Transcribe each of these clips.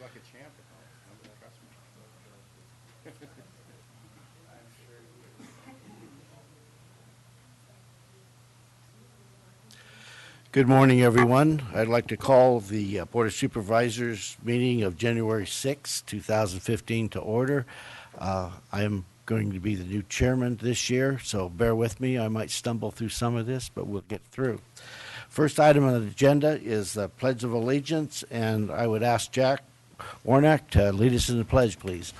like a champ at home. Trust me. Good morning, everyone. I'd like to call the Board of Supervisors meeting of January 6, 2015 to order. I am going to be the new chairman this year, so bear with me. I might stumble through some of this, but we'll get through. First item on the agenda is the Pledge of Allegiance, and I would ask Jack Warnock to lead us in the pledge, please.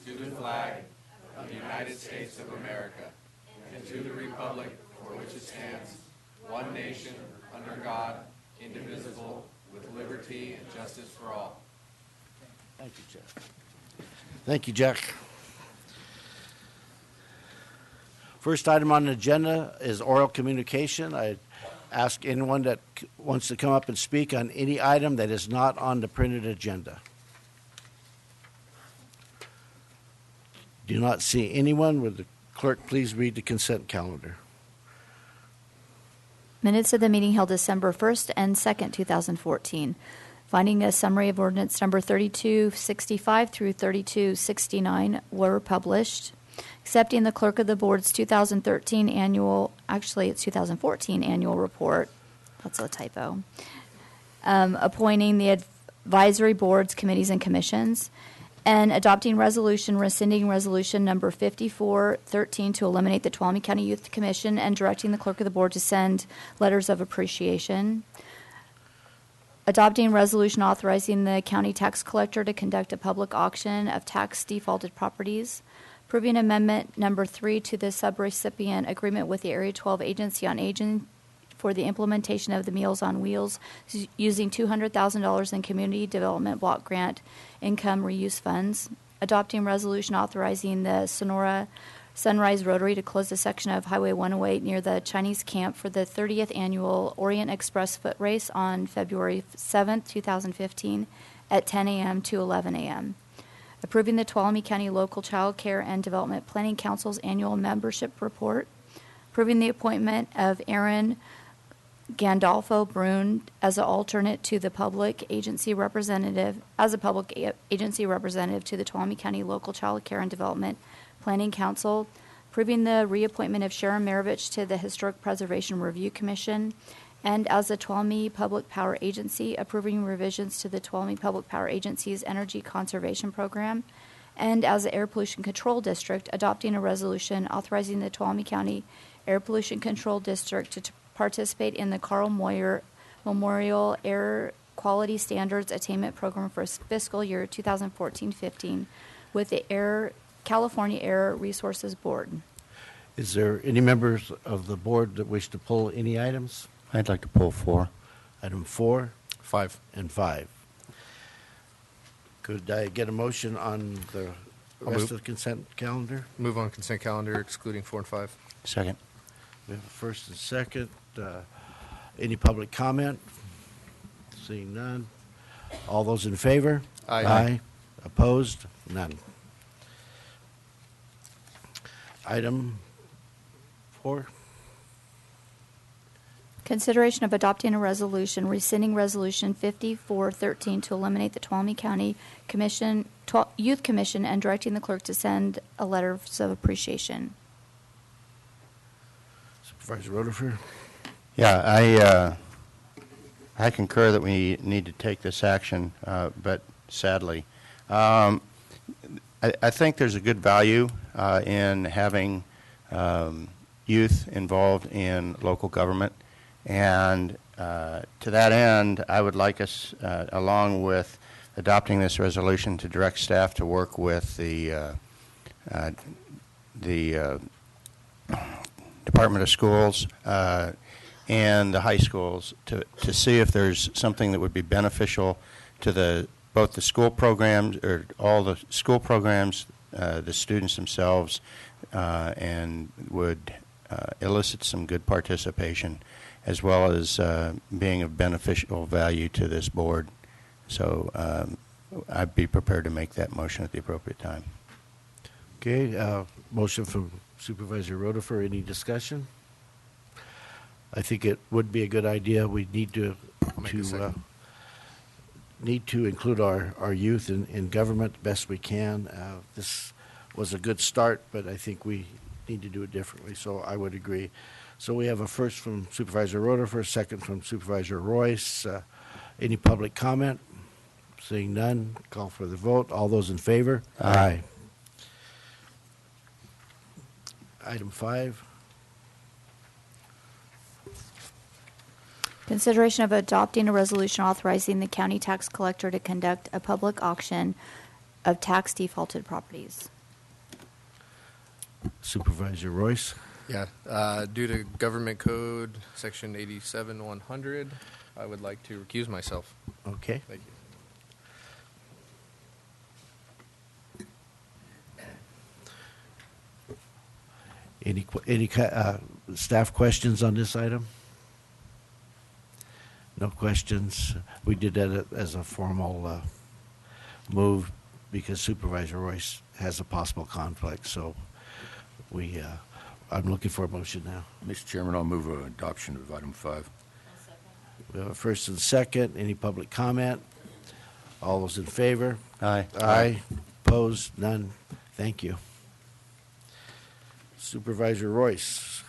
To the flag of the United States of America, and to the republic for which it stands, one nation, under God, indivisible, with liberty and justice for all. Thank you, Jack. Thank you, Jack. First item on the agenda is oral communication. I ask anyone that wants to come up and speak on any item that is not on the printed agenda. Do not see anyone. Would the clerk please read the consent calendar? Minutes of the meeting held December 1st and 2nd, 2014. Finding a summary of ordinance number 3265 through 3269 were published. Accepting the clerk of the board's 2013 annual, actually it's 2014 annual report. That's a typo. Appointing the advisory boards, committees, and commissions. And adopting resolution rescinding resolution number 5413 to eliminate the Tuolumne County Youth Commission and directing the clerk of the board to send letters of appreciation. Adopting resolution authorizing the county tax collector to conduct a public auction of tax defaulted properties. Approving amendment number 3 to the subrecipient agreement with the Area 12 Agency on Aging for the implementation of the Meals on Wheels using $200,000 in Community Development Block Grant Income Reuse Funds. Adopting resolution authorizing the Sonora Sunrise Rotary to close the section of Highway 108 near the Chinese camp for the 30th Annual Orient Express Foot Race on February 7th, 2015 at 10 a.m. to 11 a.m. Approving the Tuolumne County Local Child Care and Development Planning Council's annual membership report. Approving the appointment of Aaron Gandolfo Brune as an alternate to the public agency representative, to the Tuolumne County Local Child Care and Development Planning Council, approving the reappointment of Sharon Maravich to the Historic Preservation Review Commission, and as the Tuolumne Public Power Agency, approving revisions to the Tuolumne Public Power Agency's Energy Conservation Program, and as the Air Pollution Control District, adopting a resolution authorizing the Tuolumne County Air Pollution Control District to participate in the Carl Moyer Memorial Air Quality Standards Attainment Program for fiscal year 2014-15 with the California Air Resources Board. Is there any members of the board that wish to pull any items? I'd like to pull 4. Item 4, 5. and 5. Could I get a motion on the rest of the consent calendar? Move on consent calendar excluding 4 and 5. Second. We have a first and second. Any public comment? Seeing none. All those in favor? Aye. Opposed? None. Item 4. Consideration of adopting a resolution rescinding resolution 5413 to eliminate the Tuolumne County Youth Commission and directing the clerk to send a letter of appreciation. Supervisor Rotifer? Yeah, I concur that we need to take this action, but sadly, I think there's a good value in having youth involved in local government, and to that end, I would like us, along with adopting this resolution, to direct staff to work with the Department of Schools and the high schools to see if there's something that would be beneficial to both the school programs, or all the school programs, the students themselves, and would elicit some good participation, as well as being of beneficial value to this board. So I'd be prepared to make that motion at the appropriate time. Okay, motion from Supervisor Rutherford. Any discussion? I think it would be a good idea. We need to make a second. need to include our youth in government the best we can. This was a good start, but I think we need to do it differently, so I would agree. So we have a first from Supervisor Rutherford, a second from Supervisor Royce. Any public comment? Seeing none, call for the vote. All those in favor? Aye. Item 5. Consideration of adopting a resolution authorizing the county tax collector to conduct a public auction of tax defaulted properties. Supervisor Royce. Yeah, due to Government Code Section 87-100, I would like to recuse myself. Okay. Thank you. Any staff questions on this item? No questions. We did that as a formal move because Supervisor Royce has a possible conflict. So I'm looking for a motion now. Mr. Chairman, I'll move adoption of item 5. We have a first and second. Any public comment? All those in favor? Aye. Aye. Opposed? None. Thank you. Supervisor Royce.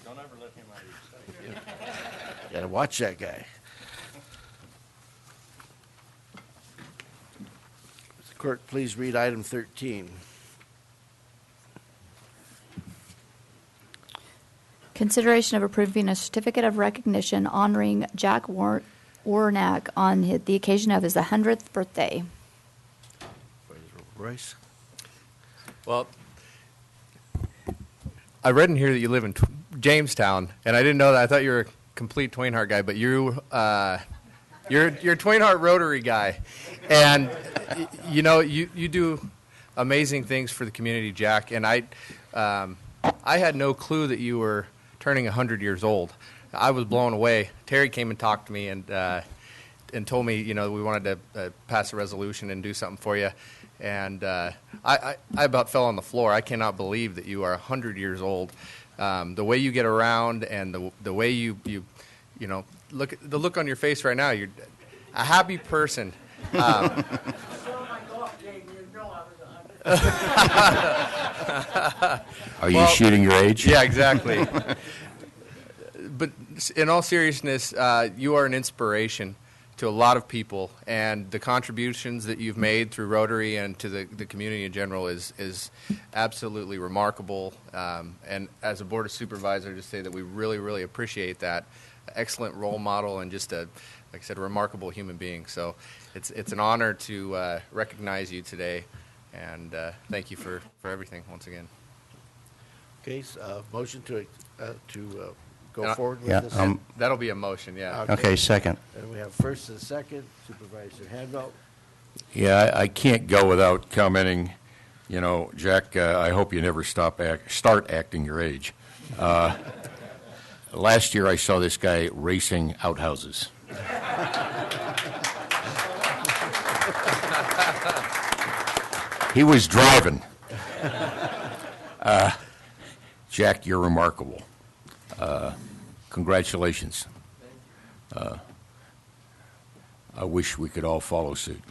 Don't ever let him out of your sight. Gotta watch that guy. Clerk, please read item 13. Consideration of approving a certificate of recognition honoring Jack Warnack on the occasion of his 100th birthday. Royce? Well, I read in here that you live in Jamestown, and I didn't know that. I thought you were a complete Twain Harte guy, but you're a Twain Harte Rotary guy, and you do amazing things for the community, Jack. And I had no clue that you were turning 100 years old. I was blown away. Terry came and talked to me and told me, we wanted to pass a resolution and do something for you. And I about fell on the floor. I cannot believe that you are 100 years old. The way you get around and the way you look at the look on your face right now. You're a happy person. Are you shooting your age? Yeah, exactly. But in all seriousness, you are an inspiration to a lot of people, and the contributions that you've made through Rotary and to the community in general is absolutely remarkable. And as a Board of Supervisors, just say that we really, really appreciate that. Excellent role model and just like I said, a remarkable human being. So it's an honor to recognize you today, and thank you for everything once again. Okay, motion to go forward with Yeah, this? That'll be a motion, yeah. Okay, second. And we have first and second. Supervisor Handel. Yeah, I can't go without commenting, Jack, I hope you never start acting your age. Last year I saw this guy racing outhouses. He was driving. Jack, you're remarkable. Congratulations. I wish we could all follow suit.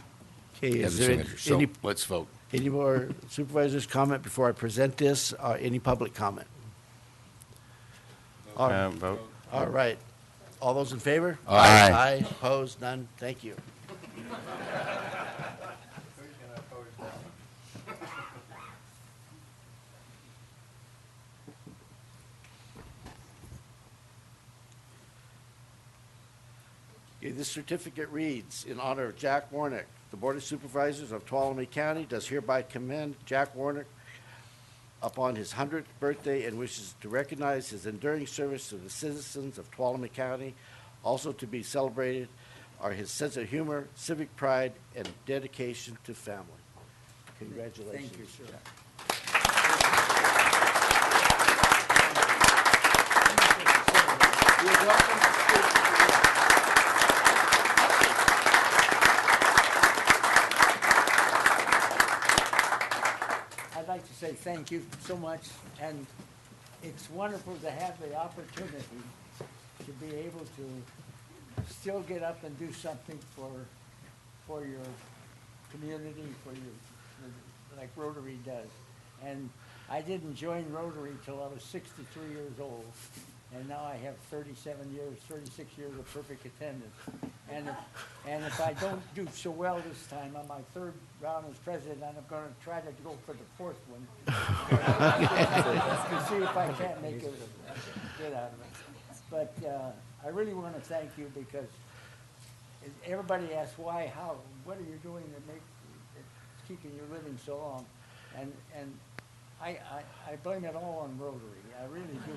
Okay, Have is the there signature. So any let's vote. more supervisors' comment before I present this? Any public comment? Vote. All right. All those in favor? Aye. Aye. Opposed? None? Thank you. Okay, this certificate reads, in honor of Jack Warnick, the Board of Supervisors of Tuolumne County does hereby commend Jack Warnick upon his 100th birthday and wishes to recognize his enduring service to the citizens of Tuolumne County. Also to be celebrated are his sense of humor, civic pride, and dedication to family. Congratulations. Thank you, sir. like to say thank you so much, and it's wonderful to have the opportunity to be able to still get up and do something for your community, like Rotary does. And I didn't join Rotary till I was 63 years old, and now I have 36 years of perfect attendance. And if I don't do so well this time on my third round as president, I'm going to try to go for the fourth one to see if I can't make it good out of it. But I really want to thank you, because everybody asks why, how, what are you doing to make it's keeping you living so long, and I blame it all on Rotary. I really do.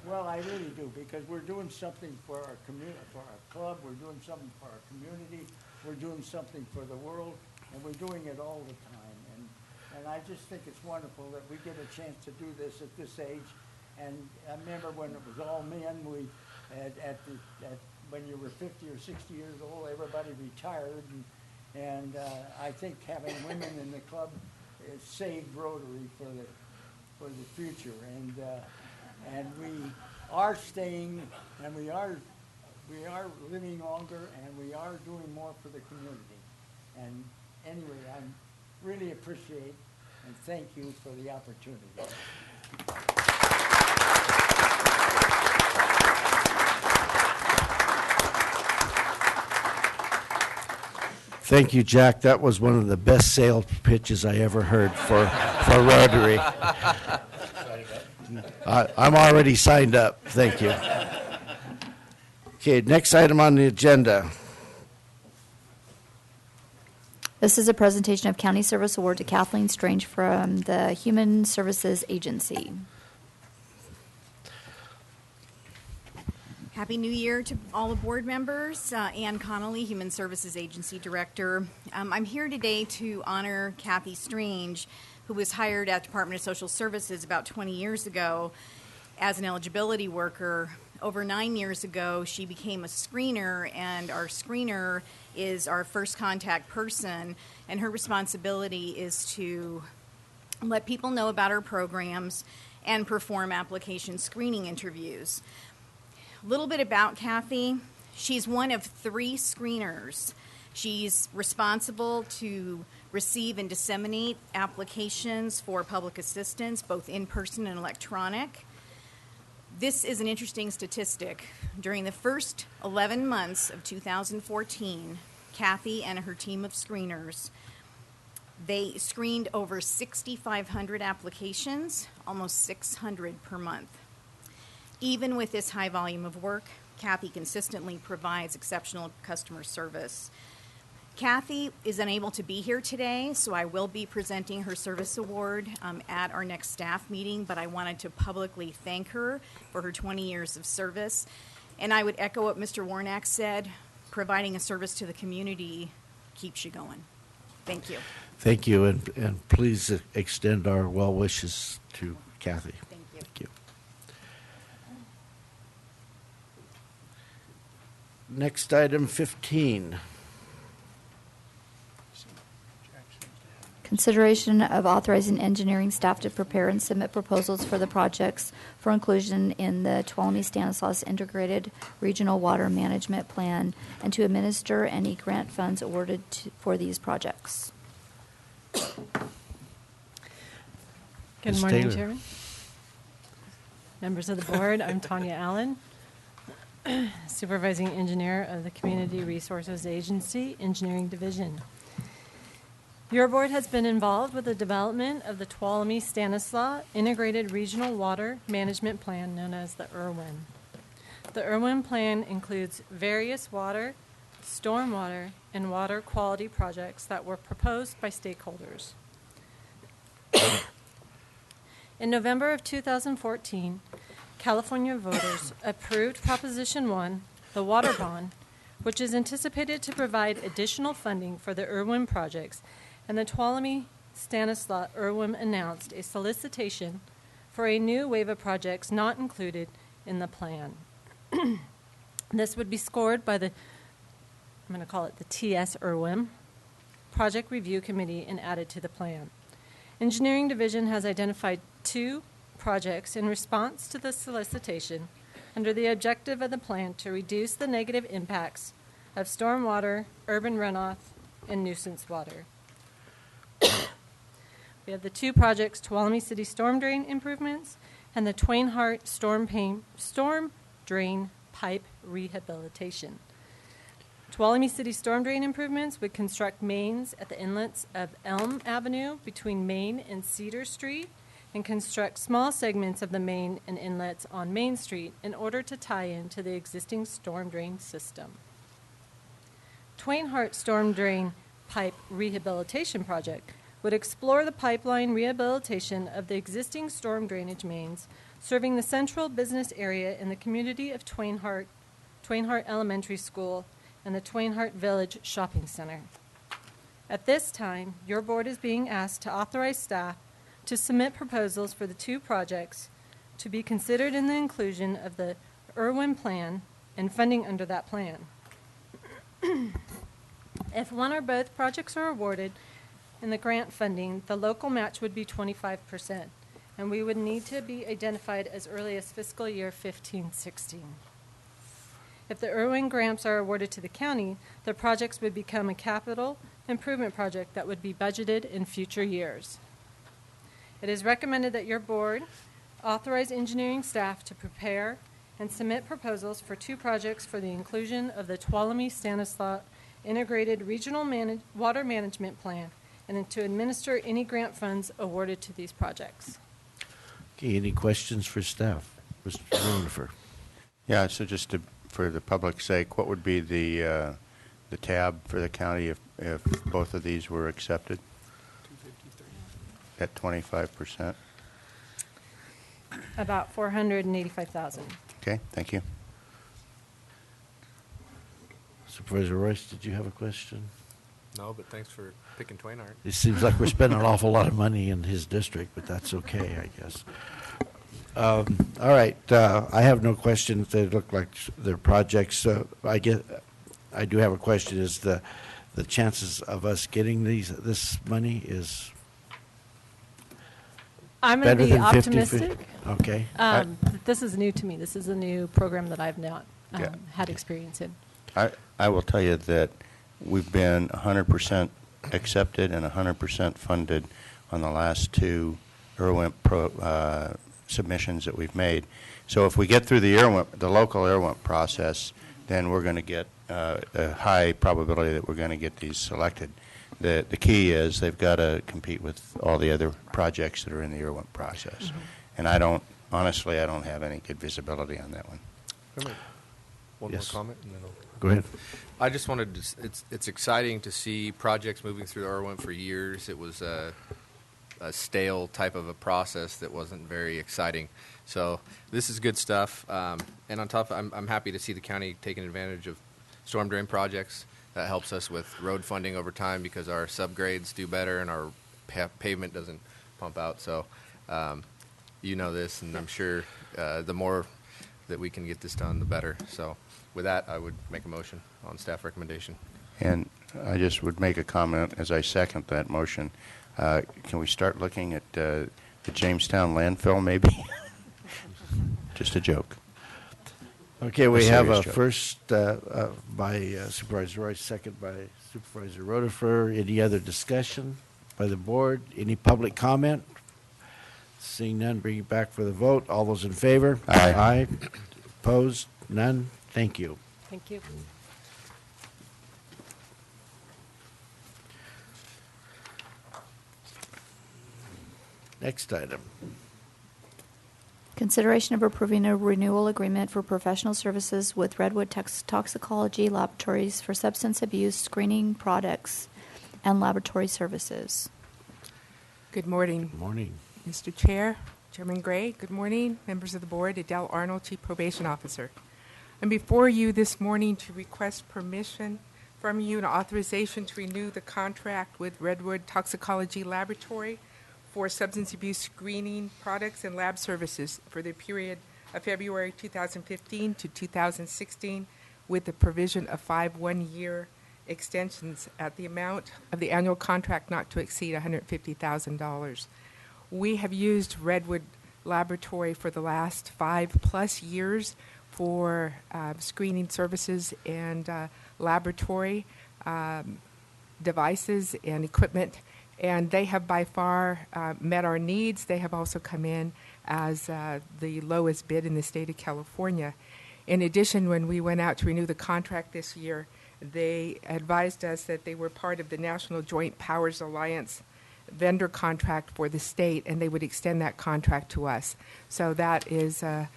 Well, I really do, because we're doing something for our community, for our club. We're doing something for our community. We're doing something for the world, and we're doing it all the time. And I just think it's wonderful that we get a chance to do this at this age. And I remember when it was all men. When you were 50 or 60 years old, everybody retired, and I think having women in the club has saved Rotary for the future, and we are staying, and we are living longer, and we are doing more for the community. And anyway, I really appreciate and thank you for the opportunity. Thank you, Jack. That was one of the best sales pitches I ever heard for Rotary. I'm already signed up. Thank you. Okay, next item on the agenda. This is a presentation of County Service Award to Kathleen Strange from the Human Services Agency. Happy New Year to all the board members. Ann Connolly, Human Services Agency Director. I'm here today to honor Kathy Strange, who was hired at Department of Social Services about 20 years ago as an eligibility worker. Over 9 years ago, she became a screener, and our screener is our first contact person, and her responsibility is to let people know about our programs and perform application screening interviews. A little bit about Kathy. She's one of 3 screeners. She's responsible to receive and disseminate applications for public assistance, both in person and electronic. This is an interesting statistic. During the first 11 months of 2014, Kathy and her team of screeners, they screened over 6,500 applications, almost 600 per month. Even with this high volume of work, Kathy consistently provides exceptional customer service. Kathy is unable to be here today, so I will be presenting her service award at our next staff meeting, but I wanted to publicly thank her for her 20 years of service. And I would echo what Mr. Warnack said, providing a service to the community keeps you going. Thank you. Thank you, and please extend our well wishes to Kathy. Thank you. Thank you. Next item, 15. Consideration of authorizing engineering staff to prepare and submit proposals for the projects for inclusion in the Tuolumne-Stanislaus Integrated Regional Water Management Plan and to administer any grant funds awarded for these projects. Good Ms. morning, Taylor. Chairman. Members of the board, I'm Tanya Allen, Supervising Engineer of the Community Resources Agency, Engineering Division. Your board has been involved with the development of the Tuolumne-Stanislaus Integrated Regional Water Management Plan, known as the IRWIM. The IRWIM plan includes various water, stormwater, and water quality projects that were proposed by stakeholders. In November of 2014, California voters approved Proposition 1, the Water Bond, which is anticipated to provide additional funding for the IRWIM projects, and the Tuolumne-Stanislaus IRWIM announced a solicitation for a new wave of projects not included in the plan. This would be scored by I'm going to call it the TS IRWIM Project Review Committee and added to the plan. Engineering Division has identified 2 projects in response to the solicitation under the objective of the plan to reduce the negative impacts of stormwater, urban runoff, and nuisance water. We have the 2 projects, Tuolumne City Storm Drain Improvements and the Twain Harte Storm Drain Pipe Rehabilitation. Tuolumne City Storm Drain Improvements would construct mains at the inlets of Elm Avenue between Main and Cedar Street and construct small segments of the main and inlets on Main Street in order to tie into the existing storm drain system. Twain Harte Storm Drain Pipe Rehabilitation Project would explore the pipeline rehabilitation of the existing storm drainage mains serving the central business area in the community of Twain Harte Elementary School and the Twain Harte Village Shopping Center. At this time, your board is being asked to authorize staff to submit proposals for the 2 projects to be considered in the inclusion of the Irwin Plan and funding under that plan. If one or both projects are awarded in the grant funding, the local match would be 25%, and we would need to be identified as early as fiscal year 15-16. If the Irwin grants are awarded to the county, the projects would become a capital improvement project that would be budgeted in future years. It is recommended that your board authorize engineering staff to prepare and submit proposals for 2 projects for the inclusion of the Tuolumne-Stanislaus Integrated Regional Water Management Plan and to administer any grant funds awarded to these projects. Okay, any questions for staff? Mr. Ronifer. Yeah, so just for the public's sake, what would be the tab for the county if both of these were accepted? At 25%? About $485,000. Okay, thank you. Supervisor Royce, did you have a question? No, but thanks for picking Twain Harte. It seems like we're spending an awful lot of money in his district, but that's okay, I guess. All right, I have no questions. They look like they're projects. I do have a question. Is the chances of us getting this money is I'm going better to be than 50? optimistic. Okay. This is new to me. This is a new program that I've not Yeah. had experience in. I will tell you that we've been 100% accepted and 100% funded on the last 2 Irwin submissions that we've made. So if we get through the local Irwin process, then we're going to get a high probability that we're going to get these selected. The key is they've got to compete with all the other projects that are in the Irwin process. Mm-hmm. And honestly, I don't have any good visibility on that one. One Yes. more comment, and then I'll... Go ahead. I just wanted to, it's exciting to see projects moving through Irwin for years. It was a stale type of a process that wasn't very exciting. So this is good stuff. And on top, I'm happy to see the county taking advantage of storm drain projects. That helps us with road funding over time because our subgrades do better and our pavement doesn't pump out. So you know this, and I'm sure the more that we can get this done, the better. So with that, I would make a motion on staff recommendation. And I just would make a comment as I second that motion. Can we start looking at the Jamestown landfill, maybe? Just a joke. Okay, we A have a serious joke. first by Supervisor Royce, second by Supervisor Ronifer. Any other discussion by the board? Any public comment? Seeing none, bring it back for the vote. All those in favor? Aye. Aye. Opposed? None? Thank you. Thank you. Next item. Consideration of approving a renewal agreement for professional services with Redwood Toxicology Laboratories for substance abuse screening products and laboratory services. Good morning, Morning. Mr. Chair, Chairman Gray. Good morning, members of the board. Adele Arnold, Chief Probation Officer. I'm before you this morning to request permission from you and authorization to renew the contract with Redwood Toxicology Laboratory for substance abuse screening products and lab services for the period of February 2015 to 2016 with the provision of 5 one-year extensions at the amount of the annual contract not to exceed $150,000. We have used Redwood Laboratory for the last 5+ years for screening services and laboratory devices and equipment, and they have by far met our needs. They have also come in as the lowest bid in the state of California. In addition, when we went out to renew the contract this year, they advised us that they were part of the National Joint Powers Alliance vendor contract for the state, and they would extend that contract to us. So that is a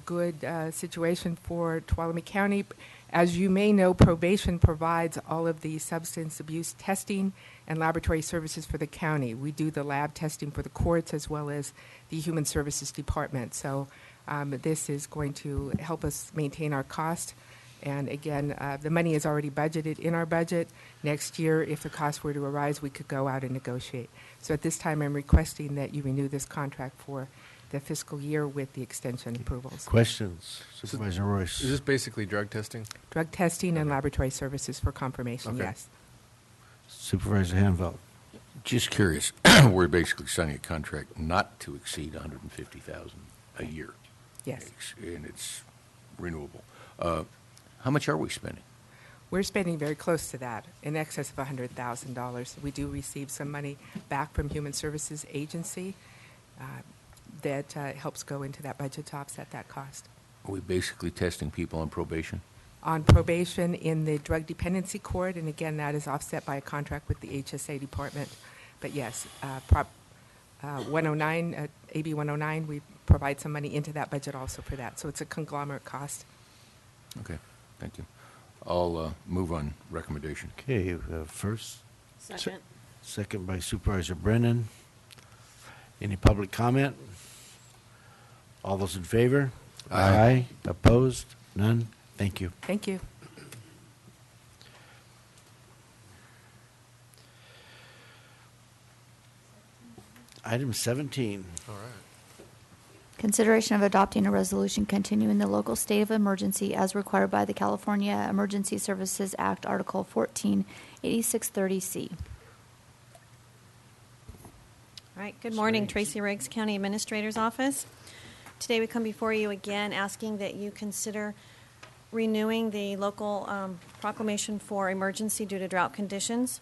good situation for Tuolumne County. As you may know, probation provides all of the substance abuse testing and laboratory services for the county. We do the lab testing for the courts as well as the Human Services Department. So this is going to help us maintain our cost. And again, the money is already budgeted in our budget. Next year, if the costs were to arise, we could go out and negotiate. So at this time, I'm requesting that you renew this contract for the fiscal year with the extension approvals. Questions? Supervisor Royce. Is this basically drug testing? Drug testing and laboratory services for confirmation, Okay. yes. Supervisor Hanveld. Just curious, we're basically signing a contract not to exceed $150,000 a year. Yes. And it's renewable. How much are we spending? We're spending very close to that, in excess of $100,000. We do receive some money back from Human Services Agency that helps go into that budget to offset that cost. Are we basically testing people on probation? On probation in the drug dependency court, and again, that is offset by a contract with the HSA department. But yes, Prop 109, AB 109, we provide some money into that budget also for that. So it's a conglomerate cost. Okay, thank you. I'll move on recommendation. Okay, first. Second. Second by Supervisor Brennan. Any public comment? All those in favor? Aye. Opposed? None? Thank you. Thank you. Item 17. All right. Consideration of adopting a resolution continuing the local state of emergency as required by the California Emergency Services Act, Article 14, 8630C. All right, good morning, Tracy Riggs, County Administrator's Office. Today we come before you again asking that you consider renewing the local proclamation for emergency due to drought conditions.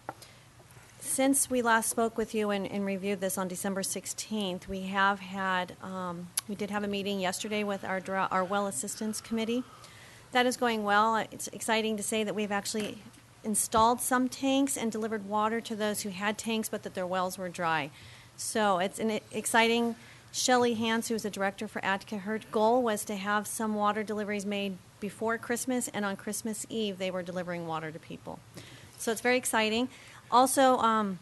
Since we last spoke with you and reviewed this on December 16th, we have had, we did have a meeting yesterday with our Well Assistance Committee. That is going well. It's exciting to say that we've actually installed some tanks and delivered water to those who had tanks but that their wells were dry. So it's an exciting. Shelley Hans, who is the director for Attica, her goal was to have some water deliveries made before Christmas, and on Christmas Eve they were delivering water to people. So it's very exciting. Also,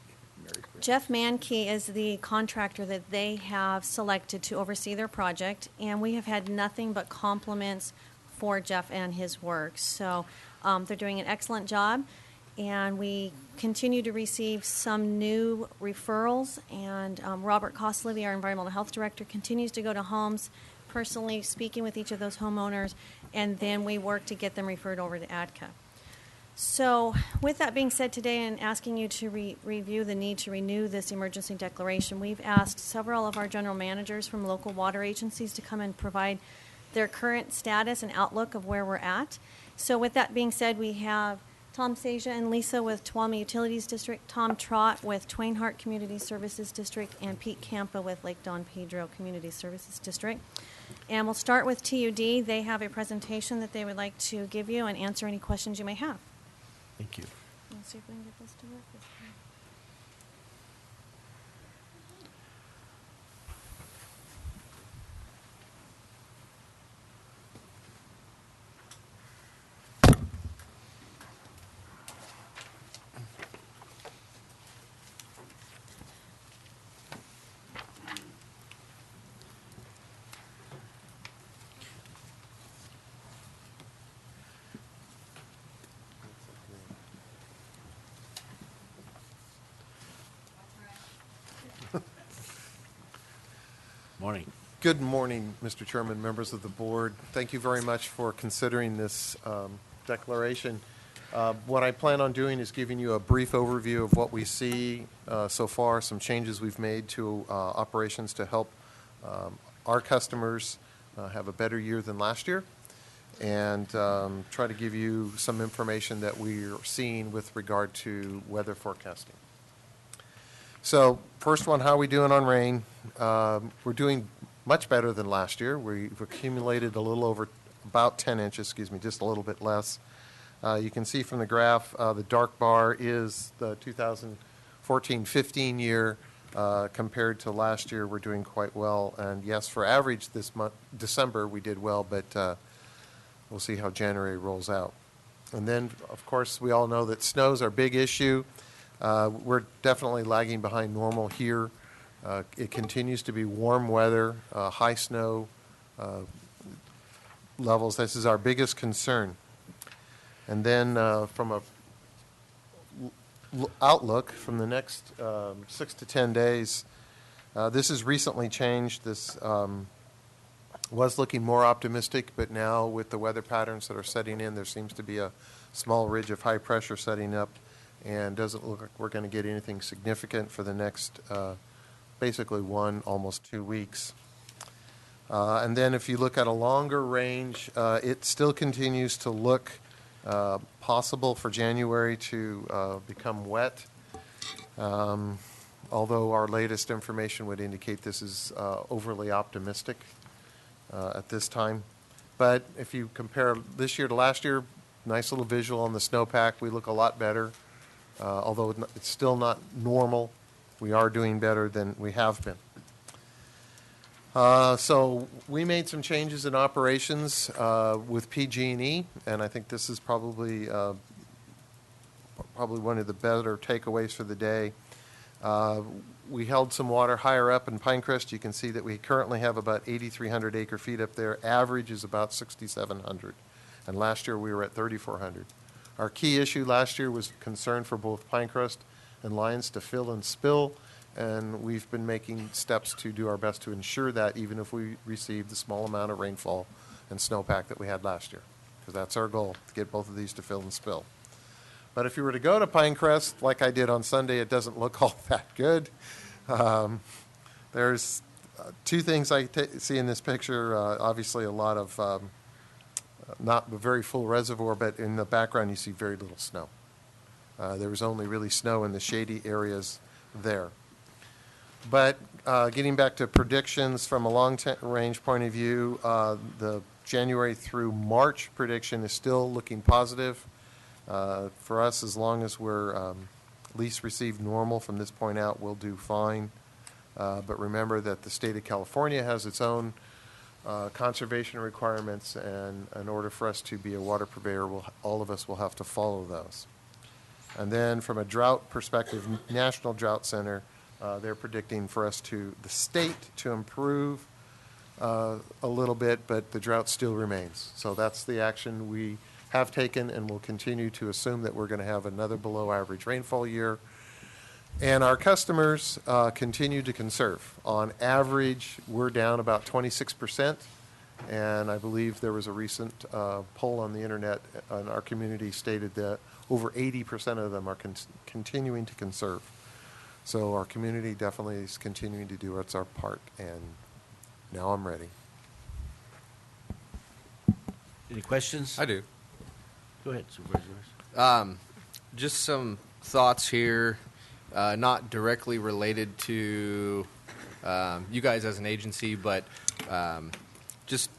Jeff Mankey is the contractor that they have selected to oversee their project, and we have had nothing but compliments for Jeff and his work. So they're doing an excellent job, and we continue to receive some new referrals, and Robert Koslevy, our environmental health director, continues to go to homes, personally speaking with each of those homeowners, and then we work to get them referred over to Attica. So with that being said today, and asking you to review the need to renew this emergency declaration, we've asked several of our general managers from local water agencies to come and provide their current status and outlook of where we're at. So with that being said, we have Tom Seja and Lisa with Tuolumne Utilities District, Tom Trott with Twain Harte Community Services District, and Pete Campa with Lake Don Pedro Community Services District. And we'll start with TUD. They have a presentation that they would like to give you and answer any questions you may have. Thank you. Let's see if we can get this to work this time. Morning. Good morning, Mr. Chairman, members of the board. Thank you very much for considering this declaration. What I plan on doing is giving you a brief overview of what we see so far, some changes we've made to operations to help our customers have a better year than last year, and try to give you some information that we're seeing with regard to weather forecasting. So first one, how are we doing on rain? We're doing much better than last year. We've accumulated a little over about 10 inches, just a little bit less. You can see from the graph, the dark bar is the 2014-15 year. Compared to last year, we're doing quite well. And yes, for average this month, December, we did well, but we'll see how January rolls out. And then, of course, we all know that snow's our big issue. We're definitely lagging behind normal here. It continues to be warm weather, high snow levels. This is our biggest concern. And then from a outlook from the next 6 to 10 days, this has recently changed. This was looking more optimistic, but now with the weather patterns that are setting in, there seems to be a small ridge of high pressure setting up, and doesn't look like we're going to get anything significant for the next basically almost 2 weeks. And then if you look at a longer range, it still continues to look possible for January to become wet, although our latest information would indicate this is overly optimistic at this time. But if you compare this year to last year, nice little visual on the snowpack. We look a lot better, although it's still not normal. We are doing better than we have been. So we made some changes in operations with PG&E, and I think this is probably one of the better takeaways for the day. We held some water higher up in Pinecrest. You can see that we currently have about 8,300 acre-feet up there. Average is about 6,700, and last year we were at 3,400. Our key issue last year was concern for both Pinecrest and Lyons to fill and spill, and we've been making steps to do our best to ensure that, even if we receive the small amount of rainfall and snowpack that we had last year, because that's our goal, to get both of these to fill and spill. But if you were to go to Pinecrest, like I did on Sunday, it doesn't look all that good. There's two things I see in this picture. Obviously, a lot of not a very full reservoir, but in the background you see very little snow. There was only really snow in the shady areas there. But getting back to predictions from a long-range point of view, the January through March prediction is still looking positive. For us, as long as we're least received normal from this point out, we'll do fine. But remember that the state of California has its own conservation requirements, and in order for us to be a water purveyor, all of us will have to follow those. And then from a drought perspective, National Drought Center, they're predicting for us the state to improve a little bit, but the drought still remains. So that's the action we have taken, and will continue to assume that we're going to have another below average rainfall year. And our customers continue to conserve. On average, we're down about 26%, and I believe there was a recent poll on the internet in our community stated that over 80% of them are continuing to conserve. So our community definitely is continuing to do its part, and now I'm ready. Any questions? I do. Go ahead, Supervisor. Just some thoughts here, not directly related to you guys as an agency, but just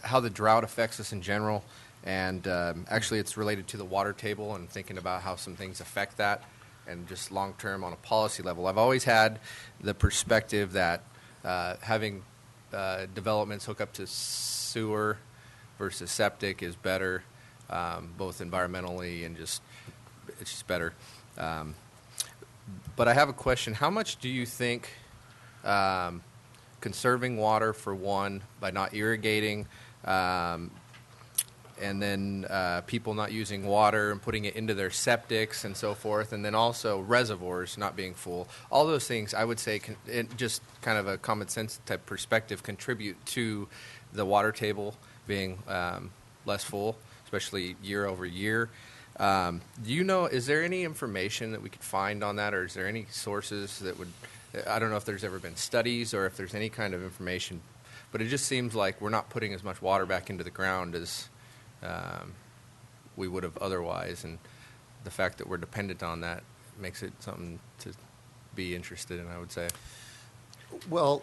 how the drought affects us in general. And actually, it's related to the water table and thinking about how some things affect that, and just long-term on a policy level. I've always had the perspective that having developments hook up to sewer versus septic is better, both environmentally and it's just better. But I have a question. How much do you think conserving water, for one, by not irrigating, and then people not using water and putting it into their septics and so forth, and then also reservoirs not being full, all those things, I would say, just kind of a common sense type perspective, contribute to the water table being less full, especially year over year. Do you know, is there any information that we could find on that, or is there any sources that would, I don't know if there's ever been studies or if there's any kind of information, but it just seems like we're not putting as much water back into the ground as we would have otherwise, and the fact that we're dependent on that makes it something to be interested in, I would say. Well,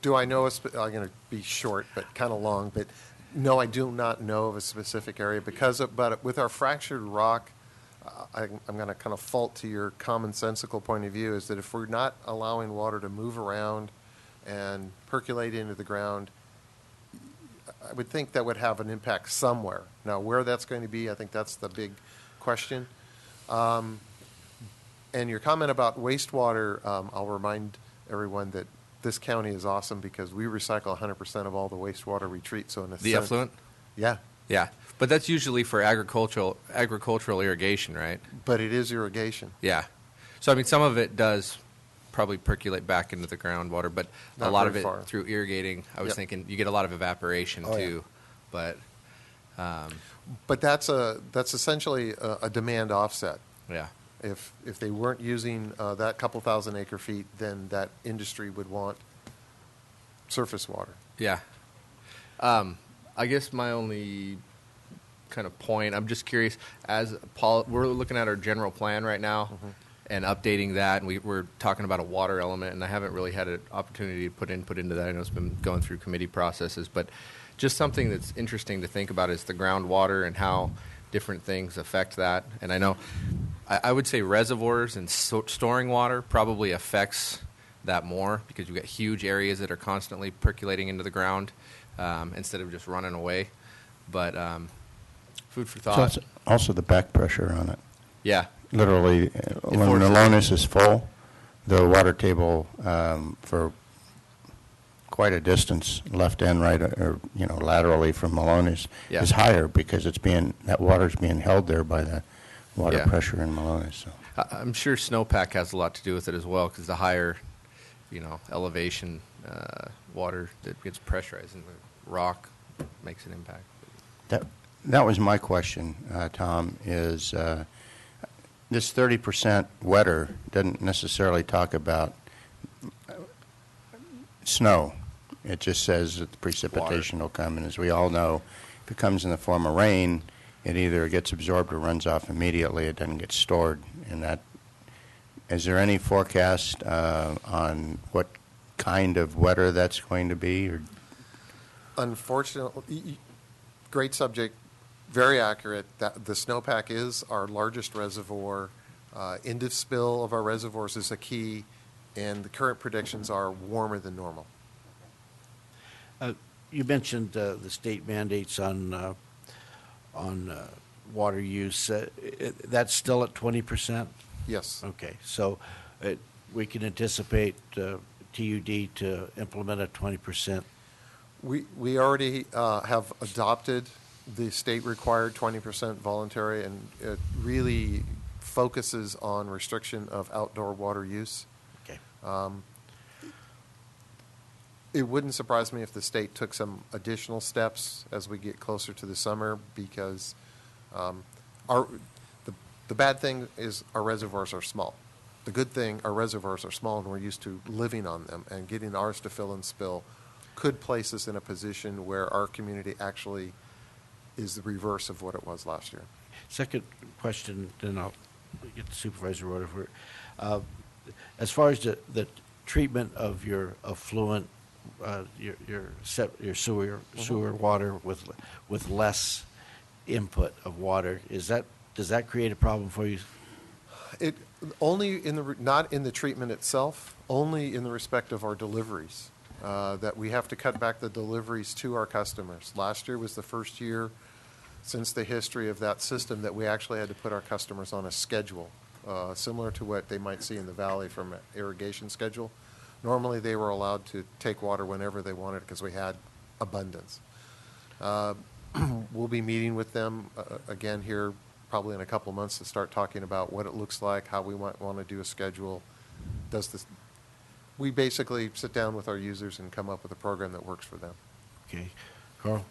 do I know I'm going to be short, but kind of long, but no, I do not know of a specific area but with our fractured rock, I'm going to kind of fault to your commonsensical point of view is that if we're not allowing water to move around and percolate into the ground, I would think that would have an impact somewhere. Now, where that's going to be, I think that's the big question. And your comment about wastewater, I'll remind everyone that this county is awesome because we recycle 100% of all the wastewater we treat. So in a The sense, effluent? Yeah. Yeah, but that's usually for agricultural irrigation, right? But it is irrigation. Yeah. So, I mean, some of it does probably percolate back into the groundwater, but Not a lot of very it far. through irrigating, I was Yep. thinking you get a lot of evaporation Oh, too. But, But that's essentially a demand offset. yeah. If they weren't using that couple thousand acre feet, then that industry would want surface water. Yeah. I guess my only kind of point, I'm just curious, as Paul, we're looking at our general plan right now and updating that, and we're talking about a water element, and I haven't really had an opportunity to put input into that. I know it's been going through committee processes, but just something that's interesting to think about is the groundwater and how different things affect that. And I know, I would say reservoirs and storing water probably affects that more because you've got huge areas that are constantly percolating into the ground instead of just running away. But food for thought. So it's also the back pressure on it. Yeah. Literally, when forces the Lonis is full, the water table for quite a distance, left and right, or laterally from Malones, Yeah. is higher because that water's being held there by the water Yeah. pressure in Malones. So. I'm sure snowpack has a lot to do with it as well because the higher, elevation water that gets pressurized in the rock makes an impact. That was my question, Tom, is this 30% wetter doesn't necessarily talk about snow. It just says that the precipitation will come, and as we all know, if it comes in the form of rain, it either gets absorbed or runs off immediately. It doesn't get stored in that. Is there any forecast on what kind of wetter that's going to be? Or? Unfortunately, great subject, very accurate. The snowpack is our largest reservoir. End of spill of our reservoirs is a key, and the current predictions are warmer than normal. You mentioned the state mandates on water use. That's still at 20%? Yes. Okay, so we can anticipate TUD to implement a 20%. We already have adopted the state-required 20% voluntary, and it really focuses on restriction of outdoor water use. Okay. It wouldn't surprise me if the state took some additional steps as we get closer to the summer because the bad thing is our reservoirs are small. The good thing, our reservoirs are small and we're used to living on them, and getting ours to fill and spill could place us in a position where our community actually is the reverse of what it was last year. Second question, then I'll get the supervisor order for it. As far as the treatment of your effluent, your sewer water with less input of water, does that create a problem for you? It only not in the treatment itself, only in the respect of our deliveries. That we have to cut back the deliveries to our customers. Last year was the first year since the history of that system that we actually had to put our customers on a schedule, similar to what they might see in the valley from an irrigation schedule. Normally they were allowed to take water whenever they wanted because we had abundance. We'll be meeting with them again here probably in a couple of months to start talking about what it looks like, how we might want to do a schedule. We basically sit down with our users and come up with a program that works for them. Okay. Carl?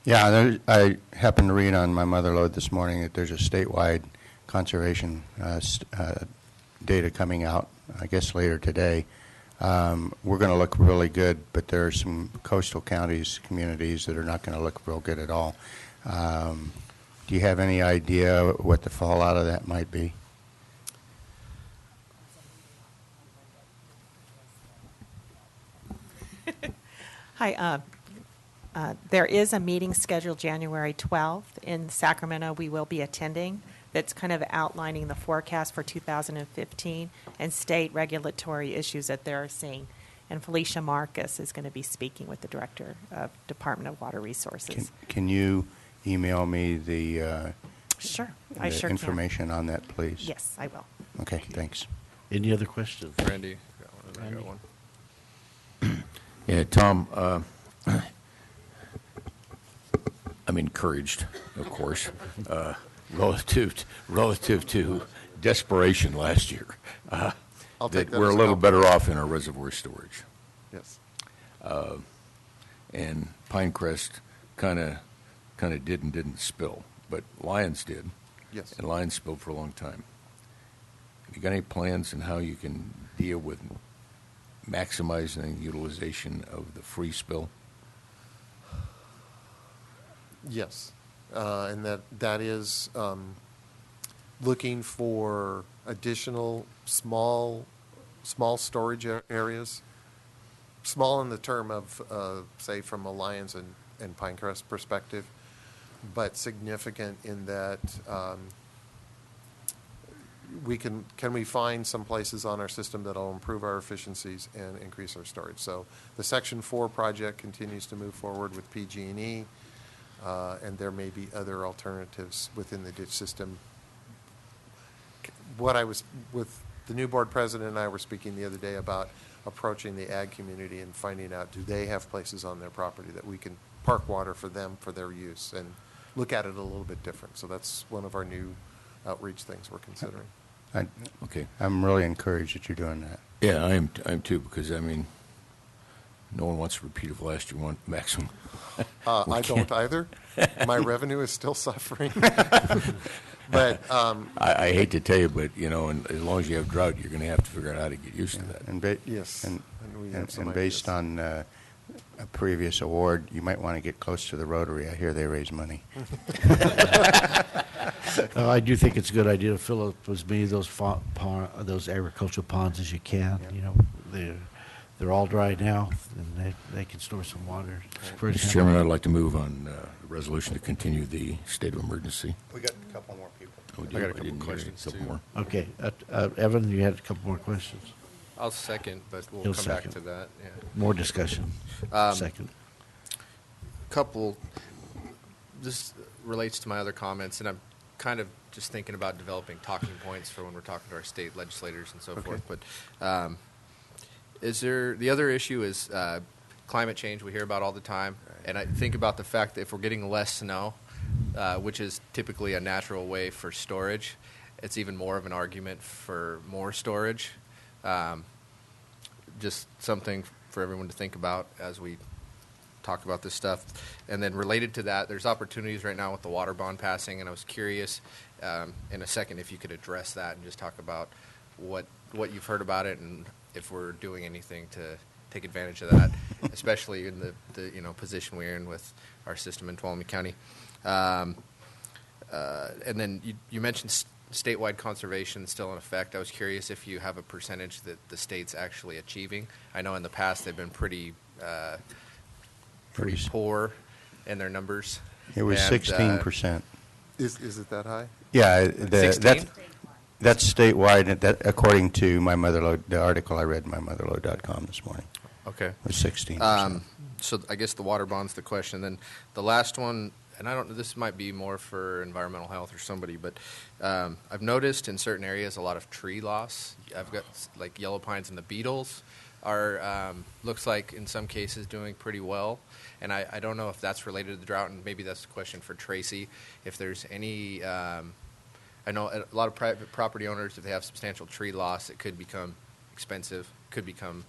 Yeah, I happened to read on my mother lode this morning that there's a statewide conservation data coming out, I guess later today. We're going to look really good, but there are some coastal counties, communities that are not going to look real good at all. Do you have any idea what the fallout of that might be? Hi. There is a meeting scheduled January 12th in Sacramento we will be attending that's kind of outlining the forecast for 2015 and state regulatory issues that they're seeing. And Felicia Marcus is going to be speaking with the Director of Department of Water Resources. Can you email me the, Sure, the I sure information on that, please? Yes, I will. Okay, thanks. Any other questions? Randy, I got one. Yeah, Tom, I'm encouraged, of course, relative to desperation last year. I'll take that we're as a a little compliment. better off in our reservoir storage. Yes. And Pinecrest kind of did and didn't spill, but Lyons did. Yes. And Lyons spilled for a long time. Have you got any plans on how you can deal with maximizing utilization of the free spill? Yes, and that is looking for additional small storage areas. Small in the term of, say, from a Lyons and Pinecrest perspective, but significant in that can we find some places on our system that'll improve our efficiencies and increase our storage. So the Section 4 project continues to move forward with PG&E. And there may be other alternatives within the ditch system. With the new board president and I were speaking the other day about approaching the ag community and finding out, do they have places on their property that we can park water for them for their use and look at it a little bit different. So that's one of our new outreach things we're considering. Okay. I'm really encouraged that you're doing that. Yeah, I'm too, because, I mean, no one wants to repeat of last year, one maximum. I don't either. My revenue is still suffering. But I hate to tell you, but, you know, and as long as you have drought, you're going to have to figure out how to get used to that. And yes, and, we have some and based ideas. on a previous award, you might want to get close to the Rotary. I hear they raise money. I do think it's a good idea to fill up as many of those agricultural ponds as you can. Yeah. You know, they're all dry now, and they can store some water. Mr. Chairman, I'd like to move on the resolution to continue the state of emergency. We got a couple more people. Oh, we I got a do? couple didn't hear questions, a couple too. more. Okay, Evan, you had a couple more questions. I'll second, but we'll He'll come second. back to that. Yeah. More discussion. Second. Couple, this relates to my other comments, and I'm kind of just thinking about developing talking points for when we're talking to our state legislators and so forth. But is there, the other issue is climate change we hear about all the time, and I think about the fact that if we're getting less snow, which is typically a natural way for storage, it's even more of an argument for more storage. Just something for everyone to think about as we talk about this stuff. And then related to that, there's opportunities right now with the water bond passing, and I was curious in a second if you could address that and just talk about what you've heard about it and if we're doing anything to take advantage of that, especially in the position we're in with our system in Tuolumne County. And then you mentioned statewide conservation still in effect. I was curious if you have a percentage that the state's actually achieving. I know in the past they've been pretty poor in their numbers. It was And, 16%. Is it that high? Yeah, 16? that's statewide, and that, according to my motherlode, the article I read in my motherlode.com this morning. Okay. It was 16%. So I guess the water bond's the question. Then the last one, and I don't know, this might be more for environmental health or somebody, but I've noticed in certain areas a lot of tree loss. I've got like yellow pines and the beetles are, looks like in some cases doing pretty well. And I don't know if that's related to the drought, and maybe that's a question for Tracy. If there's any, I know a lot of private property owners, if they have substantial tree loss, it could become expensive, could become,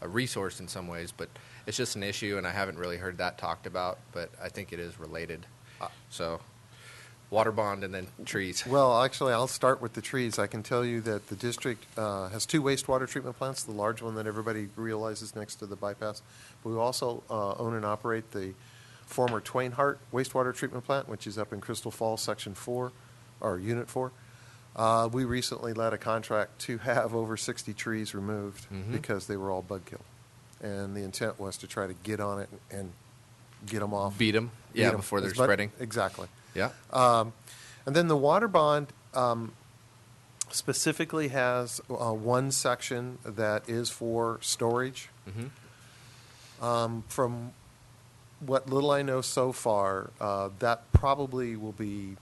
a resource in some ways, but it's just an issue, and I haven't really heard that talked about, but I think it is related. So, water bond and then trees. Well, actually, I'll start with the trees. I can tell you that the district has 2 wastewater treatment plants, the large one that everybody realizes next to the bypass. But we also own and operate the former Twain Hart wastewater treatment plant, which is up in Crystal Falls, Section 4, or Unit 4. We recently led a contract to have over 60 trees removed because they were all bug killed. And the intent was to try to get on it and get them off. Beat them, before they're spreading. Exactly. Yeah. And then the water bond specifically has one section that is for storage. From what little I know so far, that probably will be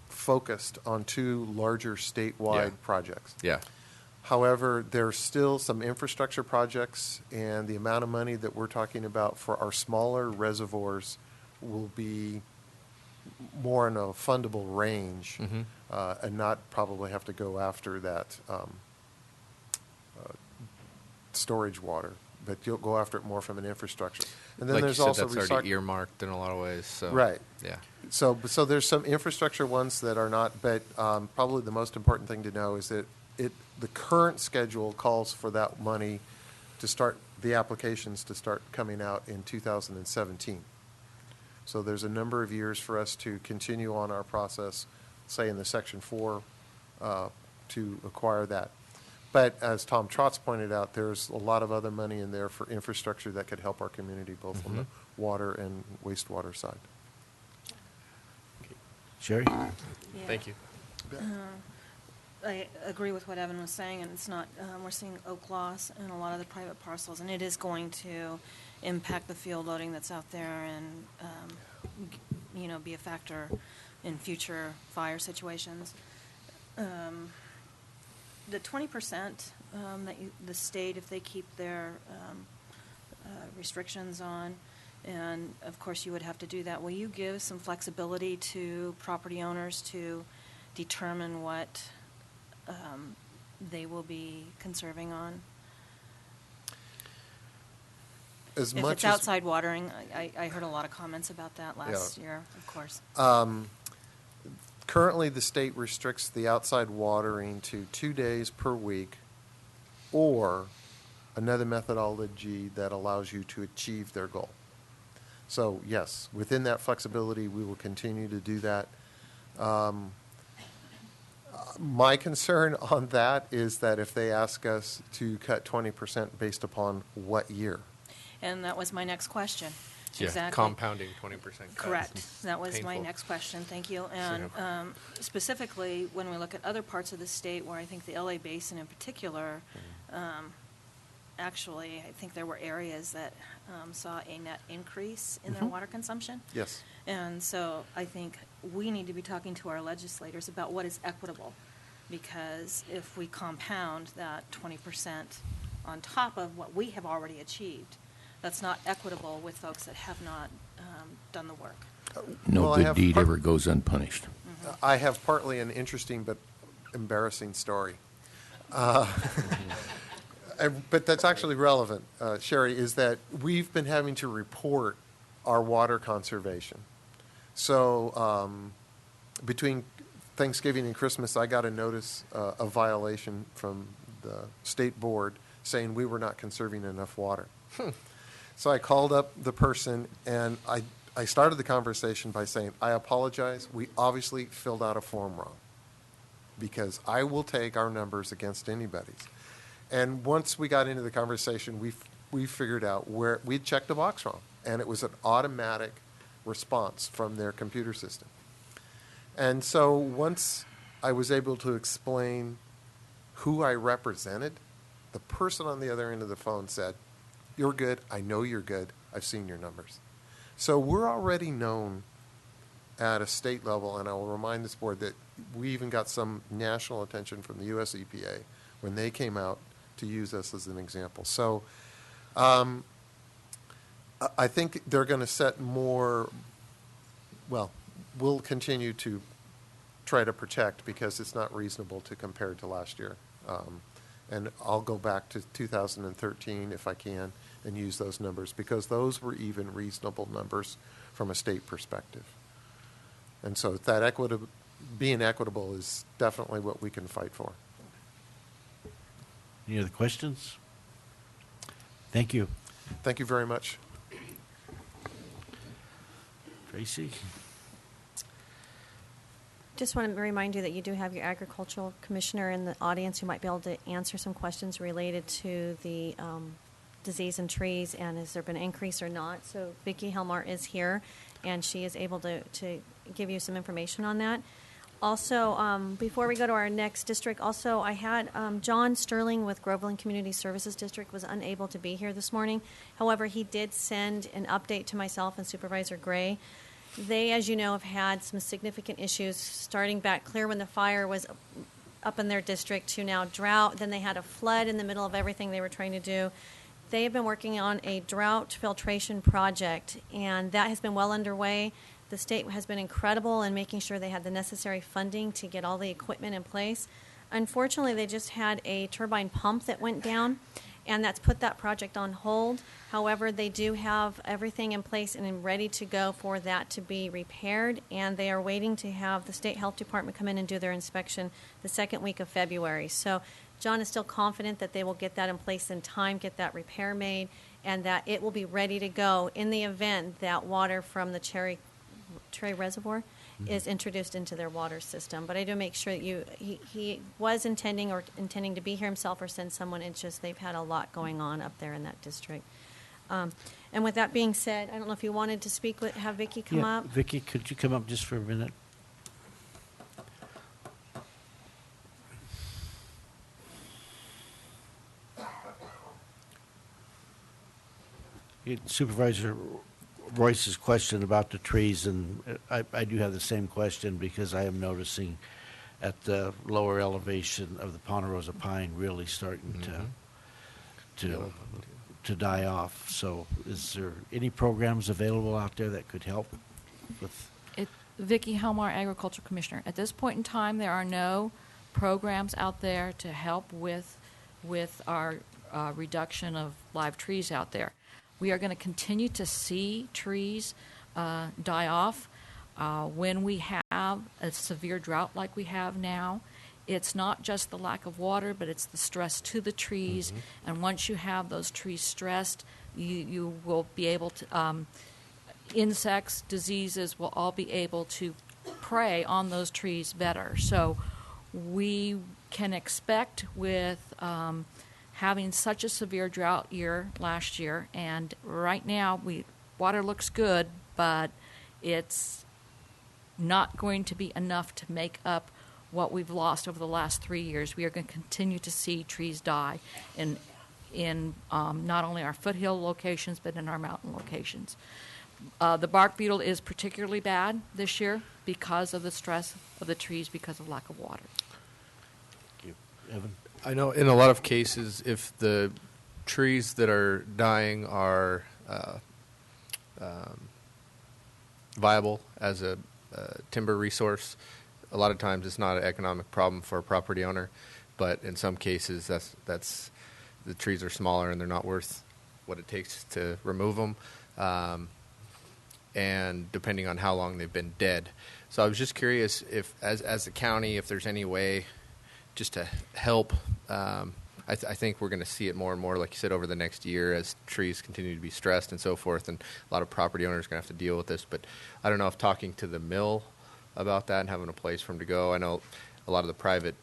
focused on 2 larger statewide projects. Yeah. However, there's still some infrastructure projects, and the amount of money that we're talking about for our smaller reservoirs will be more in a fundable range and not probably have to go after that storage water, but you'll go after it more from an infrastructure. And then Like there's you said, also that's already earmarked in a lot of ways. So. Right. Yeah. So there's some infrastructure ones that are not, but probably the most important thing to know is that the current schedule calls for that money to start, the applications to start coming out in 2017. So there's a number of years for us to continue on our process, say in the Section 4, to acquire that. But as Tom Trotz pointed out, there's a lot of other money in there for infrastructure that could help our community, both on the water and wastewater side. Sherry? Thank you. I agree with what Evan was saying, and it's not, we're seeing oak loss in a lot of the private parcels, and it is going to impact the field loading that's out there and, be a factor in future fire situations. The 20% that the state, if they keep their restrictions on, and of course you would have to do that, will you give some flexibility to property owners to determine what they will be conserving on? If it's outside watering, I heard a lot of comments about that last year, of course. Currently, the state restricts the outside watering to 2 days per week or another methodology that allows you to achieve their goal. So, yes, within that flexibility, we will continue to do that. My concern on that is that if they ask us to cut 20% based upon what year? And that was my next question. Yeah, Exactly. compounding 20% cuts. Correct. That was my Painful. next question. Thank you. And specifically, when we look at other parts of the state where I think the LA Basin in particular, actually, I think there were areas that saw a net increase in their water consumption. Yes. And so I think we need to be talking to our legislators about what is equitable, because if we compound that 20% on top of what we have already achieved, that's not equitable with folks that have not done the work. No Well, I good have deed ever goes unpunished. I have partly an interesting but embarrassing story. But that's actually relevant, Sherry, is that we've been having to report our water conservation. So between Thanksgiving and Christmas, I got a notice of violation from the state board saying we were not conserving enough water. So I called up the person, and I started the conversation by saying, I apologize. We obviously filled out a form wrong, because I will take our numbers against anybody's. And once we got into the conversation, we figured out where we'd checked the box wrong, and it was an automatic response from their computer system. And so once I was able to explain who I represented, the person on the other end of the phone said, "You're good. I know you're good. I've seen your numbers." So we're already known at a state level, and I will remind this board that we even got some national attention from the U.S. EPA when they came out to use us as an example. So I think they're going to set more, well, we'll continue to try to protect, because it's not reasonable to compare to last year. And I'll go back to 2013 if I can and use those numbers, because those were even reasonable numbers from a state perspective. And so that being equitable is definitely what we can fight for. Any other questions? Thank you. Thank you very much. Tracy? Just want to remind you that you do have your agricultural commissioner in the audience who might be able to answer some questions related to the disease in trees and has there been an increase or not. So Vicki Helmar is here, and she is able to give you some information on that. Also, before we go to our next district, also I had John Sterling with Groveland Community Services District was unable to be here this morning. However, he did send an update to myself and Supervisor Gray. They, as you know, have had some significant issues starting back clear when the fire was up in their district to now drought. Then they had a flood in the middle of everything they were trying to do. They have been working on a drought filtration project, and that has been well underway. The state has been incredible in making sure they had the necessary funding to get all the equipment in place. Unfortunately, they just had a turbine pump that went down, and that's put that project on hold. However, they do have everything in place and ready to go for that to be repaired, and they are waiting to have the State Health Department come in and do their inspection the second week of February. So John is still confident that they will get that in place in time, get that repair made, and that it will be ready to go in the event that water from the Cherry Reservoir is introduced into their water system. But I do make sure that he was intending to be here himself or send someone. It's just they've had a lot going on up there in that district. And with that being said, I don't know if you wanted to speak with, have Vicki come up. Vicki, could you come up just for a minute? Supervisor Royce's question about the trees, and I do have the same question because I am noticing at the lower elevation of the Ponderosa pine really starting to die off. So is there any programs available out there that could help with? Vicki Helmar, Agricultural Commissioner. At this point in time, there are no programs out there to help with our reduction of live trees out there. We are going to continue to see trees die off when we have a severe drought like we have now. It's not just the lack of water, but it's the stress to the trees. Mm-hmm. And once you have those trees stressed, you will be able to, insects, diseases will all be able to prey on those trees better. So we can expect with having such a severe drought year last year, and right now water looks good, but it's not going to be enough to make up what we've lost over the last 3 years. We are going to continue to see trees die in not only our foothill locations, but in our mountain locations. The bark beetle is particularly bad this year because of the stress of the trees because of lack of water. Thank you. Evan? I know in a lot of cases, if the trees that are dying are viable as a timber resource, a lot of times it's not an economic problem for a property owner. But in some cases, that's the trees are smaller and they're not worth what it takes to remove them, and depending on how long they've been dead. So I was just curious if, as a county, if there's any way just to help. I think we're going to see it more and more, like you said, over the next year as trees continue to be stressed and so forth, and a lot of property owners are going to have to deal with this. But I don't know if talking to the mill about that and having a place for them to go. I know a lot of the private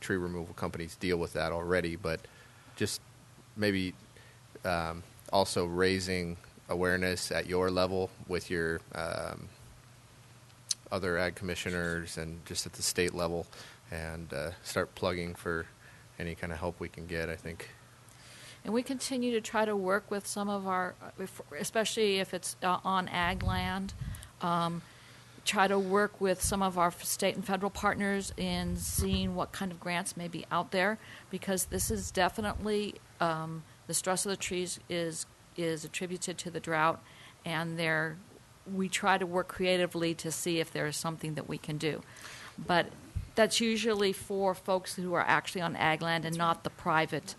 tree removal companies deal with that already, but just maybe also raising awareness at your level with your other ag commissioners and just at the state level, and start plugging for any kind of help we can get, I think. And we continue to try to work with some of our, especially if it's on ag land, try to work with some of our state and federal partners in seeing what kind of grants may be out there, because this is definitely, the stress of the trees is attributed to the drought, and we try to work creatively to see if there is something that we can do. But That's usually for folks who are actually on ag land and not the private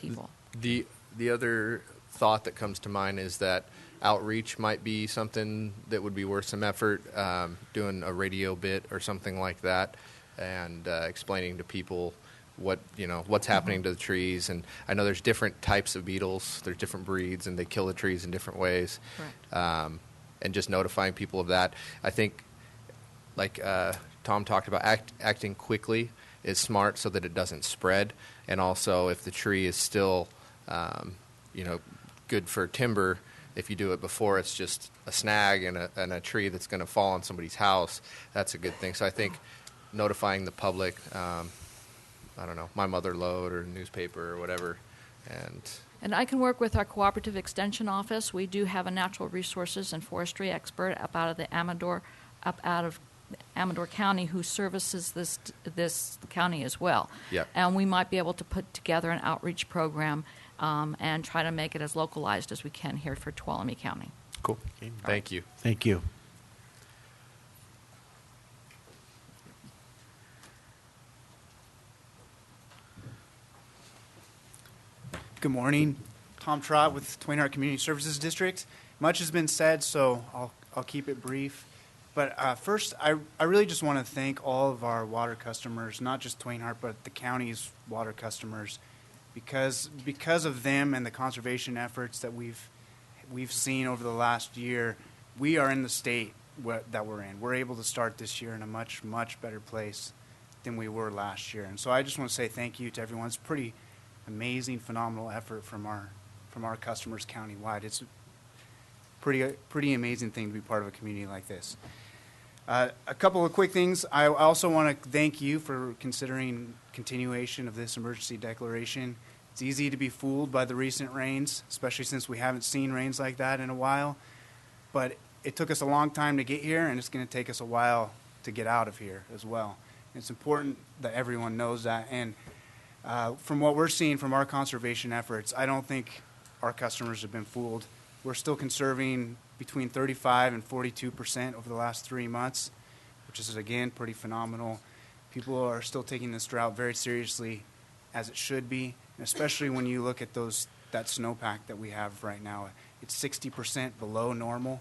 people. The other thought that comes to mind is that outreach might be something that would be worth some effort, doing a radio bit or something like that, and explaining to people what's happening to the trees. And I know there's different types of beetles, there's different breeds, and they kill the trees in different ways. Right. And just notifying people of that. I think, like Tom talked about, acting quickly is smart so that it doesn't spread. And also, if the tree is still, good for timber, if you do it before it's just a snag and a tree that's going to fall on somebody's house, that's a good thing. So I think notifying the public, my mother lode or newspaper or whatever, And I can work with our cooperative extension office. We do have a natural resources and forestry expert up out of Amador County who services this county as well. Yep. And we might be able to put together an outreach program and try to make it as localized as we can here for Tuolumne County. Cool. Thank you. Thank you. Good morning. Tom Trott with Twain Harte Community Services District. Much has been said, so I'll keep it brief. But first, I really just want to thank all of our water customers, not just Twain Harte, but the county's water customers, because of them and the conservation efforts that we've seen over the last year, we are in the state that we're in. We're able to start this year in a much, much better place than we were last year. And so I just want to say thank you to everyone. It's pretty amazing, phenomenal effort from our customers countywide. It's a pretty amazing thing to be part of a community like this. A couple of quick things. I also want to thank you for considering continuation of this emergency declaration. It's easy to be fooled by the recent rains, especially since we haven't seen rains like that in a while. But it took us a long time to get here, and it's going to take us a while to get out of here as well. It's important that everyone knows that. And from what we're seeing from our conservation efforts, I don't think our customers have been fooled. We're still conserving between 35 and 42% over the last 3 months, which is, again, pretty phenomenal. People are still taking this drought very seriously, as it should be, and especially when you look at that snowpack that we have right now. It's 60% below normal,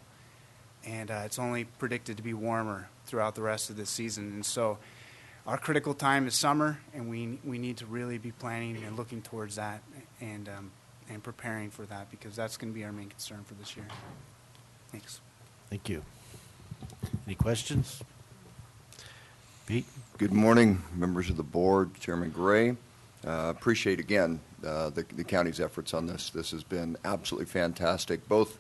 and it's only predicted to be warmer throughout the rest of this season. And so our critical time is summer, and we need to really be planning and looking towards that and preparing for that, because that's going to be our main concern for this year. Thanks. Thank you. Any questions? Pete? Good morning, members of the board, Chairman Gray. Appreciate, again, the county's efforts on this. This has been absolutely fantastic, both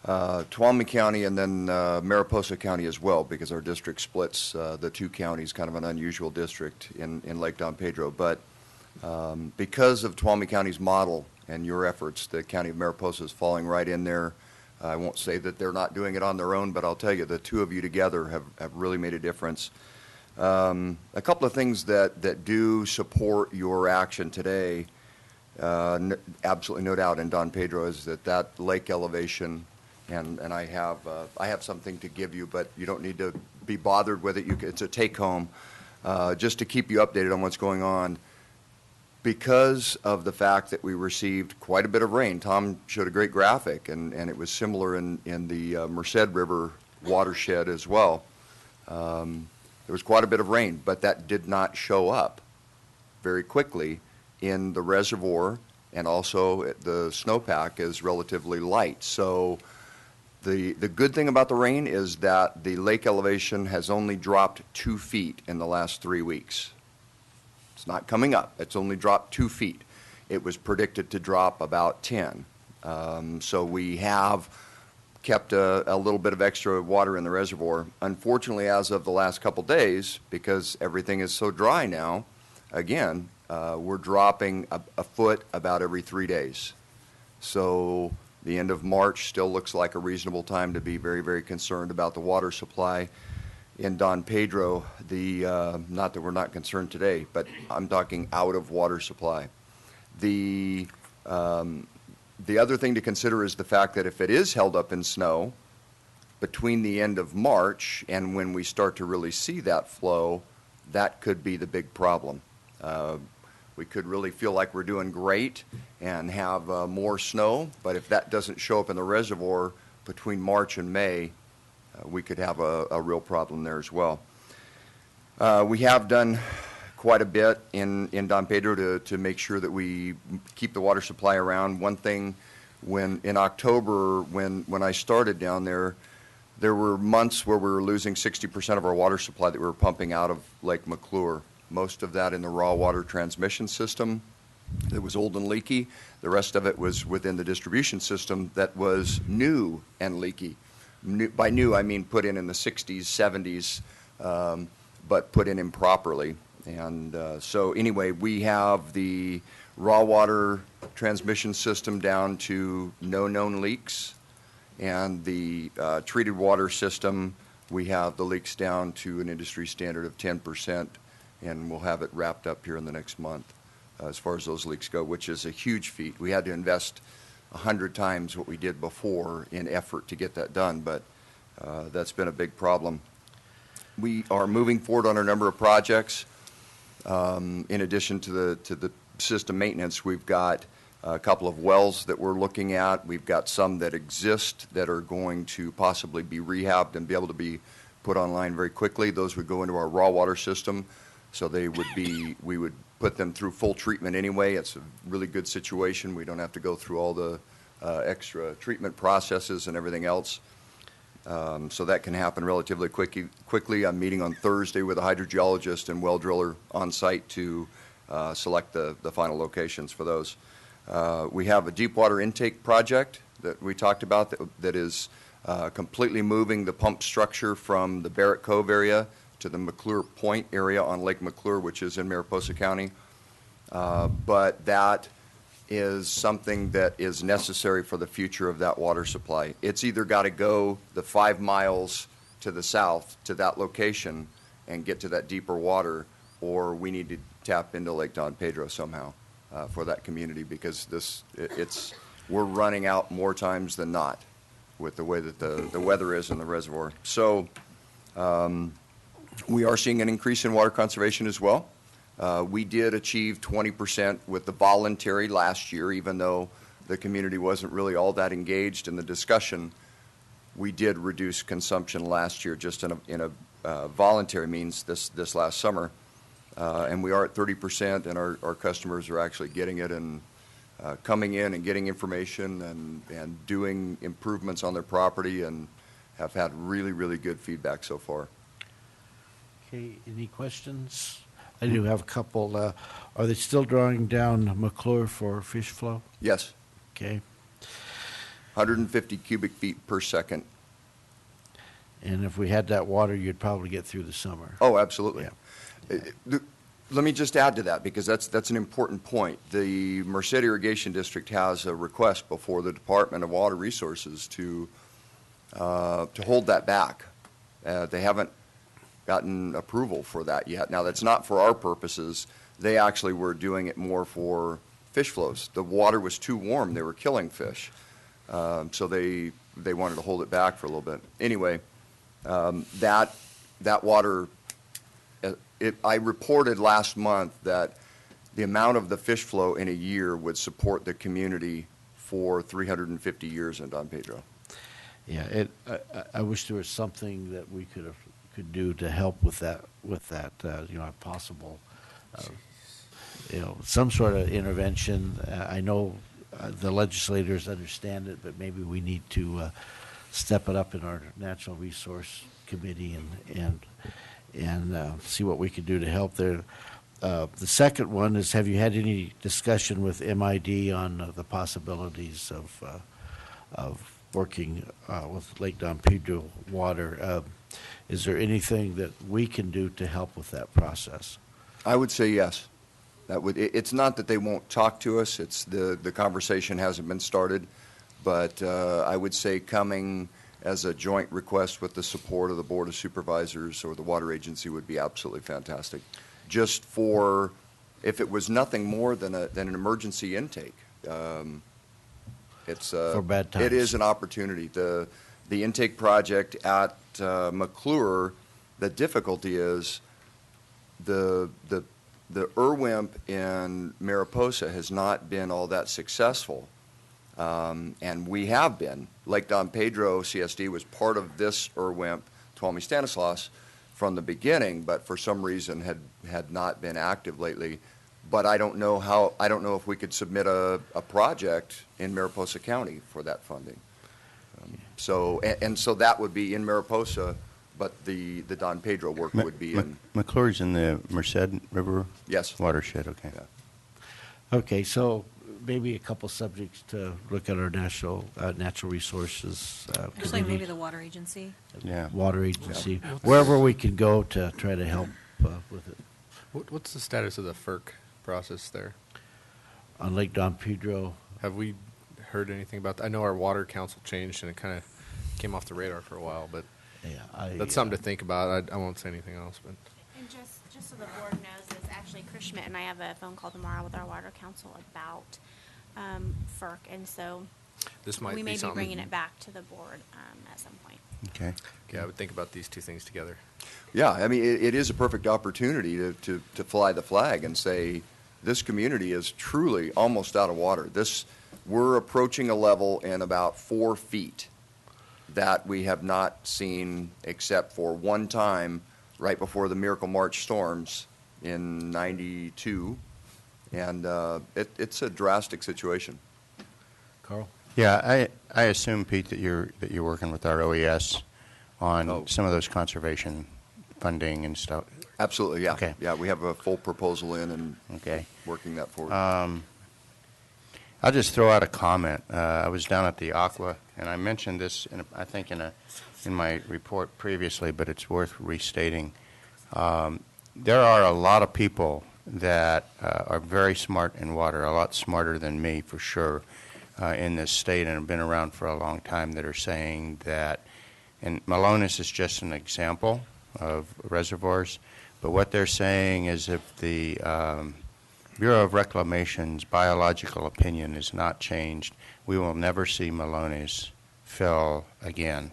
Tuolumne County and then Mariposa County as well, because our district splits the two counties, kind of an unusual district in Lake Don Pedro. But because of Tuolumne County's model and your efforts, the county of Mariposa is falling right in there. I won't say that they're not doing it on their own, but I'll tell you, the two of you together have really made a difference. A couple of things that do support your action today, absolutely no doubt in Don Pedro, is that lake elevation, and I have something to give you, but you don't need to be bothered with it. It's a take-home, just to keep you updated on what's going on. Because of the fact that we received quite a bit of rain, Tom showed a great graphic, and it was similar in the Merced River watershed as well. There was quite a bit of rain, but that did not show up very quickly in the reservoir, and also the snowpack is relatively light. So the good thing about the rain is that the lake elevation has only dropped 2 feet in the last 3 weeks. It's not coming up. It's only dropped 2 feet. It was predicted to drop about 10. So we have kept a little bit of extra water in the reservoir. Unfortunately, as of the last couple days, because everything is so dry now, again, we're dropping a foot about every 3 days. So the end of March still looks like a reasonable time to be very, very concerned about the water supply in Don Pedro. Not that we're not concerned today, but I'm talking out of water supply. The other thing to consider is the fact that if it is held up in snow, between the end of March and when we start to really see that flow, that could be the big problem. We could really feel like we're doing great and have more snow, but if that doesn't show up in the reservoir between March and May, we could have a real problem there as well. We have done quite a bit in Don Pedro to make sure that we keep the water supply around. One thing, in October, when I started down there were months where we were losing 60% of our water supply that we were pumping out of Lake McClure. Most of that in the raw water transmission system that was old and leaky. The rest of it was within the distribution system that was new and leaky. By new, I mean put in the 60s, 70s, but put in improperly. And so anyway, we have the raw water transmission system down to no known leaks, and the treated water system, we have the leaks down to an industry standard of 10%, and we'll have it wrapped up here in the next month as far as those leaks go, which is a huge feat. We had to invest 100 times what we did before in effort to get that done, but that's been a big problem. We are moving forward on a number of projects. In addition to the system maintenance, we've got a couple of wells that we're looking at. We've got some that exist that are going to possibly be rehabbed and be able to be put online very quickly. Those would go into our raw water system, so we would put them through full treatment anyway. It's a really good situation. We don't have to go through all the extra treatment processes and everything else. So that can happen relatively quickly. I'm meeting on Thursday with a hydrogeologist and well driller on site to select the final locations for those. We have a deep water intake project that we talked about that is completely moving the pump structure from the Barrett Cove area to the McClure Point area on Lake McClure, which is in Mariposa County. But that is something that is necessary for the future of that water supply. It's either got to go the 5 miles to the south to that location and get to that deeper water, or we need to tap into Lake Don Pedro somehow for that community, because we're running out more times than not with the way that the weather is in the reservoir. So we are seeing an increase in water conservation as well. We did achieve 20% with the voluntary last year, even though the community wasn't really all that engaged in the discussion. We did reduce consumption last year just in a voluntary means this last summer. And we are at 30%, and our customers are actually getting it and coming in and getting information and doing improvements on their property, and have had really, really good feedback so far. Okay, any questions? I do have a couple. Are they still drawing down McClure for fish flow? Yes. Okay. 150 cubic feet per second. And if we had that water, you'd probably get through the summer. Oh, absolutely. Yeah. Let me just add to that, because that's an important point. The Merced Irrigation District has a request before the Department of Water Resources to hold that back. They haven't gotten approval for that yet. Now, that's not for our purposes. They actually were doing it more for fish flows. The water was too warm. They were killing fish. So they wanted to hold it back for a little bit. Anyway, that water, I reported last month that the amount of the fish flow in a year would support the community for 350 years in Don Pedro. Yeah, I wish there was something that we could do to help with that, if possible, some sort of intervention. I know the legislators understand it, but maybe we need to step it up in our Natural Resource Committee and see what we can do to help there. The second one is, have you had any discussion with MID on the possibilities of working with Lake Don Pedro water? Is there anything that we can do to help with that process? I would say yes. It's not that they won't talk to us. It's the conversation hasn't been started. But I would say coming as a joint request with the support of the Board of Supervisors or the Water Agency would be absolutely fantastic. Just for, if it was nothing more than an emergency intake. For bad times. It is an opportunity. the intake project at McClure, the difficulty is the IRWIMP in Mariposa has not been all that successful. And we have been. Lake Don Pedro CSD was part of this IRWIMP, Tuolumne Stanislaus, from the beginning, but for some reason had not been active lately. But I don't know if we could submit a project in Mariposa County for that funding. So that would be in Mariposa, but the Don Pedro work would be in. McClure's in the Merced River? Yes. Watershed, okay. Yeah. Okay, so maybe a couple subjects to look at our natural resources. Actually, committee. maybe the water agency. Yeah. Water agency, wherever we can go to try to help with it. What's the status of the FERC process there? On Lake Don Pedro, Have we heard anything about that? I know our water council changed and it kind of came off the radar for a while, but that's something to think about. I won't say anything else, but. And just so the board knows, it's actually Chris Schmidt and I have a phone call tomorrow with our water council about FERC, and so This might we be may be something. bringing it back to the board at some point. Okay. Yeah, I would think about these two things together. Yeah, I mean, it is a perfect opportunity to fly the flag and say, this community is truly almost out of water. We're approaching a level in about 4 feet that we have not seen except for one time right before the Miracle March storms in '92, and it's a drastic situation. Carl? Yeah, I assume, Pete, that you're working with our OES on some of those conservation funding and stuff. Absolutely, yeah. Okay. Yeah, we have a full proposal in and Okay. working that forward. I'll just throw out a comment. I was down at the Aqua, and I mentioned this, I think, in my report previously, but it's worth restating. There are a lot of people that are very smart in water, a lot smarter than me for sure, in this state, and have been around for a long time, that are saying that, and Malones is just an example of reservoirs, but what they're saying is if the Bureau of Reclamation's biological opinion is not changed, we will never see Malones fill again.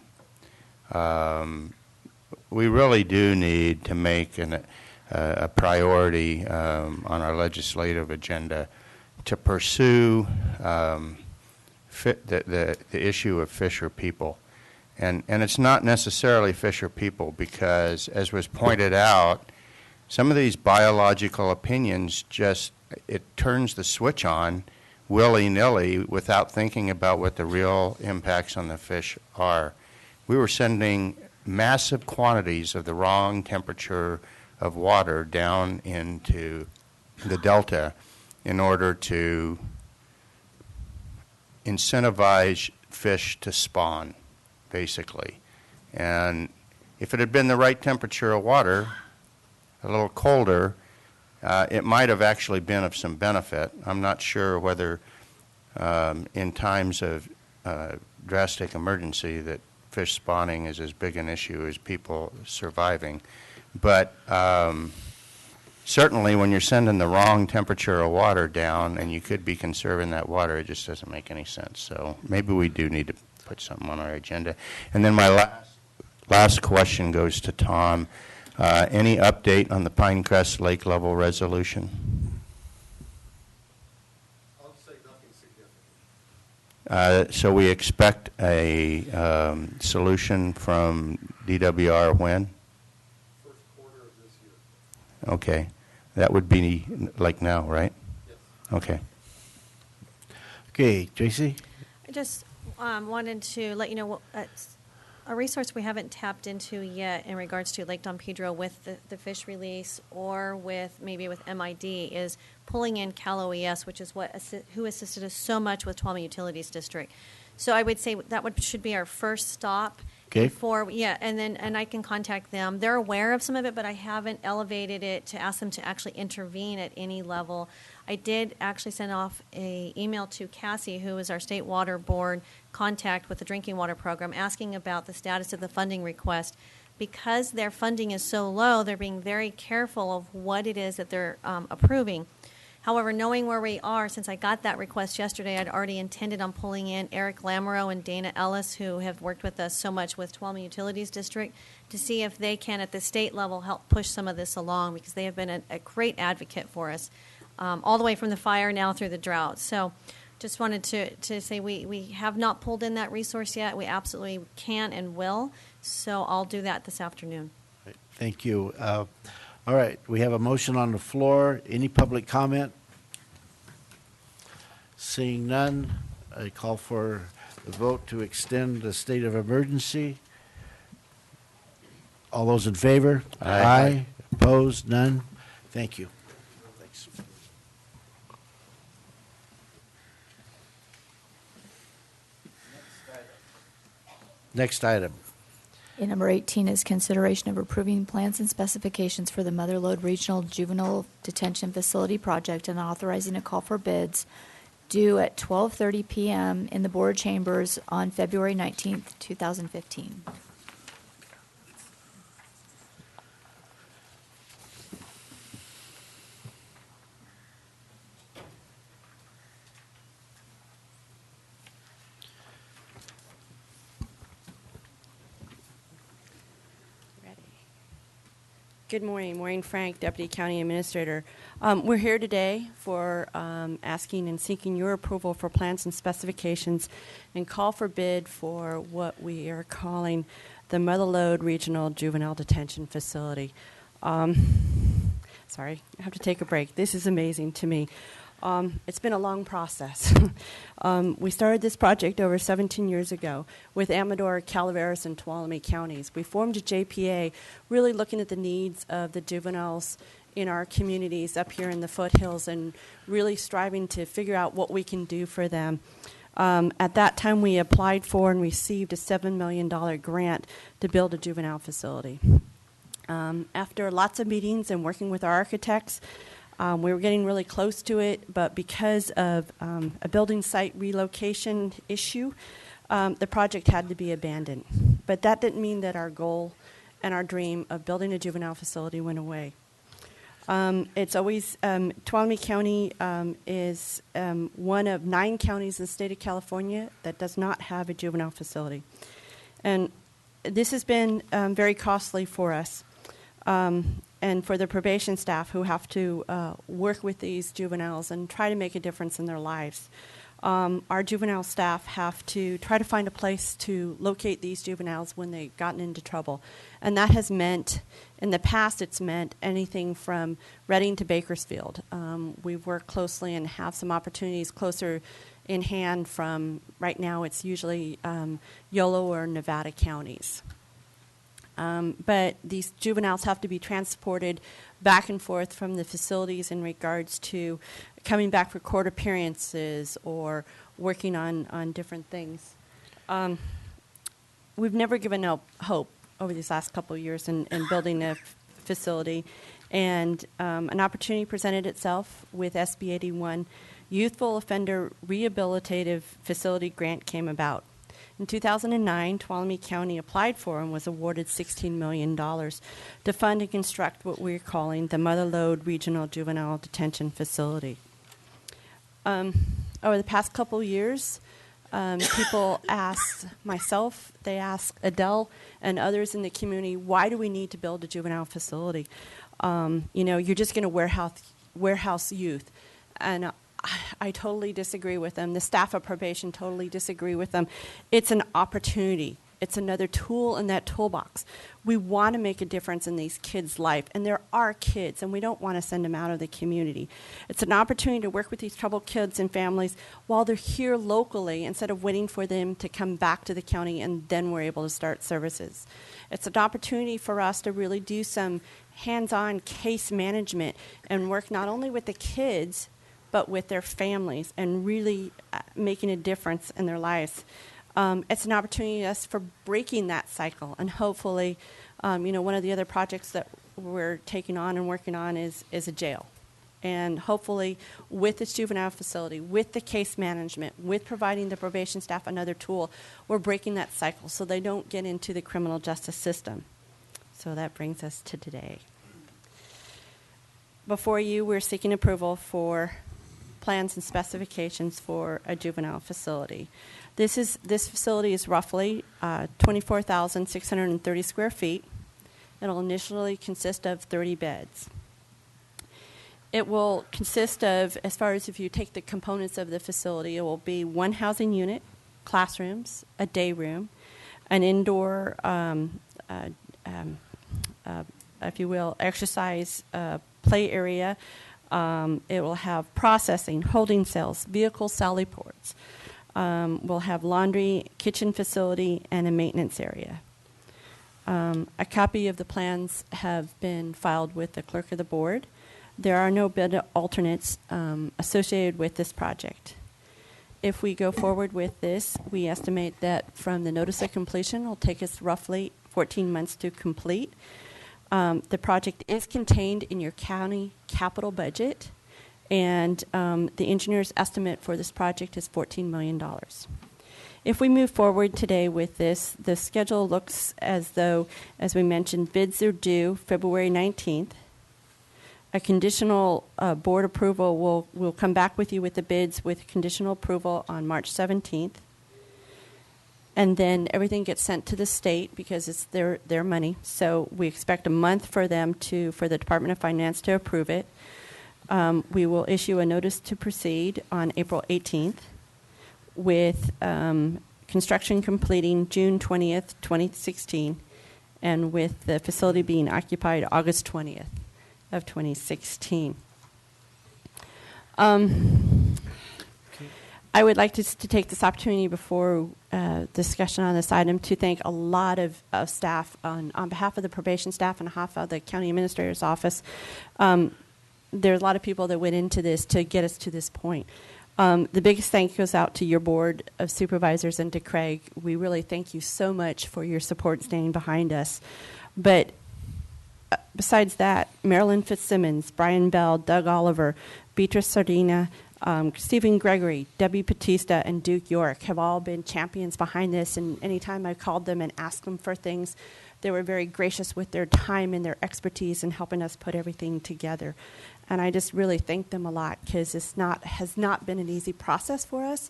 We really do need to make a priority on our legislative agenda to pursue the issue of Fisher people. And it's not necessarily Fisher people because, as was pointed out, some of these biological opinions it turns the switch on willy-nilly without thinking about what the real impacts on the fish are. We were sending massive quantities of the wrong temperature of water down into the delta in order to incentivize fish to spawn, basically. And if it had been the right temperature of water, a little colder, it might have actually been of some benefit. I'm not sure whether in times of drastic emergency that fish spawning is as big an issue as people surviving. But certainly when you're sending the wrong temperature of water down and you could be conserving that water, it just doesn't make any sense. So maybe we do need to put something on our agenda. And then my last question goes to Tom. Any update on the Pinecrest Lake level resolution? I'll say nothing significant. So we expect a solution from DWR when? First quarter of this year. Okay. That would be like now, right? Yes. Okay. Okay, Tracy? I just wanted to let you know a resource we haven't tapped into yet in regards to Lake Don Pedro with the fish release or with MID is pulling in Cal OES, which is who assisted us so much with Tuolumne Utilities District. So I would say that should be our first stop. Okay. And I can contact them. They're aware of some of it, but I haven't elevated it to ask them to actually intervene at any level. I did actually send off an email to Cassie, who is our State Water Board contact with the drinking water program, asking about the status of the funding request. Because their funding is so low, they're being very careful of what it is that they're approving. However, knowing where we are, since I got that request yesterday, I'd already intended on pulling in Eric Lamoureux and Dana Ellis, who have worked with us so much with Tuolumne Utilities District, to see if they can, at the state level, help push some of this along, because they have been a great advocate for us, all the way from the fire now through the drought. So just wanted to say we have not pulled in that resource yet. We absolutely can and will. So I'll do that this afternoon. Thank you. All right, we have a motion on the floor. Any public comment? Seeing none, I call for the vote to extend the state of emergency. All those in favor? Aye. Opposed? None? Thank you. Thanks. Next item. Number 18 is consideration of approving plans and specifications for the Mother Lode Regional Juvenile Detention Facility project and authorizing a call for bids due at 12:30 p.m. in the board chambers on February 19th, 2015. Good morning. Maureen Frank, Deputy County Administrator. We're here today for asking and seeking your approval for plans and specifications and call for bid for what we are calling the Mother Lode Regional Juvenile Detention Facility. Sorry, I have to take a break. This is amazing to me. It's been a long process. We started this project over 17 years ago with Amador, Calaveras, and Tuolumne counties. We formed a JPA really looking at the needs of the juveniles in our communities up here in the foothills and really striving to figure out what we can do for them. At that time, we applied for and received a $7 million grant to build a juvenile facility. After lots of meetings and working with our architects, we were getting really close to it, but because of a building site relocation issue, the project had to be abandoned. But that didn't mean that our goal and our dream of building a juvenile facility went away. It's always, Tuolumne County is one of 9 counties in the state of California that does not have a juvenile facility. And this has been very costly for us. And for the probation staff who have to work with these juveniles and try to make a difference in their lives. Our juvenile staff have to try to find a place to locate these juveniles when they've gotten into trouble. And that has meant, in the past, it's meant anything from Redding to Bakersfield. We've worked closely and have some opportunities closer in hand from, right now, it's usually Yolo or Nevada counties. But these juveniles have to be transported back and forth from the facilities in regards to coming back for court appearances or working on different things. We've never given up hope over these last couple of years in building a facility. And an opportunity presented itself with SB 81. Youthful Offender Rehabilitative Facility Grant came about. In 2009, Tuolumne County applied for and was awarded $16 million to fund and construct what we're calling the Mother Lode Regional Juvenile Detention Facility. Over the past couple of years, people ask myself, they ask Adele and others in the community, why do we need to build a juvenile facility? You're just going to warehouse youth. And I totally disagree with them. The staff of probation totally disagree with them. It's an opportunity. It's another tool in that toolbox. We want to make a difference in these kids' life, and there are kids, and we don't want to send them out of the community. It's an opportunity to work with these troubled kids and families while they're here locally instead of waiting for them to come back to the county, and then we're able to start services. It's an opportunity for us to really do some hands-on case management and work not only with the kids, but with their families and really making a difference in their lives. It's an opportunity for breaking that cycle. And hopefully, one of the other projects that we're taking on and working on is a jail. And hopefully, with this juvenile facility, with the case management, with providing the probation staff another tool, we're breaking that cycle so they don't get into the criminal justice system. So that brings us to today. Before you, we're seeking approval for plans and specifications for a juvenile facility. This facility is roughly 24,630 square feet. It'll initially consist of 30 beds. It will consist of, as far as if you take the components of the facility, it will be one housing unit, classrooms, a day room, an indoor, if you will, exercise play area. It will have processing, holding cells, vehicle sally ports. We'll have laundry, kitchen facility, and a maintenance area. A copy of the plans have been filed with the clerk of the board. There are no bid alternates associated with this project. If we go forward with this, we estimate that from the notice of completion, it will take us roughly 14 months to complete. The project is contained in your county capital budget, and the engineer's estimate for this project is $14 million. If we move forward today with this, the schedule looks as though, as we mentioned, bids are due February 19th. A conditional board approval will come back with you with the bids with conditional approval on March 17th. And then everything gets sent to the state because it's their money. So we expect a month for the Department of Finance to approve it. We will issue a notice to proceed on April 18th with construction completing June 20th, 2016, and with the facility being occupied August 20th of 2016. I would like to take this opportunity before discussion on this item to thank a lot of staff on behalf of the probation staff and on behalf of the county administrator's office. There's a lot of people that went into this to get us to this point. The biggest thank goes out to your Board of Supervisors and to Craig. We really thank you so much for your support standing behind us. But besides that, Marilyn Fitzsimmons, Brian Bell, Doug Oliver, Beatrice Sardina, Stephen Gregory, Debbie Batista, and Duke York have all been champions behind this. And anytime I called them and asked them for things, they were very gracious with their time and their expertise in helping us put everything together. And I just really thank them a lot because has not been an easy process for us.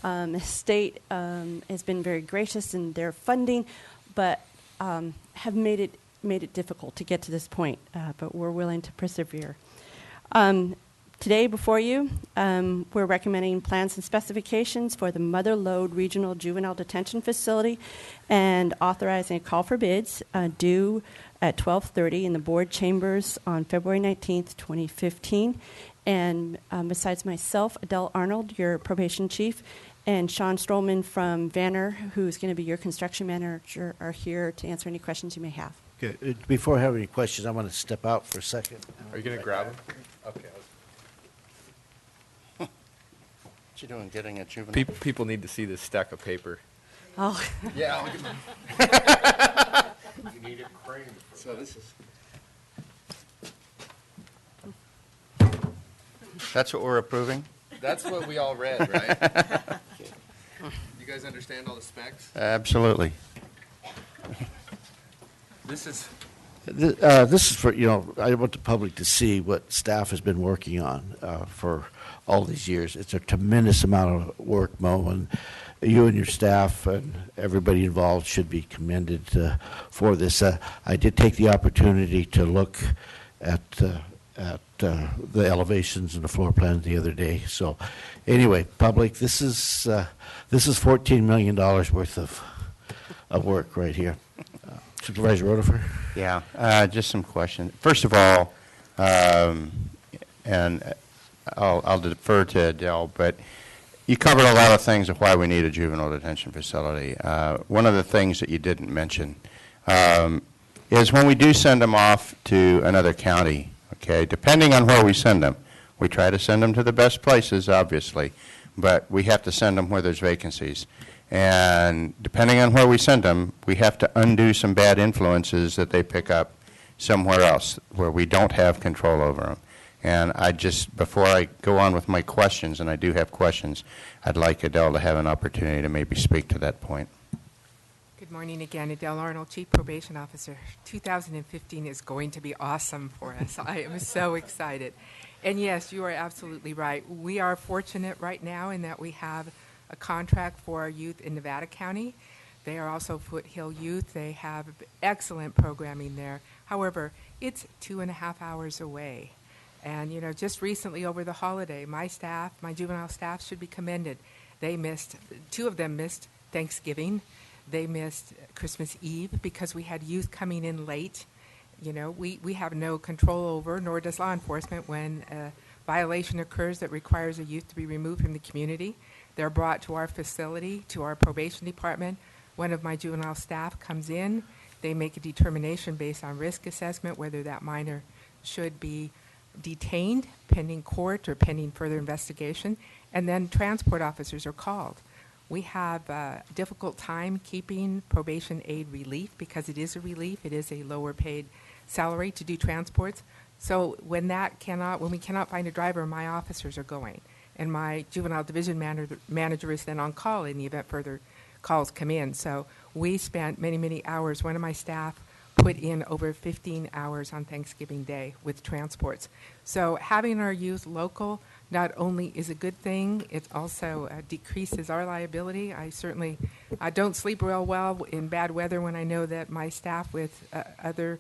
The state has been very gracious in their funding, but have made it difficult to get to this point. But we're willing to persevere. Today before you, we're recommending plans and specifications for the Mother Lode Regional Juvenile Detention Facility and authorizing a call for bids due at 12:30 in the board chambers on February 19th, 2015. And besides myself, Adele Arnold, your probation chief, and Sean Strollman from Vanner, who's going to be your construction manager, are here to answer any questions you may have. Okay. Before I have any questions, I want to step out for a second. Are you going to grab them? Okay. What you doing, getting a juvenile? People need to see this stack of paper. Oh. Yeah, I'll get you need a crane. So this is. That's what we're approving? That's what we all read, right? You guys understand all the specs? Absolutely. This is. This is for, I want the public to see what staff has been working on for all these years. It's a tremendous amount of work, Mo, and you and your staff and everybody involved should be commended for this. I did take the opportunity to look at the elevations and the floor plans the other day. So anyway, public, this is $14 million worth of work right here. Supervisor Rotifer? Yeah, just some questions. First of all, and I'll defer to Adele, but you covered a lot of things of why we need a juvenile detention facility. One of the things that you didn't mention is when we do send them off to another county, okay, depending on where we send them, we try to send them to the best places, obviously, but we have to send them where there's vacancies. And depending on where we send them, we have to undo some bad influences that they pick up somewhere else where we don't have control over them. And before I go on with my questions, and I do have questions, I'd like Adele to have an opportunity to maybe speak to that point. Good morning again. Adele Arnold, Chief Probation Officer. 2015 is going to be awesome for us. I am so excited. And yes, you are absolutely right. We are fortunate right now in that we have a contract for our youth in Nevada County. They are also Foothill Youth. They have excellent programming there. However, it's 2.5 hours away. And, you know, just recently over the holiday, my staff, my juvenile staff should be commended. They missed, 2 of them missed Thanksgiving. They missed Christmas Eve because we had youth coming in late. You know, we have no control over, nor does law enforcement, when a violation occurs that requires a youth to be removed from the community. They're brought to our facility, to our probation department. One of my juvenile staff comes in. They make a determination based on risk assessment whether that minor should be detained pending court or pending further investigation, and then transport officers are called. We have a difficult time keeping probation aid relief because it is a relief. It is a lower paid salary to do transports. So when we cannot find a driver, my officers are going. And my juvenile division manager is then on call in the event further calls come in. So we spent many, many hours. One of my staff put in over 15 hours on Thanksgiving Day with transports. So having our youth local not only is a good thing, it also decreases our liability. I certainly don't sleep real well in bad weather when I know that my staff with other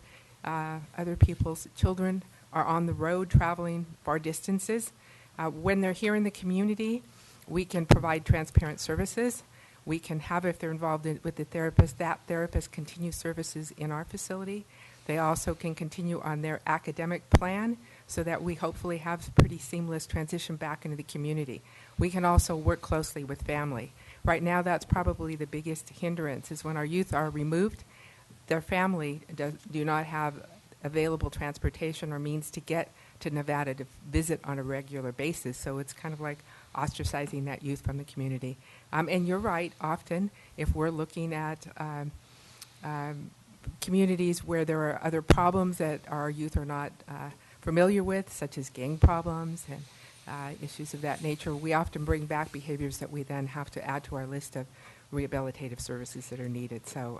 people's children are on the road traveling far distances. When they're here in the community, we can provide transparent services. We can have, if they're involved with the therapist, that therapist continue services in our facility. They also can continue on their academic plan so that we hopefully have pretty seamless transition back into the community. We can also work closely with family. Right now, that's probably the biggest hindrance, is when our youth are removed, their family do not have available transportation or means to get to Nevada to visit on a regular basis. So it's kind of like ostracizing that youth from the community. And you're right, often if we're looking at communities where there are other problems that our youth are not familiar with, such as gang problems and issues of that nature, we often bring back behaviors that we then have to add to our list of rehabilitative services that are needed. So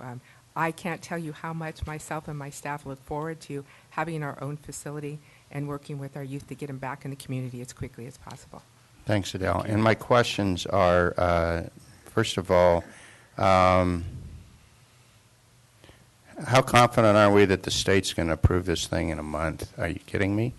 I can't tell you how much myself and my staff look forward to having our own facility and working with our youth to get them back in the community as quickly as possible. Thanks, Adele. And my questions are, first of all, how confident are we that the state's going to approve this thing in a month? Are you kidding me?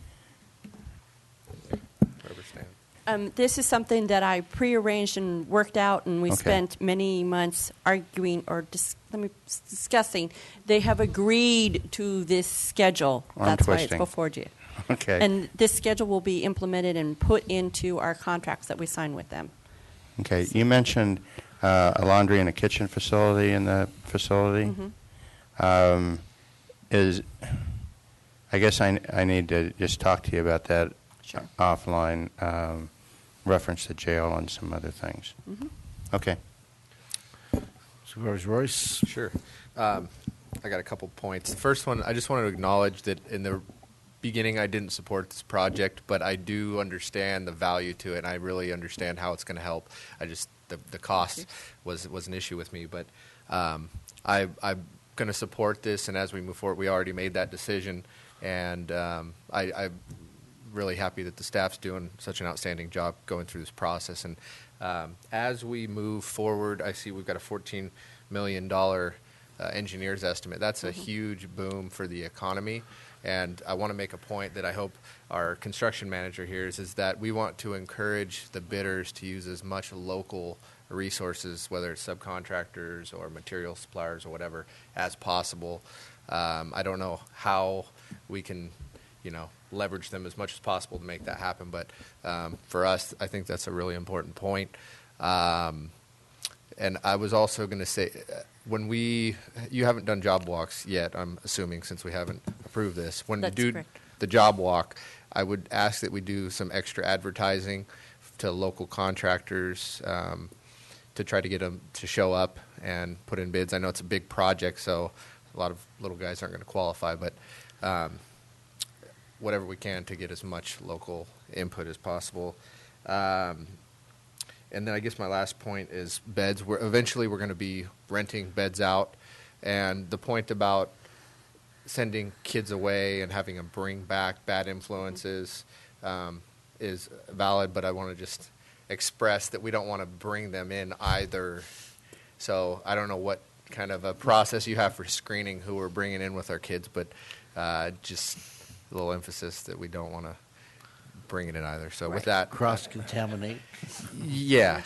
This is something that I prearranged and worked out, and we Okay. spent many months arguing or discussing. They have agreed to this schedule. Arm That's why it's twisting. before you. Okay. And this schedule will be implemented and put into our contracts that we sign with them. Okay. You mentioned a laundry and a kitchen facility in the facility. Mhm. I guess I need to just talk to you about that Sure. offline, reference to jail and some other things. Mhm. Okay. Supervisor Royce? Sure. I got a couple points. The first one, I just want to acknowledge that in the beginning I didn't support this project, but I do understand the value to it, and I really understand how it's going to help. The cost was an issue with me, but I'm going to support this, and as we move forward, we already made that decision, and I'm really happy that the staff's doing such an outstanding job going through this process. And as we move forward, I see we've got a $14 million engineer's estimate. That's a huge boom for the economy. And I want to make a point that I hope our construction manager hears, is that we want to encourage the bidders to use as much local resources, whether it's subcontractors or material suppliers or whatever, as possible. I don't know how we can, leverage them as much as possible to make that happen. But for us, I think that's a really important point. And I was also going to say, you haven't done job walks yet, I'm assuming, since we haven't approved this. When That's you do correct. the job walk, I would ask that we do some extra advertising to local contractors to try to get them to show up and put in bids. I know it's a big project, so a lot of little guys aren't going to qualify, but whatever we can to get as much local input as possible. And then I guess my last point is beds. Eventually we're going to be renting beds out And the point about sending kids away and having them bring back bad influences is valid, but I want to just express that we don't want to bring them in either. So I don't know what kind of a process you have for screening who we're bringing in with our kids, but just a little emphasis that we don't want to bring it in either. So with that, cross-contaminate. Yeah,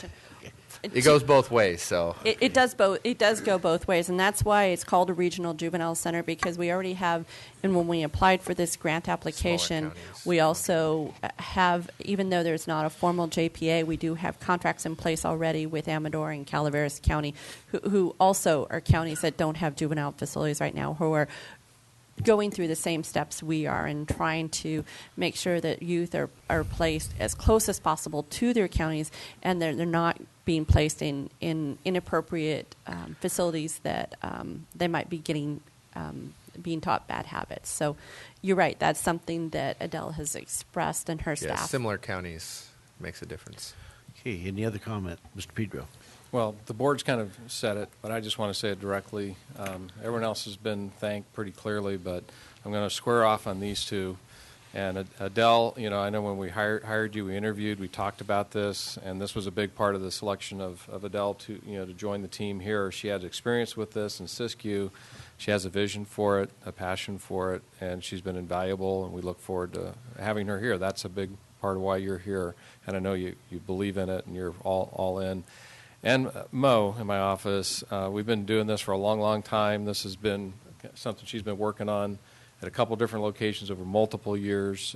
it goes both ways. So it does both. It does go both ways, and that's why it's called a regional juvenile center, because we already have. And when we applied for this grant application, we also have, even though there's not a formal JPA, we do have contracts in place already with Amador and Calaveras County, who also are counties that don't have juvenile facilities right now, who are going through the same steps we are and trying to make sure that youth are placed as close as possible to their counties, and they're not being placed in inappropriate facilities that they might be getting being taught bad habits. So you're right. That's something that Adele has expressed and her yeah, staff. similar counties makes a difference. Okay, any other comment? Mr. Pedro. Well, the board's kind of said it, but I just want to say it directly. Everyone else has been thanked pretty clearly, but I'm going to square off on these two. And Adele, I know when we hired you, we interviewed, we talked about this, and this was a big part of the selection of Adele to join the team here. She had experience with this in Siskiyou. She has a vision for it, a passion for it, and she's been invaluable, and we look forward to having her here. That's a big part of why you're here, and I know you believe in it, and you're all in. And Mo in my office, we've been doing this for a long, long time. This has been something she's been working on at a couple different locations over multiple years,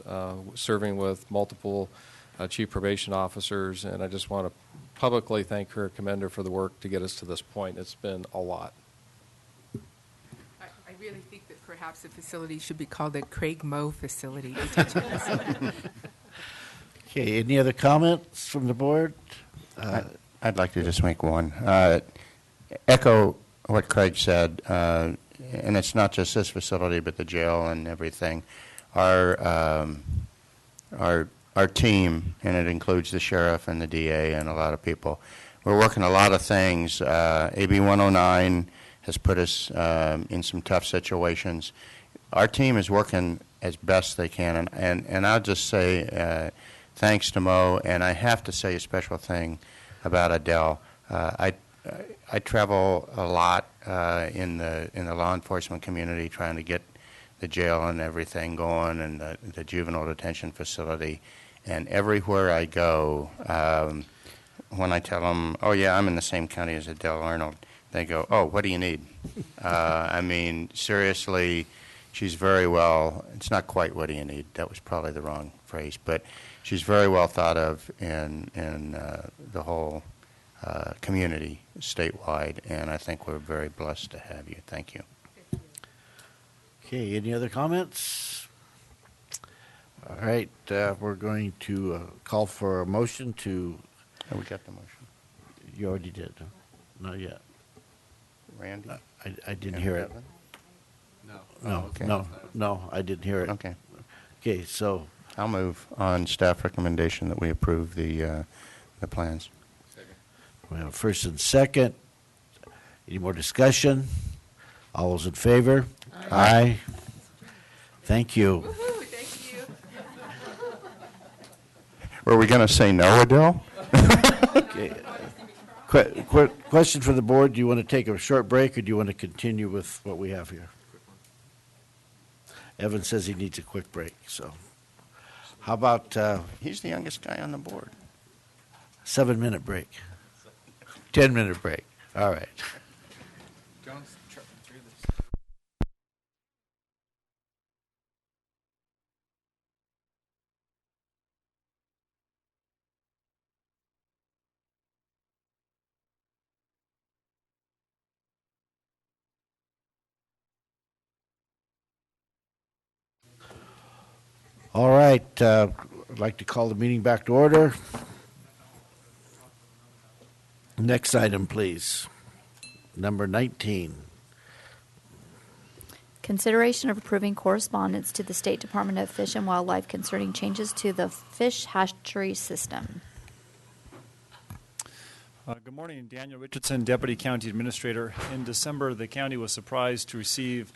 serving with multiple chief probation officers. And I just want to publicly thank her, commend her for the work to get us to this point. It's been a lot. I really think that perhaps the facility should be called the Craig Moe facility. Okay, any other comments from the board? I'd like to just make one. Echo what Craig said, and it's not just this facility, but the jail and everything. Our team, and it includes the sheriff and the DA and a lot of people, we're working a lot of things. AB 109 has put us in some tough situations. Our team is working as best they can, and I'll just say thanks to Mo, and I have to say a special thing about Adele. I travel a lot in the law enforcement community trying to get the jail and everything going, and the juvenile detention facility. And everywhere I go, when I tell them, oh yeah, I'm in the same county as Adele Arnold, they go, oh, what do you need? I mean, seriously, she's very well, it's not quite what do you need. That was probably the wrong phrase, but she's very well thought of in the whole community statewide, and I think we're very blessed to have you. Thank you. Okay, any other comments? All right, we're going to call for a motion to... Oh, we got the motion. You already did. Not yet. Randy? I didn't hear it. No. No, I didn't hear it. Okay. Okay, so... I'll move on staff recommendation that we approve the plans. We have a first and second. Any more discussion? All those in favor? Aye. Thank you. Woo-hoo, thank you. Were we going to say no, Adele? Okay. Question for the board. Do you want to take a short break, or do you want to continue with what we have here? Evan says he needs a quick break, so... How about... He's the youngest guy on the board. 7-minute break. 10-minute break. All right. John's through this. All right. I'd like to call the meeting back to order. Next item, please. Number 19. Consideration of approving correspondence to the State Department of Fish and Wildlife concerning changes to the fish hatchery system. Good morning, Daniel Richardson, Deputy County Administrator. In December, the county was surprised to receive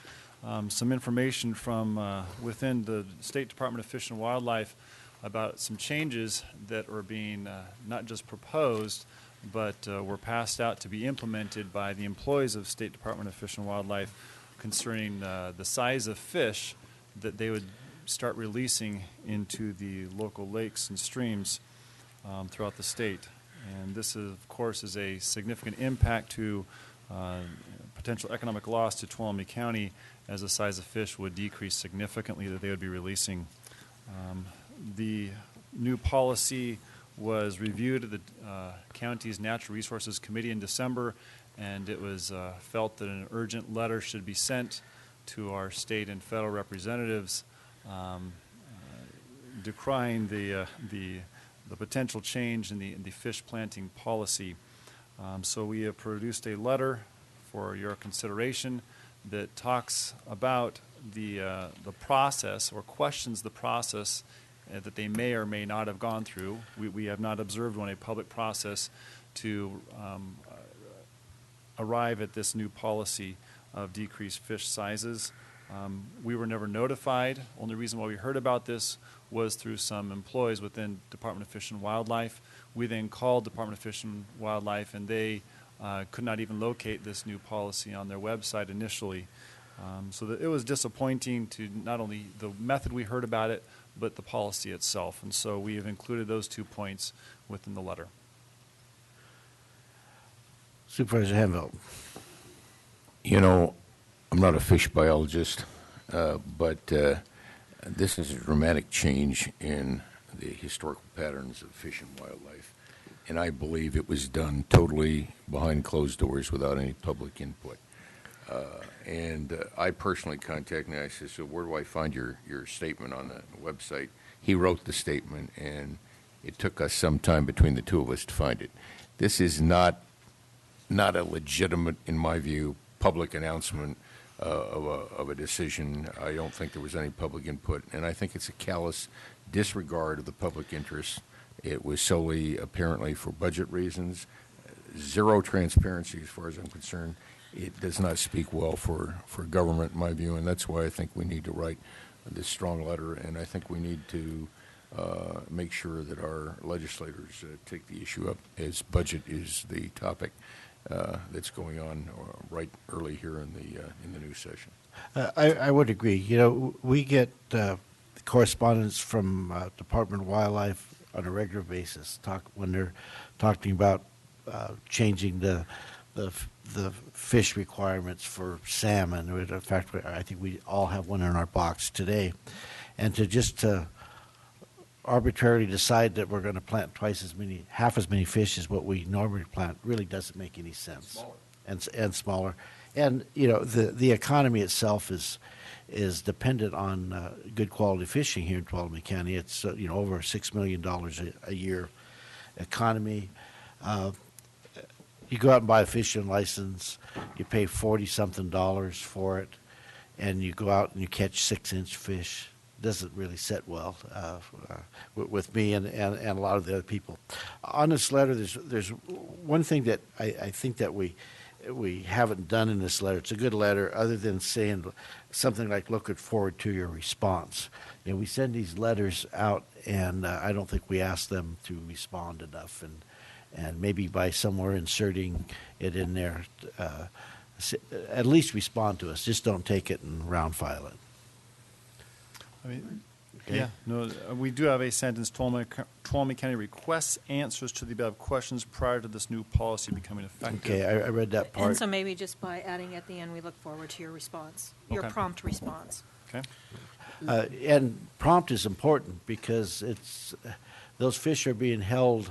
some information from within the State Department of Fish and Wildlife about some changes that are being not just proposed, but were passed out to be implemented by the employees of State Department of Fish and Wildlife concerning the size of fish that they would start releasing into the local lakes and streams throughout the state. And this, of course, is a significant impact to potential economic loss to Tuolumne County, as the size of fish would decrease significantly that they would be releasing. The new policy was reviewed at the county's Natural Resources Committee in December, and it was felt that an urgent letter should be sent to our state and federal representatives decrying the potential change in the fish planting policy. So we have produced a letter for your consideration that talks about the process, or questions the process that they may or may not have gone through. We have not observed one, a public process to arrive at this new policy of decreased fish sizes. We were never notified. Only reason why we heard about this was through some employees within Department of Fish and Wildlife. We then called Department of Fish and Wildlife, and they could not even locate this new policy on their website initially. So that it was disappointing to not only the method we heard about it, but the policy itself. And so we have included those 2 points within the letter. Supervisor Hanveld. You know, I'm not a fish biologist, but this is a dramatic change in the historical patterns of fish and wildlife, and I believe it was done totally behind closed doors without any public input. And I personally contacted him, and I said, so where do I find your statement on the website? He wrote the statement, and it took us some time between the two of us to find it. This is not a legitimate, in my view, public announcement of a decision. I don't think there was any public input, and I think it's a callous disregard of the public interest. It was solely apparently for budget reasons, zero transparency as far as I'm concerned. It does not speak well for government, in my view, and that's why I think we need to write this strong letter, and I think we need to make sure that our legislators take the issue up, as budget is the topic that's going on right early here in the new session. I would agree. You know, we get correspondence from Department of Wildlife on a regular basis. When they're talking about changing the fish requirements for salmon. In fact, I think we all have one in our box today, and to arbitrarily decide that we're going to plant half as many fish as what we normally plant really doesn't make any sense. Smaller. And smaller. And, you know, the economy itself is dependent on good quality fishing here in Tuolumne County. It's, over $6 million a year economy. You go out and buy a fishing license, you pay $40-something for it, and you go out and you catch 6-inch fish. Doesn't really sit well with me and a lot of the other people. On this letter, there's one thing that I think that we haven't done in this letter. It's a good letter, other than saying something like "looking forward to your response." You know, we send these letters out, and I don't think we ask them to respond enough, and maybe by somewhere inserting it in there, at least respond to us. Just don't take it and round file it. I mean, Okay. yeah, no, we do have a sentence. Tuolumne County requests answers to the above questions prior to this new policy becoming effective. Okay, I read that part. And so maybe just by adding at the end, we look forward to your response, your Okay. prompt response. Okay. And prompt is important because those fish are being held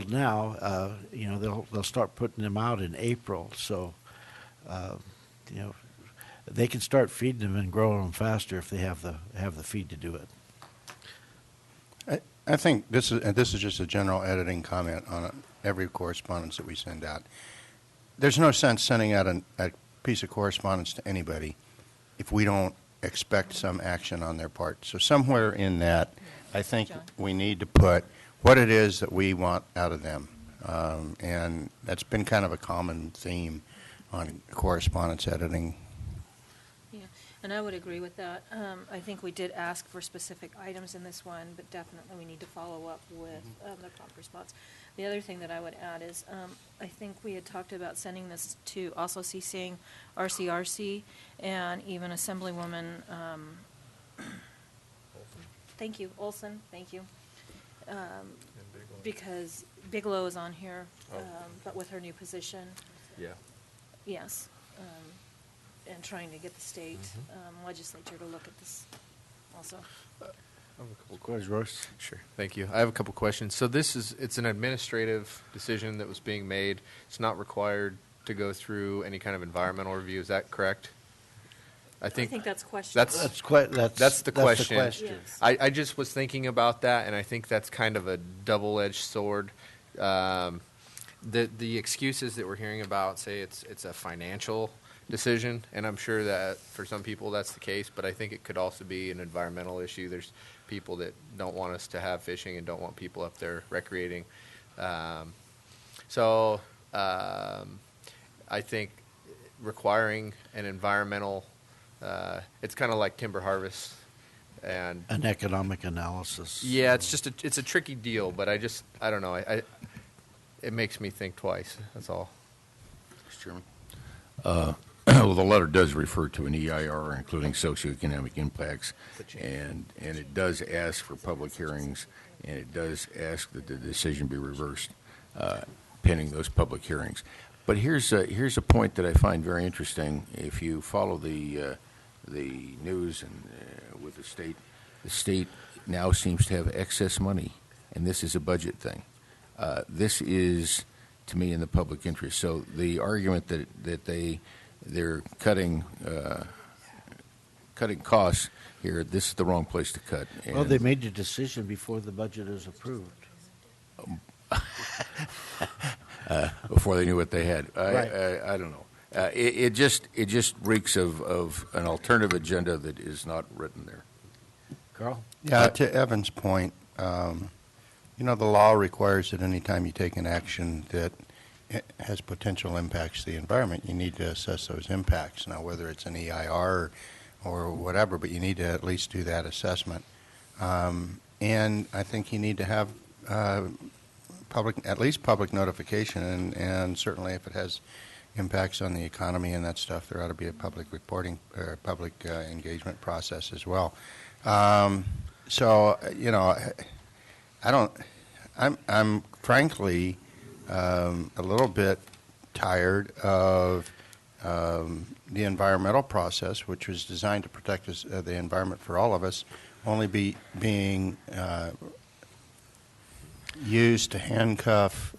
now. They'll start putting them out in April, so they can start feeding them and growing them faster if they have the feed to do it. I think this is just a general editing comment on every correspondence that we send out. There's no sense sending out a piece of correspondence to anybody if we don't expect some action on their part. So somewhere in that, I think we need to put what it is that we want out of them. And that's been kind of a common theme on correspondence editing. Yeah, and I would agree with that. I think we did ask for specific items in this one, but definitely we need to follow up with the prompt response. The other thing that I would add is I think we had talked about sending this to also CCing RCRC and even Assemblywoman, thank you, Olson, thank you. Because Bigelow is on here, but with her new position. Yeah. Yes. And trying to get the state legislature to look at this also. I have a couple questions, Royce. Sure. Thank you. I have a couple questions. So it's an administrative decision that was being made. It's not required to go through any kind of environmental review. Is that correct? I think that's question. That's the question. Yes. I just was thinking about that, and I think that's kind of a double-edged sword. The excuses that we're hearing about say it's a financial decision, and I'm sure that for some people that's the case, but I think it could also be an environmental issue. There's people that don't want us to have fishing and don't want people up there recreating. So I think requiring an environmental, it's kind of like timber harvest and An economic analysis. yeah, it's just it's a tricky deal, but I don't know. It makes me think twice. That's all. Mr. Chairman. Well, the letter does refer to an EIR, including socioeconomic impacts, and it does ask for public hearings, and it does ask that the decision be reversed pending those public hearings. But here's a point that I find very interesting. If you follow the news and with the state now seems to have excess money, and this is a budget thing. This is, to me, in the public interest. So the argument that they're cutting costs here, this is the wrong place to cut. Well, they made the decision before the budget is approved. Before they knew what they had. Right. I don't know. It just reeks of an alternative agenda that is not written there. Carl? Yeah, to Evan's point, the law requires that any time you take an action that has potential impacts to the environment, you need to assess those impacts. Now, whether it's an EIR or whatever, but you need to at least do that assessment. And I think you need to have at least public notification, and certainly if it has impacts on the economy and that stuff, there ought to be a public reporting or public engagement process as well. I'm frankly a little bit tired of the environmental process, which was designed to protect the environment for all of us, only being used to handcuff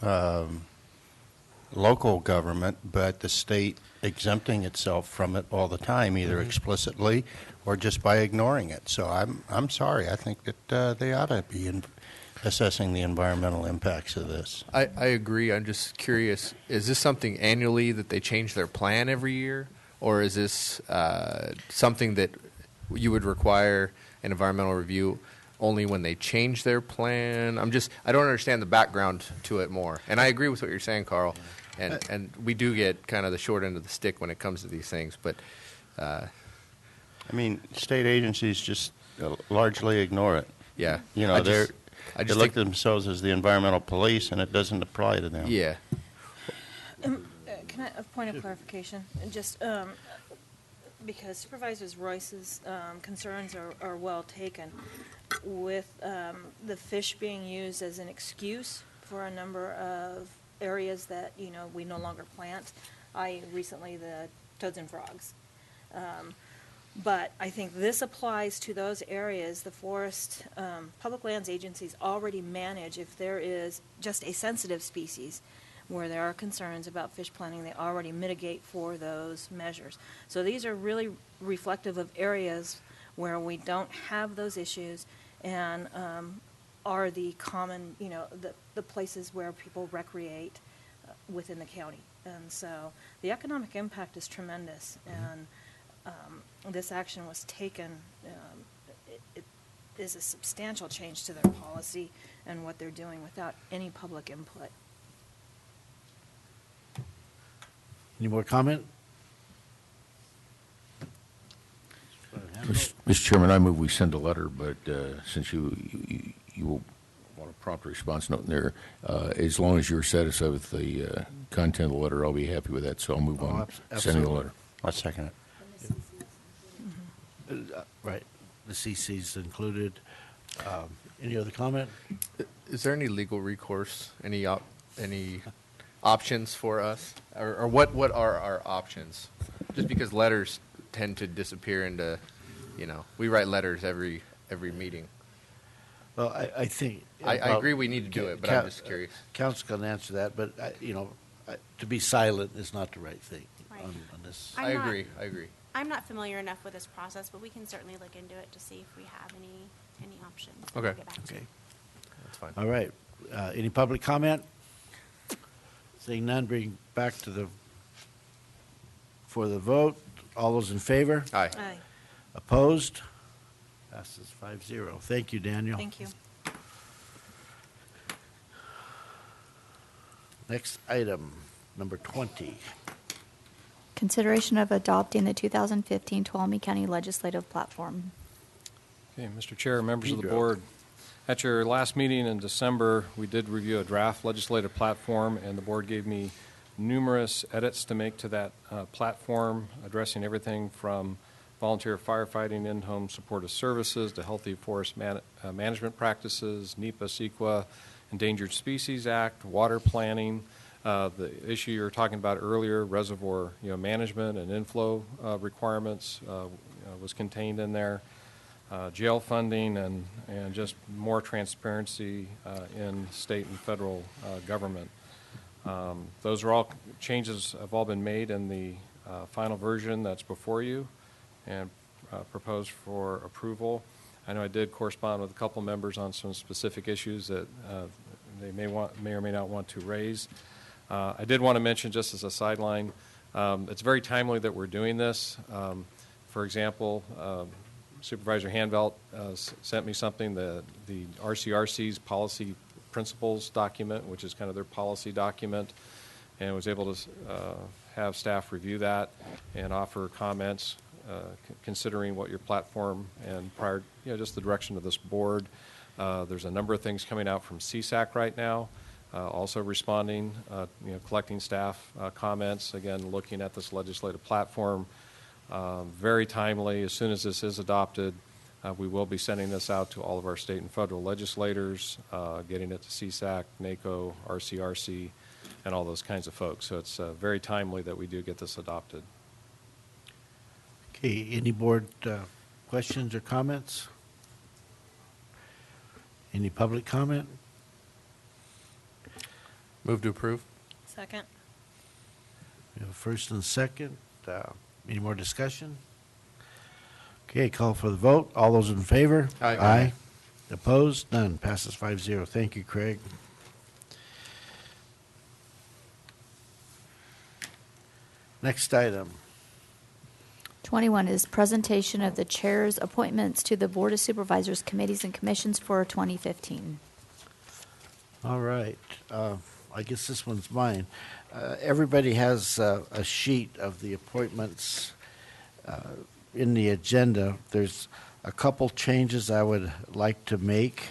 local government, but the state exempting itself from it all the time, either explicitly or just by ignoring it. So I'm sorry. I think that they ought to be assessing the environmental impacts of this. I agree. I'm just curious, is this something annually that they change their plan every year? Or is this something that you would require an environmental review only when they change their plan? I don't understand the background to it more. And I agree with what you're saying, Carl. And we do get kind of the short end of the stick when it comes to these things. But state agencies just largely ignore it. Yeah. They look at themselves as the environmental police, and it doesn't apply to them. Yeah. Can I, a point of clarification? Just because Supervisor Royce's concerns are well taken, with the fish being used as an excuse for a number of areas that we no longer plant, recently the toads and frogs. But I think this applies to those areas the forest public lands agencies already manage. If there is just a sensitive species where there are concerns about fish planting, they already mitigate for those measures. So these are really reflective of areas where we don't have those issues and are the common, the places where people recreate within the county. And so the economic impact is tremendous. And this action was taken, it is a substantial change to their policy and what they're doing without any public input. Any more comment? Mr. Chairman, I move we send a letter, but since you will want a prompt response note in there, as long as you're satisfied with the content of the letter, I'll be happy with that, so I'll move on sending the letter. I'll second it. Right. The CC's included. Any other comment? Is there any legal recourse, any options for us? Or what are our options? Just because letters tend to disappear into, we write letters every meeting. Well, I think. I agree we need to do it, but I'm just curious. Council can answer that, but, to be silent is not the right thing on this. I agree. I'm not familiar enough with this process, but we can certainly look into it to see if we have any options. Okay. We'll get back to you. Okay. That's fine. All right. Any public comment? Seeing none, bring back for the vote. All those in favor? Aye. Aye. Opposed? Passes 5-0. Thank you, Daniel. Thank you. Next item, number 20. Consideration of adopting the 2015 Tuolumne County Legislative Platform. Okay, Mr. Chair, members of the board, at your last meeting in December, we did review a draft legislative platform, and the board gave me numerous edits to make to that platform, addressing everything from volunteer firefighting, in-home supportive services, to healthy forest management practices, NEPA, CEQA, Endangered Species Act, water planning, the issue you were talking about earlier, reservoir management and inflow requirements was contained in there. Jail funding and just more transparency in state and federal government. Those are all changes have all been made in the final version that's before you and proposed for approval. I know I did correspond with a couple members on some specific issues that they may or may not want to raise. I did want to mention, just as a sideline, it's very timely that we're doing this. For example, Supervisor Hanvelt sent me something, the RCRC's policy principles document, which is kind of their policy document, and was able to have staff review that and offer comments considering what your platform and prior, just the direction of this board. There's a number of things coming out from CSAC right now, also responding, collecting staff comments, again, looking at this legislative platform. Very timely. As soon as this is adopted, we will be sending this out to all of our state and federal legislators, getting it to CSAC, NACO, RCRC, and all those kinds of folks. So it's very timely that we do get this adopted. Okay, any board questions or comments? Any public comment? Move to approve. Second. We have a first and second. Any more discussion? Okay, call for the vote. All those in favor? Aye. Aye. Opposed? None. Passes 5-0. Thank you, Craig. Next item. 21 is presentation of the chair's appointments to the Board of Supervisors committees and commissions for 2015. All right. I guess this one's mine. Everybody has a sheet of the appointments in the agenda. There's a couple changes I would like to make.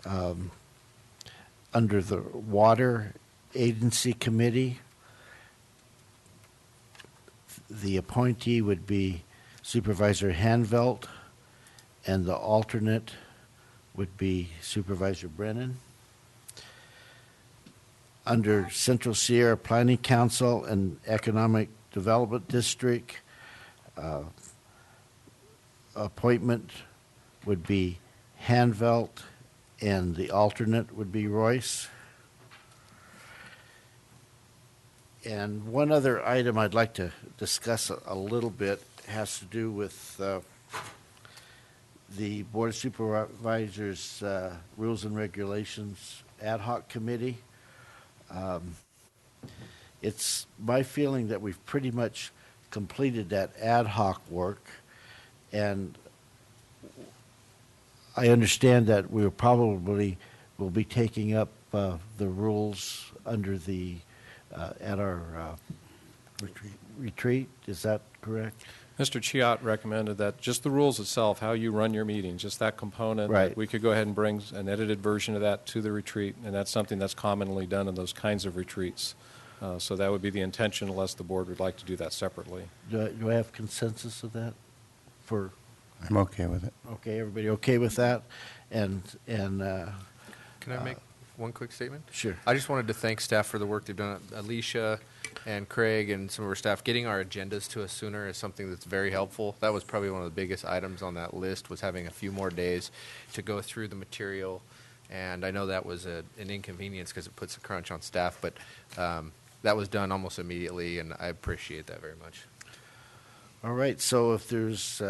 Under the Water Agency Committee, the appointee would be Supervisor Hanvelt, and the alternate would be Supervisor Brennan. Under Central Sierra Planning Council and Economic Development District, appointment would be Hanvelt, and the alternate would be Royce. And one other item I'd like to discuss a little bit has to do with the Board of Supervisors Rules and Regulations Ad Hoc Committee. It's my feeling that we've pretty much completed that ad hoc work, and I understand that we probably will be taking up the rules under the at our retreat, is that correct? Mr. Chiat recommended that just the rules itself, how you run your meetings, just that component, Right. we could go ahead and bring an edited version of that to the retreat, and that's something that's commonly done in those kinds of retreats. So that would be the intention, unless the board would like to do that separately. Do I have consensus of that? I'm okay with it. Okay, everybody okay with that? And Can I make one quick statement? Sure. I just wanted to thank staff for the work they've done. Alicia and Craig and some of our staff, getting our agendas to us sooner is something that's very helpful. That was probably one of the biggest items on that list, was having a few more days to go through the material. And I know that was an inconvenience because it puts a crunch on staff, but that was done almost immediately, and I appreciate that very much. All right, so if there's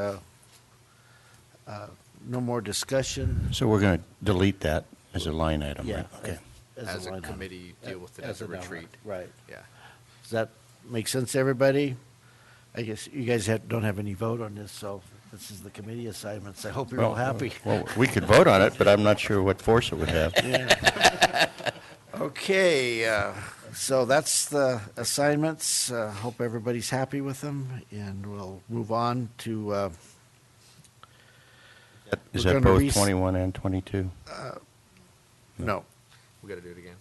no more discussion. So we're going to delete that as a line item, Yeah, right? Okay. As a line item. committee, deal with it as a line retreat. item, Right. Yeah. Does that make sense to everybody? I guess you guys don't have any vote on this, so this is the committee assignments. I hope you're all happy. Well, we could vote on it, but I'm not sure what force it would have. Yeah. Okay, so that's the assignments. Hope everybody's happy with them, and we'll move on to. Is we're that gonna both 21 and 22? No. We got to do it again.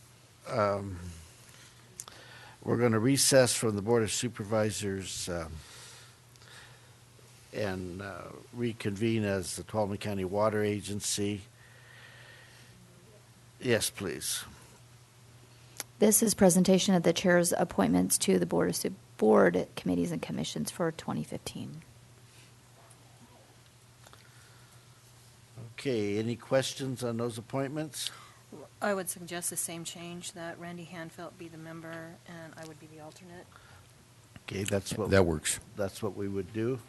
We're going to recess from the Board of Supervisors and reconvene as the Tuolumne County Water Agency. Yes, please. This is presentation of the chair's appointments to the board committees and commissions for 2015. Okay, any questions on those appointments? I would suggest the same change, that Randy Hanfeld be the member and I would be the alternate. Okay, that's what That works. That's what we would do.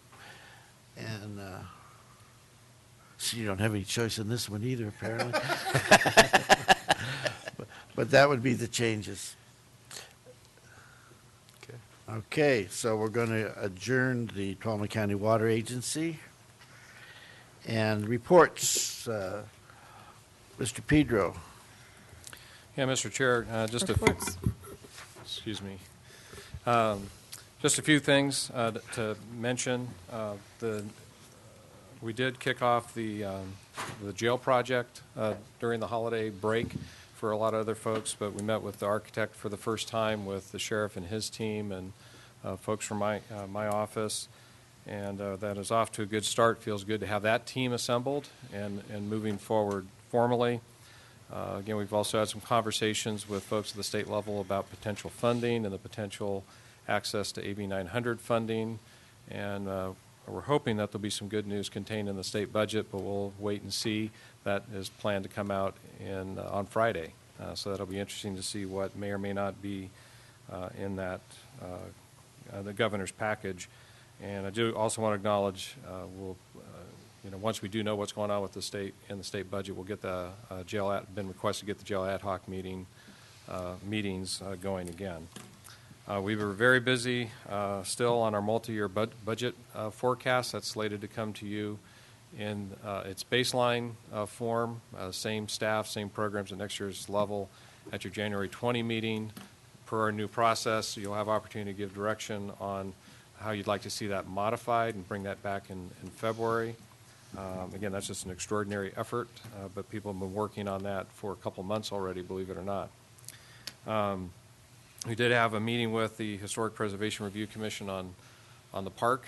And so you don't have any choice in this one either, apparently. But that would be the changes. Okay. Okay, so we're going to adjourn the Tuolumne County Water Agency. And reports, Mr. Pedro. Yeah, Mr. Chair, just Reports. excuse me. Just a few things to mention. We did kick off the jail project during the holiday break for a lot of other folks, but we met with the architect for the first time, with the sheriff and his team, and folks from my office, and that is off to a good start. Feels good to have that team assembled and moving forward formally. Again, we've also had some conversations with folks at the state level about potential funding and the potential access to AB 900 funding, and we're hoping that there'll be some good news contained in the state budget, but we'll wait and see. That is planned to come out on Friday, so that'll be interesting to see what may or may not be in that the governor's package. And I do also want to acknowledge once we do know what's going on with the state in the state budget, we'll get the been requested to get the jail ad hoc meetings going again. We were very busy still on our multi-year budget forecast that's slated to come to you in its baseline form, same staff, same programs at next year's level at your January 20 meeting. Per our new process, you'll have opportunity to give direction on how you'd like to see that modified and bring that back in February. Again, that's just an extraordinary effort, but people have been working on that for a couple months already, believe it or not. We did have a meeting with the Historic Preservation Review Commission on the park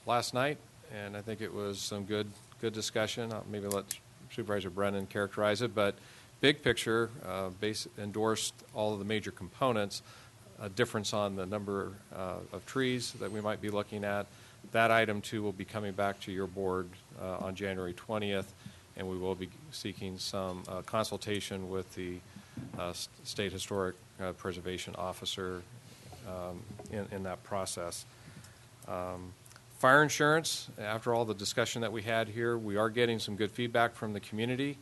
last night, and I think it was some good discussion. I'll maybe let Supervisor Brennan characterize it, but big picture, endorsed all of the major components. A difference on the number of trees that we might be looking at. That item, too, will be coming back to your board on January 20th, and we will be seeking some consultation with the State Historic Preservation Officer in that process. Fire insurance, after all the discussion that we had here, we are getting some good feedback from the community.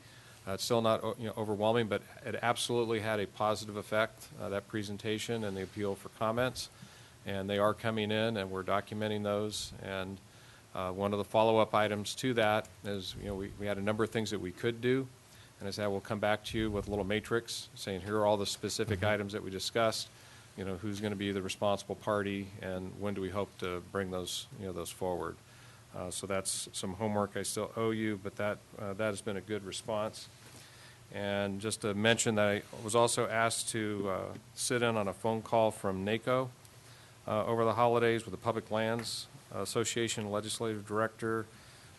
It's still not overwhelming, but it absolutely had a positive effect, that presentation and the appeal for comments. And they are coming in, and we're documenting those. And one of the follow-up items to that is, we had a number of things that we could do. And I said, we'll come back to you with a little matrix saying, here are all the specific items that we discussed. who's going to be the responsible party, and when do we hope to bring those forward. So that's some homework I still owe you, but that has been a good response. And just to mention that I was also asked to sit in on a phone call from NACO over the holidays with the Public Lands Association Legislative Director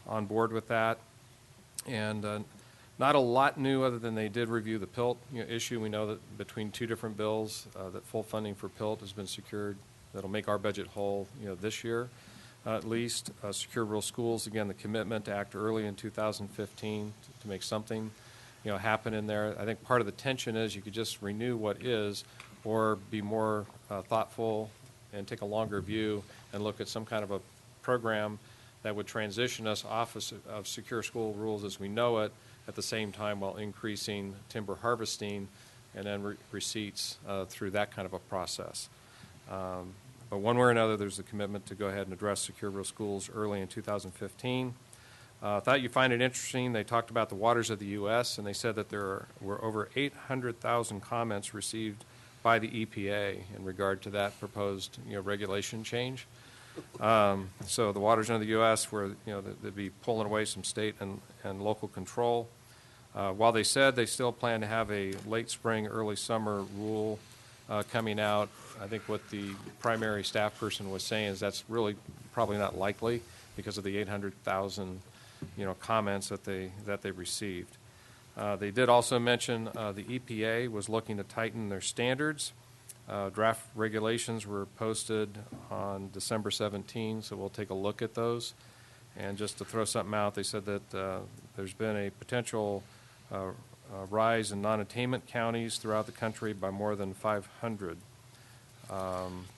on board with that. And not a lot new other than they did review the PILT issue. We know that between two different bills that full funding for PILT has been secured. That'll make our budget whole this year at least. Secure Rural Schools, again, the commitment to act early in 2015 to make something happen in there. I think part of the tension is you could just renew what is or be more thoughtful and take a longer view and look at some kind of a program that would transition us off of secure school rules as we know it at the same time while increasing timber harvesting and then receipts through that kind of a process. But one way or another, there's a commitment to go ahead and address secure rural schools early in 2015. Thought you'd find it interesting. They talked about the waters of the U.S., and they said that there were over 800,000 comments received by the EPA in regard to that proposed regulation change. So the waters of the U.S. where they'd be pulling away some state and local control. While they said they still plan to have a late spring, early summer rule coming out, I think what the primary staff person was saying is that's really probably not likely because of the 800,000 comments that they received. They did also mention the EPA was looking to tighten their standards. Draft regulations were posted on December 17, so we'll take a look at those. And just to throw something out, they said that there's been a potential rise in non-attainment counties throughout the country by more than 500.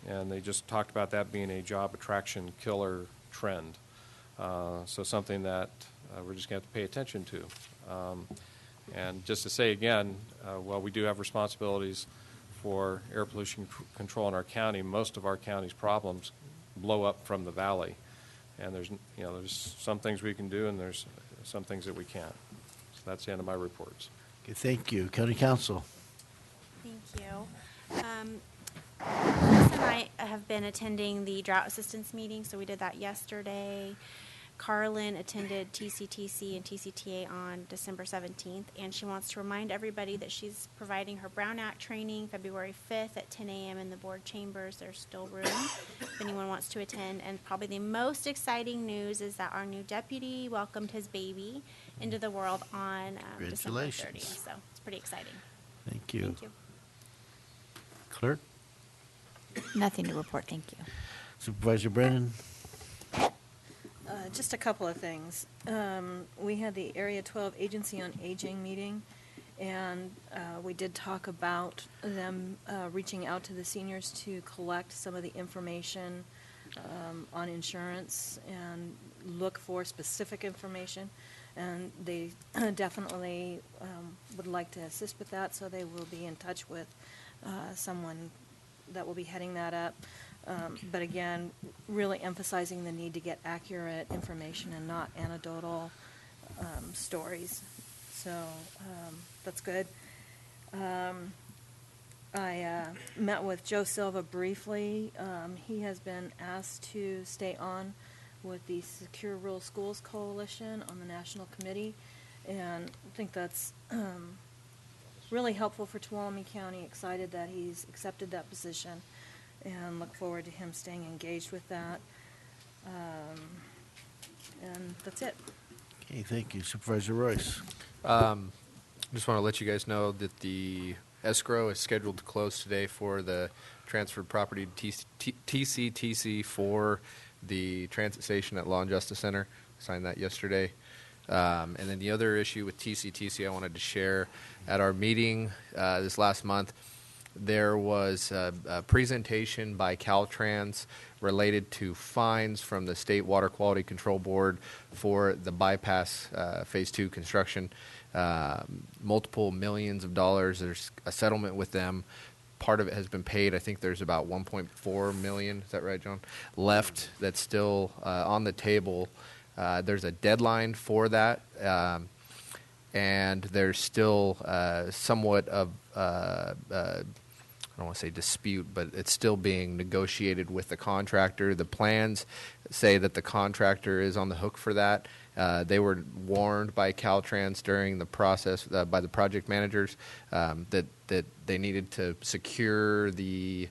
And they just talked about that being a job attraction killer trend. So something that we're just going to have to pay attention to. And just to say again, while we do have responsibilities for air pollution control in our county, most of our county's problems blow up from the valley. And there's some things we can do and there's some things that we can't. So that's the end of my reports. Okay, thank you. County Council. Thank you. Chris and I have been attending the drought assistance meeting, so we did that yesterday. Carlin attended TCTC and TCTA on December 17th, and she wants to remind everybody that she's providing her Brown Act training February 5th at 10 a.m. in the board chambers. There's still room if anyone wants to attend. And probably the most exciting news is that our new deputy welcomed his baby into the world on December 30th. So it's pretty exciting. Thank you. Thank you. Clerk? Nothing to report, thank you. Supervisor Brennan? Just a couple of things. We had the Area 12 Agency on Aging meeting, and we did talk about them reaching out to the seniors to collect some of the information on insurance and look for specific information. And they definitely would like to assist with that, so they will be in touch with someone that will be heading that up. But again, really emphasizing the need to get accurate information and not anecdotal stories. So that's good. I met with Joe Silva briefly. He has been asked to stay on with the Secure Rural Schools Coalition on the National Committee, and I think that's really helpful for Tuolumne County. Excited that he's accepted that position and look forward to him staying engaged with that. And that's it. Okay, thank you. Supervisor Royce. Just want to let you guys know that the escrow is scheduled to close today for the transferred property TCTC for the transit station at Law and Justice Center. Signed that yesterday. And then the other issue with TCTC I wanted to share at our meeting this last month, there was a presentation by Caltrans related to fines from the State Water Quality Control Board for the bypass Phase 2 construction. Multiple millions of dollars. There's a settlement with them. Part of it has been paid. I think there's about $1.4 million, is that right, John, left that's still on the table. There's a deadline for that, and there's still somewhat of don't want to say dispute, but it's still being negotiated with the contractor. The plans say that the contractor is on the hook for that. They were warned by Caltrans during the process by the project managers that they needed to secure the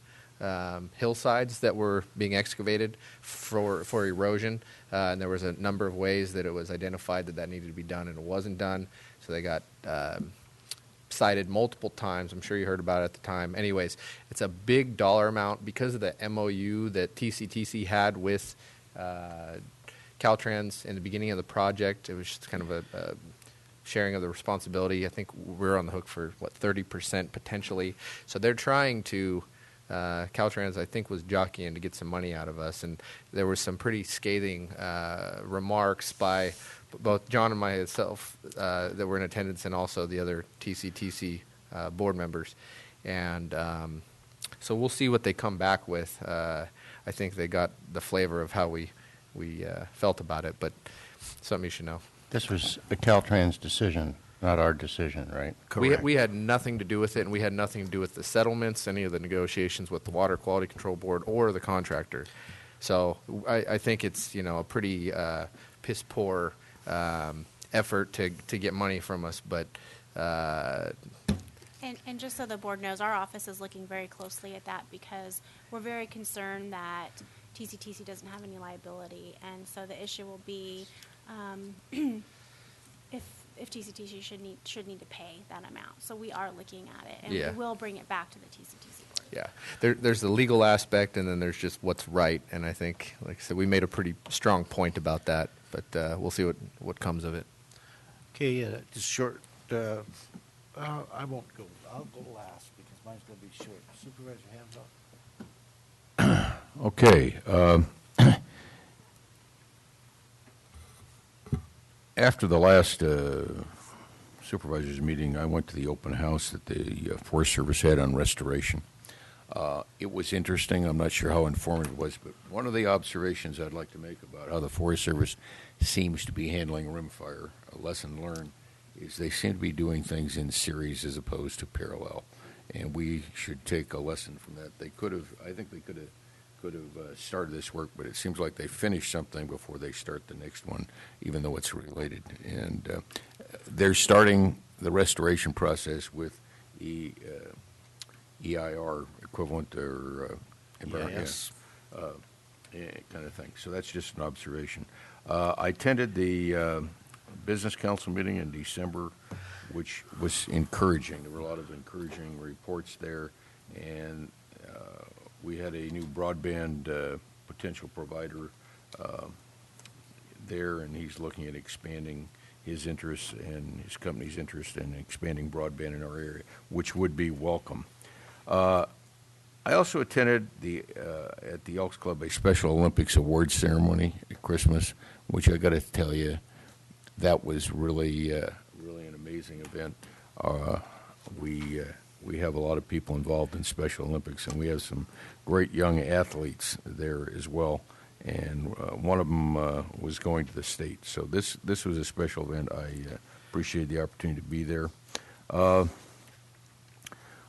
hillsides that were being excavated for erosion. And there was a number of ways that it was identified that needed to be done, and it wasn't done. So they got cited multiple times. I'm sure you heard about it at the time. Anyways, it's a big dollar amount because of the MOU that TCTC had with Caltrans in the beginning of the project. It was just kind of a sharing of the responsibility. I think we're on the hook for, 30% potentially. So they're trying to, Caltrans, I think, was jockeying to get some money out of us. And there were some pretty scathing remarks by both John and myself that were in attendance, and also the other TCTC board members. And so we'll see what they come back with. I think they got the flavor of how we felt about it, but something you should know. This was a Caltrans decision, not our decision, right? We had nothing to do with it, and we had nothing to do with the settlements, any of the negotiations with the Water Quality Control Board or the contractor. So I think it's a pretty piss poor effort to get money from us, but. And just so the board knows, our office is looking very closely at that because we're very concerned that TCTC doesn't have any liability, and so the issue will be if TCTC should need to pay that amount. So we are looking at it, and we will bring it back to the TCTC board. Yeah, there's the legal aspect, and then there's just what's right. And I think, like I said, we made a pretty strong point about that, but we'll see what comes of it. Okay, just short. I won't go. I'll go last because mine's going to be short. Supervisor, hands up. Okay. After the last supervisors meeting, I went to the open house that the Forest Service had on restoration. It was interesting. I'm not sure how informative it was, but one of the observations I'd like to make about how the Forest Service seems to be handling rimfire, a lesson learned, is they seem to be doing things in series as opposed to parallel, and we should take a lesson from that. I think they could have started this work, but it seems like they finished something before they start the next one, even though it's related. And they're starting the restoration process with EIR equivalent or yes. Kind of thing. So that's just an observation. I attended the business council meeting in December, which was encouraging. There were a lot of encouraging reports there, and we had a new broadband potential provider there, and he's looking at expanding his interest and his company's interest in expanding broadband in our area, which would be welcome. I also attended at the Elks Club a Special Olympics awards ceremony at Christmas, which I got to tell you, that was really an amazing event. We have a lot of people involved in Special Olympics, and we have some great young athletes there as well. And one of them was going to the state. So this was a special event. I appreciated the opportunity to be there. I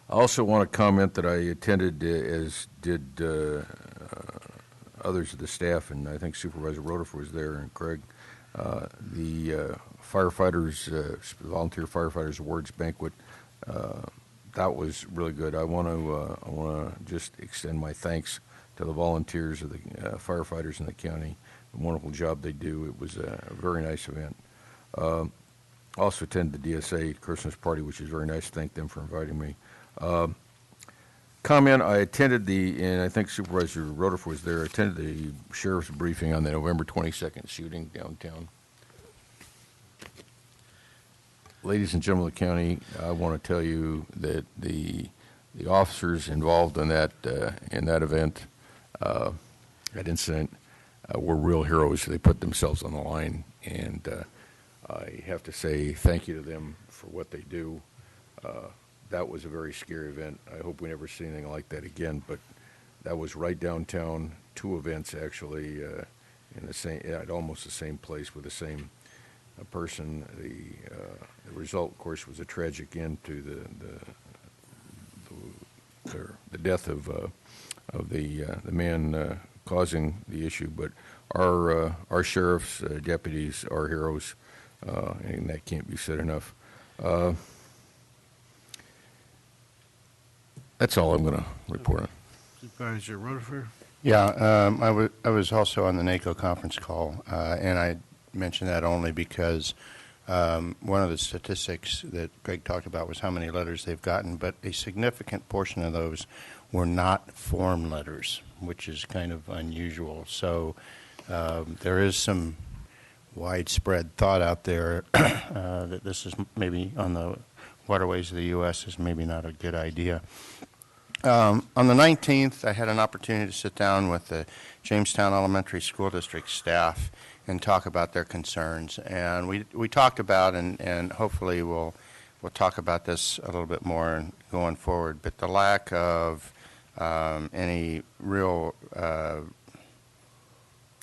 also want to comment that I attended, as did others of the staff, and I think Supervisor Roderf was there, and Craig, the volunteer firefighters awards banquet. That was really good. I want to just extend my thanks to the volunteers of the firefighters in the county. The wonderful job they do. It was a very nice event. Also attended the DSA Christmas party, which is very nice. Thank them for inviting me. Comment, I attended and I think Supervisor Roderf was there, attended the sheriff's briefing on the November 22nd shooting downtown. Ladies and gentlemen of the county, I want to tell you that the officers involved in that event, that incident, were real heroes. They put themselves on the line, and I have to say thank you to them for what they do. That was a very scary event. I hope we never see anything like that again, but that was right downtown, 2 events actually at almost the same place with the same person. The result, of course, was a tragic end to or the death of the man causing the issue. But our sheriffs, deputies, are heroes, and that can't be said enough. That's all I'm going to report on. Supervisor Rutherford? Yeah, I was also on the NACO conference call, and I mentioned that only because one of the statistics that Greg talked about was how many letters they've gotten, but a significant portion of those were not form letters, which is kind of unusual. So there is some widespread thought out there that this is maybe on the waterways of the U.S. is maybe not a good idea. On the 19th, I had an opportunity to sit down with the Jamestown Elementary School District staff and talk about their concerns. And we talked about, and hopefully we'll talk about this a little bit more going forward, but the lack of any real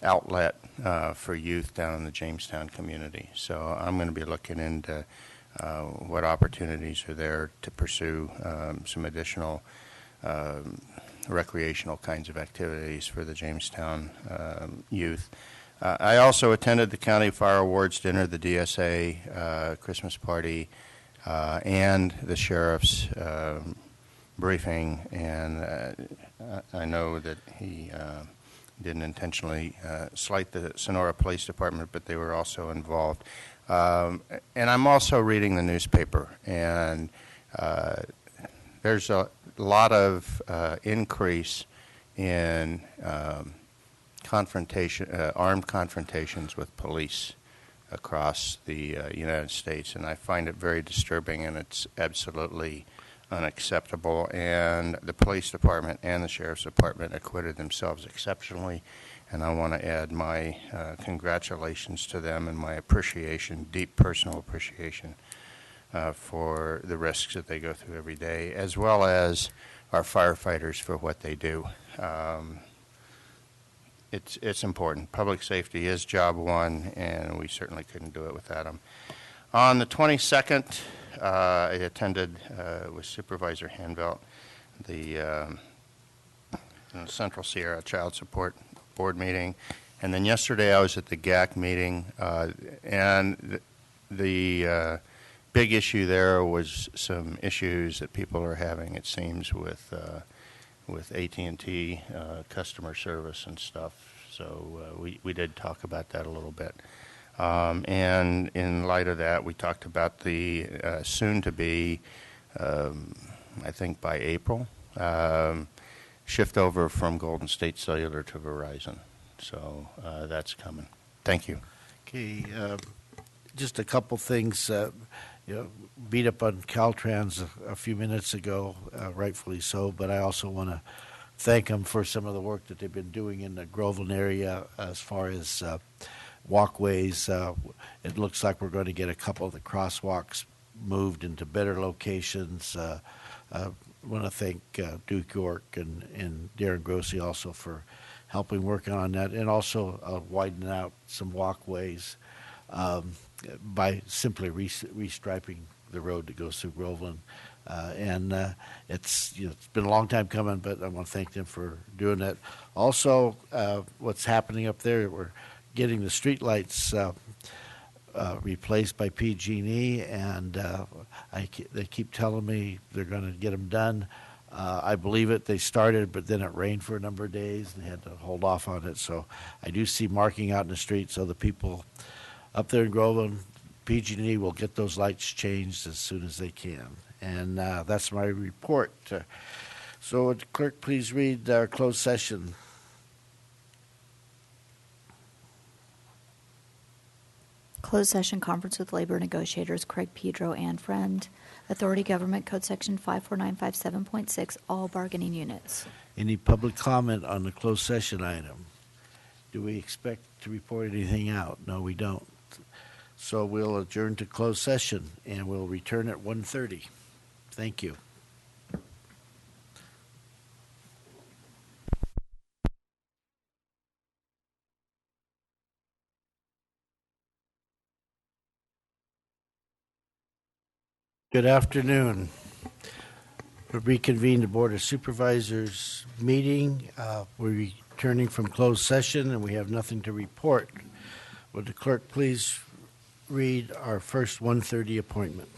outlet for youth down in the Jamestown community. So I'm going to be looking into what opportunities are there to pursue some additional recreational kinds of activities for the Jamestown youth. I also attended the County Fire Awards dinner, the DSA Christmas party, and the sheriff's briefing, and I know that he didn't intentionally slight the Sonora Police Department, but they were also involved. And I'm also reading the newspaper, and there's a lot of increase in armed confrontations with police across the United States, and I find it very disturbing, and it's absolutely unacceptable. And the police department and the sheriff's department acquitted themselves exceptionally, and I want to add my congratulations to them and my appreciation, deep personal appreciation, for the risks that they go through every day, as well as our firefighters for what they do. It's important. Public safety is job one, and we certainly couldn't do it without them. On the 22nd, I attended with Supervisor Hanvelt the Central Sierra Child Support Board meeting, and then yesterday I was at the GAC meeting, and the big issue there was some issues that people are having, it seems, with AT&T customer service and stuff. So we did talk about that a little bit. And in light of that, we talked about the soon-to-be, I think by April, shift over from Golden State Cellular to Verizon. So that's coming. Thank you. Okay, just a couple things. Beat up on Caltrans a few minutes ago, rightfully so, but I also want to thank them for some of the work that they've been doing in the Groveland area as far as walkways. It looks like we're going to get a couple of the crosswalks moved into better locations. I want to thank Duke York and Darren Grossi also for helping work on that, and also widening out some walkways by simply restriping the road that goes through Groveland. And it's been a long time coming, but I want to thank them for doing that. Also, what's happening up there, we're getting the street lights replaced by PG&E, and they keep telling me they're going to get them done. I believe it. They started, but then it rained for a number of days, and they had to hold off on it. So I do see marking out in the street, so the people up there in Groveland, PG&E will get those lights changed as soon as they can. And that's my report. So would the clerk please read our closed session? Closed session conference with labor negotiators Craig Pedro and friend. Authority Government Code Section 54957.6, all bargaining units. Any public comment on the closed session item? Do we expect to report anything out? No, we don't. So we'll adjourn to closed session, and we'll return at 1:30. Thank you. Good afternoon. We'll reconvene the Board of Supervisors meeting. We're returning from closed session, and we have nothing to report. Would the clerk please read our first 1:30 appointment?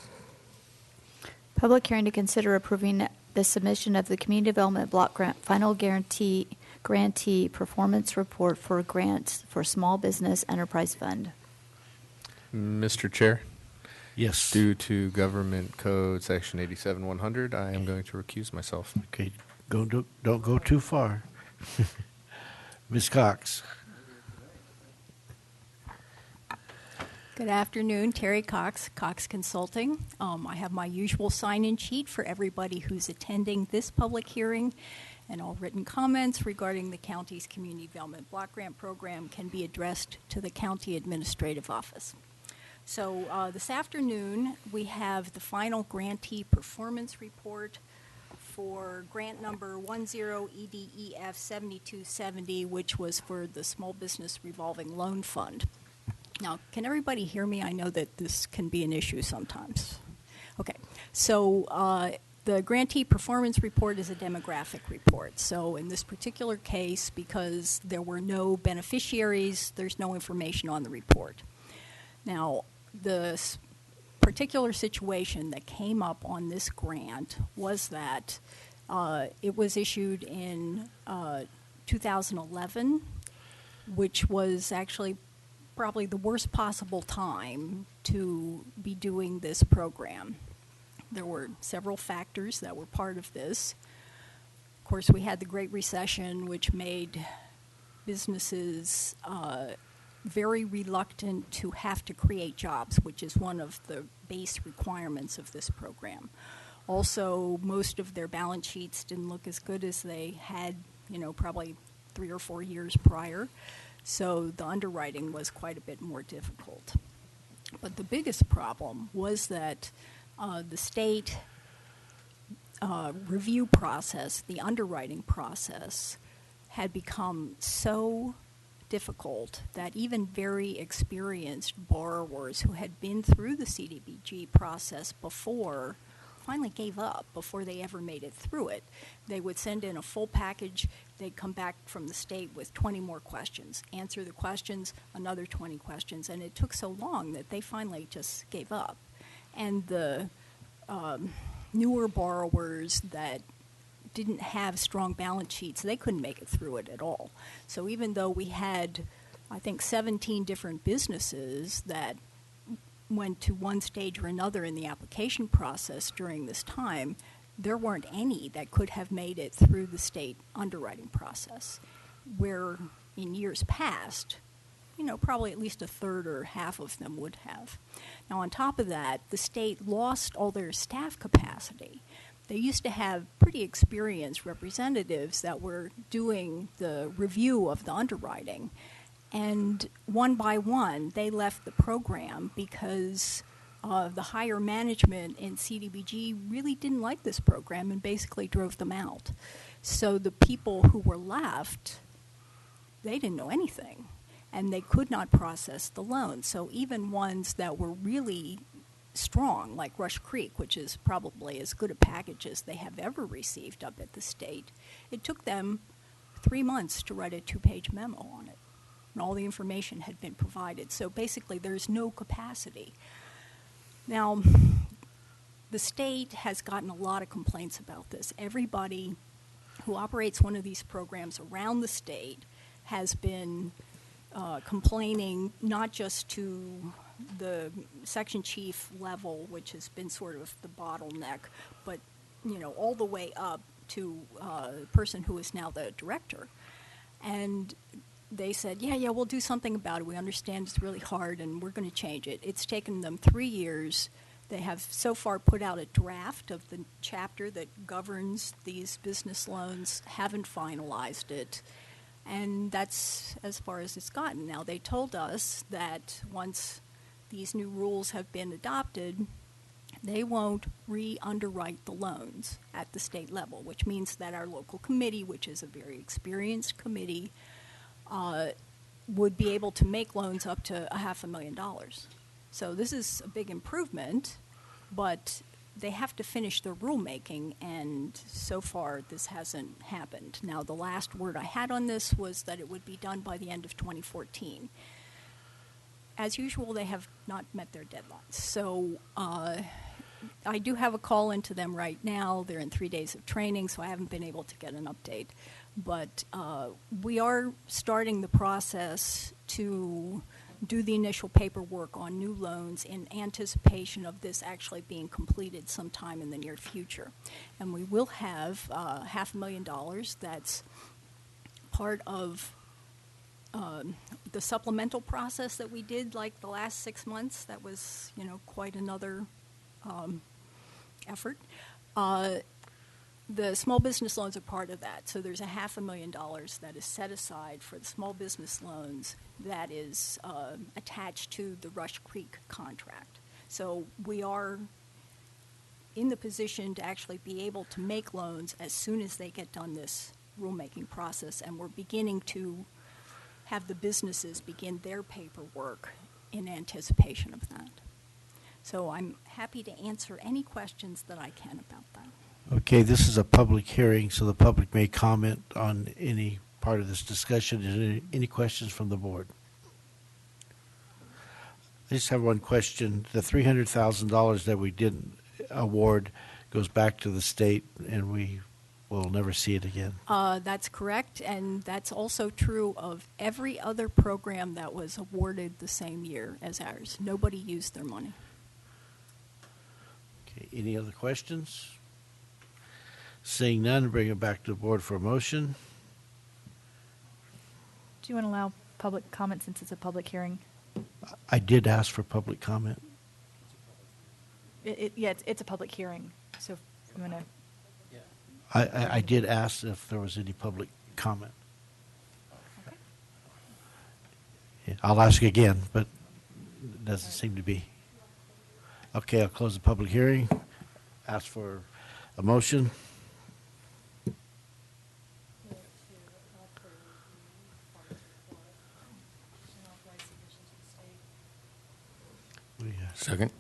Public hearing to consider approving the submission of the Community Development Block Grant Final Grantee Performance Report for Grants for Small Business Enterprise Fund. Mr. Chair? Yes. Due to Government Code Section 87-100, I am going to recuse myself. Okay, don't go too far. Ms. Cox. Good afternoon, Terry Cox, Cox Consulting. I have my usual sign-in sheet for everybody who's attending this public hearing, and all written comments regarding the county's Community Development Block Grant Program can be addressed to the County Administrative Office. So this afternoon, we have the final grantee performance report for grant number 10EDEF 7270, which was for the Small Business Revolving Loan Fund. Now, can everybody hear me? I know that this can be an issue sometimes. Okay, so the grantee performance report is a demographic report. So in this particular case, because there were no beneficiaries, there's no information on the report. Now, the particular situation that came up on this grant was that it was issued in 2011, which was actually probably the worst possible time to be doing this program. There were several factors that were part of this. Of course, we had the Great Recession, which made businesses very reluctant to have to create jobs, which is one of the base requirements of this program. Also, most of their balance sheets didn't look as good as they had, probably 3 or 4 years prior. So the underwriting was quite a bit more difficult. But the biggest problem was that the state review process, the underwriting process, had become so difficult that even very experienced borrowers who had been through the CDBG process before finally gave up before they ever made it through it. They would send in a full package. They'd come back from the state with 20 more questions, answer the questions, another 20 questions, and it took so long that they finally just gave up. And the newer borrowers that didn't have strong balance sheets, they couldn't make it through it at all. So even though we had, I think, 17 different businesses that went to one stage or another in the application process during this time, there weren't any that could have made it through the state underwriting process, where in years past, probably at least a third or half of them would have. Now, on top of that, the state lost all their staff capacity. They used to have pretty experienced representatives that were doing the review of the underwriting. And one by one, they left the program because the higher management in CDBG really didn't like this program and basically drove them out. So the people who were left, they didn't know anything, and they could not process the loan. So even ones that were really strong, like Rush Creek, which is probably as good a package as they have ever received up at the state, it took them 3 months to write a 2-page memo on it. And all the information had been provided. So basically, there's no capacity. Now, the state has gotten a lot of complaints about this. Everybody who operates one of these programs around the state has been complaining, not just to the section chief level, which has been sort of the bottleneck, but all the way up to the person who is now the director. And they said, yeah, we'll do something about it. We understand it's really hard, and we're going to change it. It's taken them 3 years. They have so far put out a draft of the chapter that governs these business loans, haven't finalized it, and that's as far as it's gotten. Now, they told us that once these new rules have been adopted, they won't re-underwrite the loans at the state level, which means that our local committee, which is a very experienced committee, would be able to make loans up to $500,000. So this is a big improvement, but they have to finish their rulemaking, and so far this hasn't happened. Now, the last word I had on this was that it would be done by the end of 2014. As usual, they have not met their deadlines. So I do have a call into them right now. They're in 3 days of training, so I haven't been able to get an update. But we are starting the process to do the initial paperwork on new loans in anticipation of this actually being completed sometime in the near future. And we will have $500,000 that's part of the supplemental process that we did like the last 6 months. That was, quite another effort. The small business loans are part of that. So there's $500,000 that is set aside for the small business loans that is attached to the Rush Creek contract. So we are in the position to actually be able to make loans as soon as they get done this rulemaking process, and we're beginning to have the businesses begin their paperwork in anticipation of that. So I'm happy to answer any questions that I can about that. Okay, this is a public hearing, so the public may comment on any part of this discussion. Is there any questions from the board? I just have one question. The $300,000 that we didn't award goes back to the state, and we will never see it again. That's correct, and that's also true of every other program that was awarded the same year as ours. Nobody used their money. Okay, any other questions? Seeing none, bring it back to the board for a motion. Do you want to allow public comment since it's a public hearing? I did ask for public comment. It's a public hearing, so if you want to... I did ask if there was any public comment. Okay. Yeah, I'll ask again, but it doesn't seem to be. Okay, I'll close the public hearing. Ask for a motion. Second.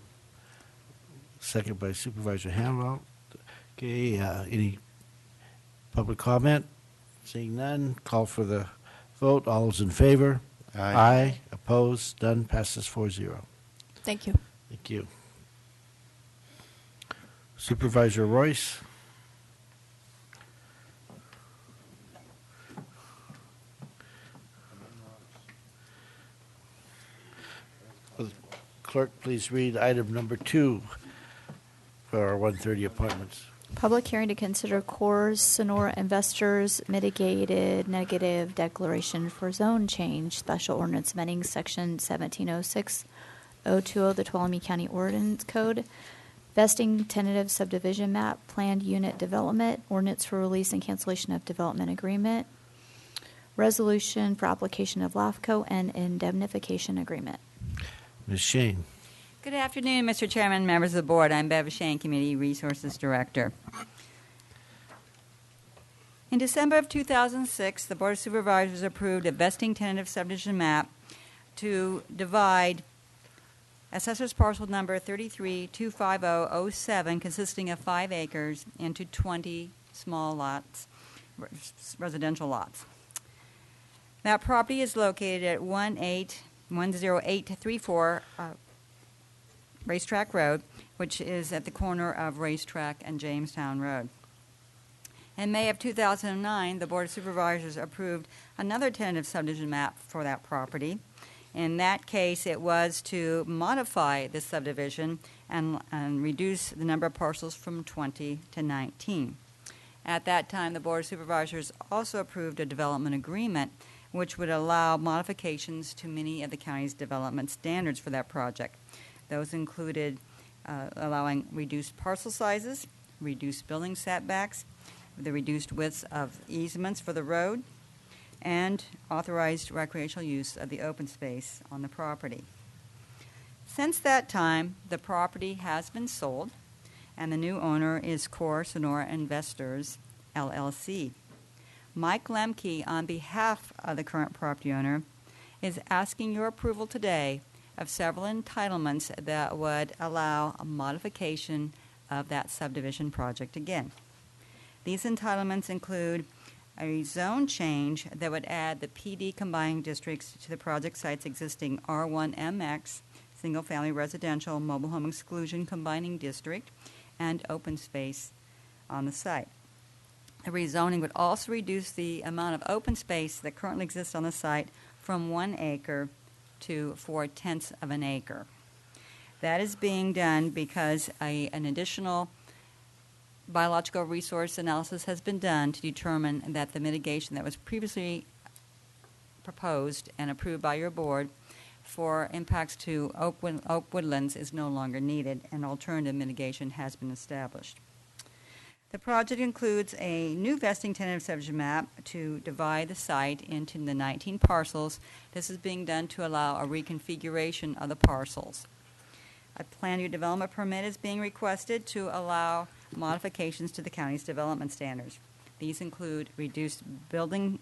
Second by Supervisor Hanwell. Okay, any public comment? Seeing none, call for the vote. All those in favor? Aye. Aye. Opposed? None. Passes 4-0. Thank you. Thank you. Supervisor Royce. Will the clerk please read item number 2 for our 1:30 appointments? Public hearing to consider Coors Sonora Investors mitigated negative declaration for zone change, special ordinance amending section 1706-020 of the Tuolumne County Ordinance Code, vesting tentative subdivision map, planned unit development, ordinance for release and cancellation of development agreement, resolution for application of LAFCO, and indemnification agreement. Ms. Shane. Good afternoon, Mr. Chairman, members of the board. I'm Bev Shane, Community Resources Director. In December of 2006, the Board of Supervisors approved a vesting tentative subdivision map to divide Assessor's Parcel Number 33-25007, consisting of 5 acres, into 20 small lots, residential lots. That property is located at 10834 Racetrack Road, which is at the corner of Racetrack and Jamestown Road. In May of 2009, the Board of Supervisors approved another tentative subdivision map for that property. In that case, it was to modify the subdivision and reduce the number of parcels from 20 to 19. At that time, the Board of Supervisors also approved a development agreement which would allow modifications to many of the county's development standards for that project. Those included allowing reduced parcel sizes, reduced building setbacks, the reduced widths of easements for the road, and authorized recreational use of the open space on the property. Since that time, the property has been sold, and the new owner is Coors Sonora Investors, LLC. Mike Lemke, on behalf of the current property owner, is asking your approval today of several entitlements that would allow a modification of that subdivision project again. These entitlements include a zone change that would add the PD combining districts to the project site's existing R1MX, single-family residential mobile home exclusion combining district, and open space on the site. The rezoning would also reduce the amount of open space that currently exists on the site from 1 acre to 4/10 of an acre. That is being done because an additional biological resource analysis has been done to determine that the mitigation that was previously proposed and approved by your board for impacts to oak woodlands is no longer needed, and alternative mitigation has been established. The project includes a new vesting tentative subdivision map to divide the site into the 19 parcels. This is being done to allow a reconfiguration of the parcels. A plan unit development permit is being requested to allow modifications to the county's development standards. These include reduced building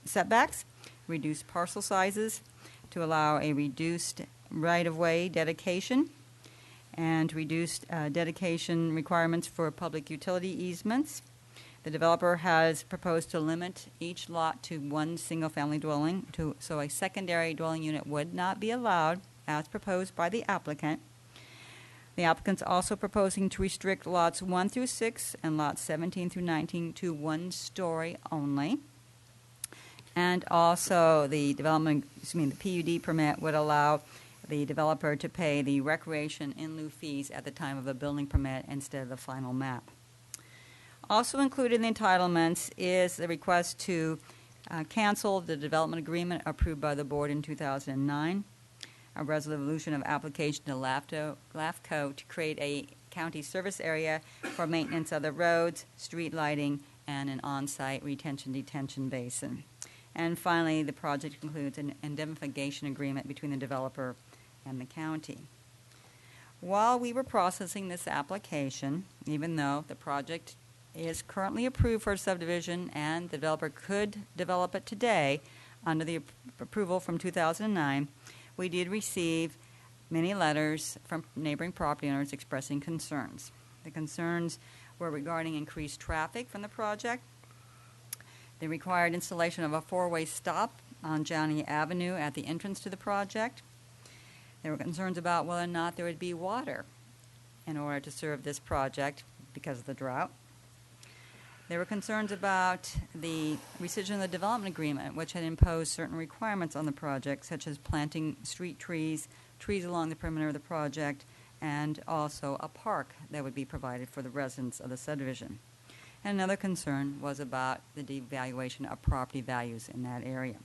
setbacks, reduced parcel sizes, to allow a reduced right-of-way dedication, and reduced dedication requirements for public utility easements. The developer has proposed to limit each lot to one single-family dwelling, so a secondary dwelling unit would not be allowed, as proposed by the applicant. The applicant's also proposing to restrict lots 1 through 6 and lots 17 through 19 to 1 story only. And also the the PUD permit would allow the developer to pay the recreation in lieu fees at the time of a building permit instead of the final map. Also included in the entitlements is the request to cancel the development agreement approved by the board in 2009, a resolution of application to LAFCO to create a county service area for maintenance of the roads, street lighting, and an on-site retention-detention basin. And finally, the project includes an indemnification agreement between the developer and the county. While we were processing this application, even though the project is currently approved for subdivision and the developer could develop it today under the approval from 2009, we did receive many letters from neighboring property owners expressing concerns. The concerns were regarding increased traffic from the project, the required installation of a 4-way stop on Johnny Avenue at the entrance to the project. There were concerns about whether or not there would be water in order to serve this project because of the drought. There were concerns about the rescission of the development agreement, which had imposed certain requirements on the project, such as planting street trees, trees along the perimeter of the project, and also a park that would be provided for the residents of the subdivision. And another concern was about the devaluation of property values in that area.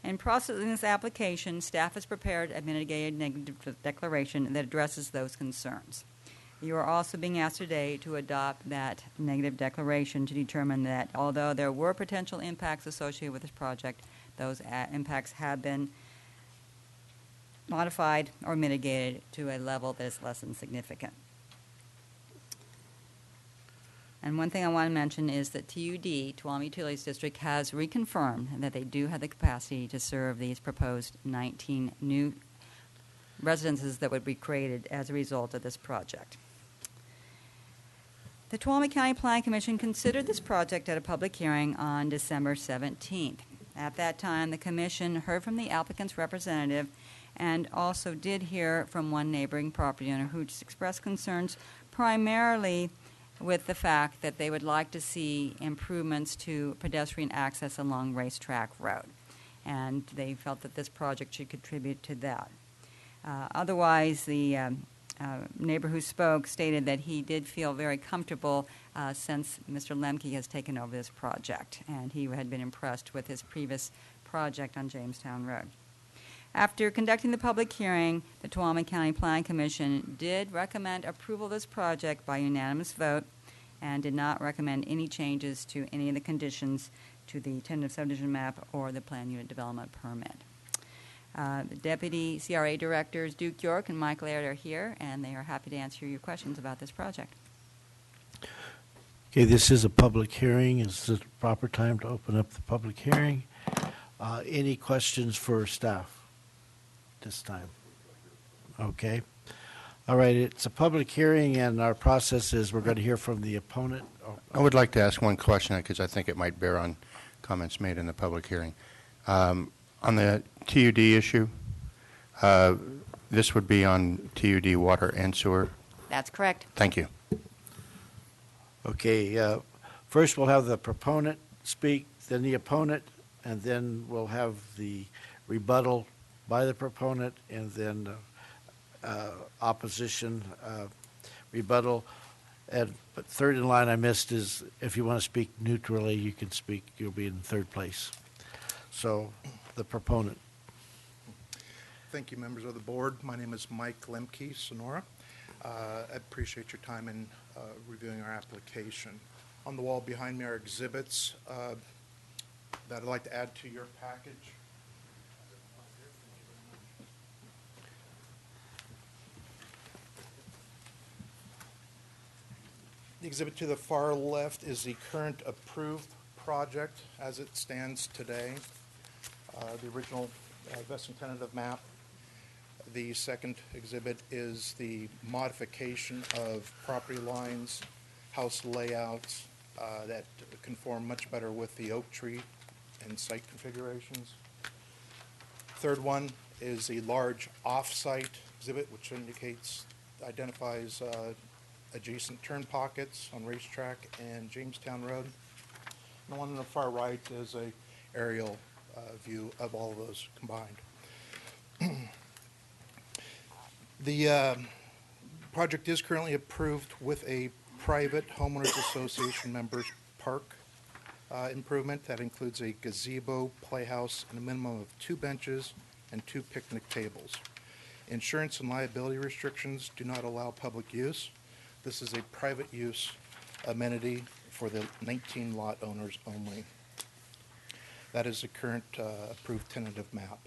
In processing this application, staff has prepared a mitigated negative declaration that addresses those concerns. You are also being asked today to adopt that negative declaration to determine that although there were potential impacts associated with this project, those impacts have been modified or mitigated to a level that is less than significant. And one thing I want to mention is that TUD, Tuolumne Utilities District, has reconfirmed that they do have the capacity to serve these proposed 19 new residences that would be created as a result of this project. The Tuolumne County Planning Commission considered this project at a public hearing on December 17th. At that time, the commission heard from the applicant's representative and also did hear from one neighboring property owner who expressed concerns primarily with the fact that they would like to see improvements to pedestrian access along Racetrack Road. And they felt that this project should contribute to that. Otherwise, the neighbor who spoke stated that he did feel very comfortable since Mr. Lemke has taken over this project, and he had been impressed with his previous project on Jamestown Road. After conducting the public hearing, the Tuolumne County Planning Commission did recommend approval of this project by unanimous vote and did not recommend any changes to any of the conditions to the tentative subdivision map or the plan unit development permit. The Deputy CRA Directors Duke York and Mike Laird are here, and they are happy to answer your questions about this project. Okay, this is a public hearing. Is this the proper time to open up the public hearing? Any questions for staff this time? Okay. All right, it's a public hearing, and our process is we're going to hear from the opponent. I would like to ask one question because I think it might bear on comments made in the public hearing. On the TUD issue, this would be on TUD water and sewer? That's correct. Thank you. Okay, first we'll have the proponent speak, then the opponent, and then we'll have the rebuttal by the proponent, and then opposition rebuttal. But third in line I missed is if you want to speak neutrally, you can speak. You'll be in third place. So the proponent. Thank you, members of the board. My name is Mike Lemke, Sonora. I appreciate your time in reviewing our application. On the wall behind me are exhibits that I'd like to add to your package. The exhibit to the far left is the current approved project as it stands today, the original vesting tentative map. The second exhibit is the modification of property lines, house layouts that conform much better with the oak tree and site configurations. Third one is a large off-site exhibit which identifies adjacent turn pockets on Racetrack and Jamestown Road. And the one on the far right is a aerial view of all of those combined. The project is currently approved with a private homeowners association members park improvement that includes a gazebo, playhouse, and a minimum of 2 benches and 2 picnic tables. Insurance and liability restrictions do not allow public use. This is a private use amenity for the 19 lot owners only. That is the current approved tentative map.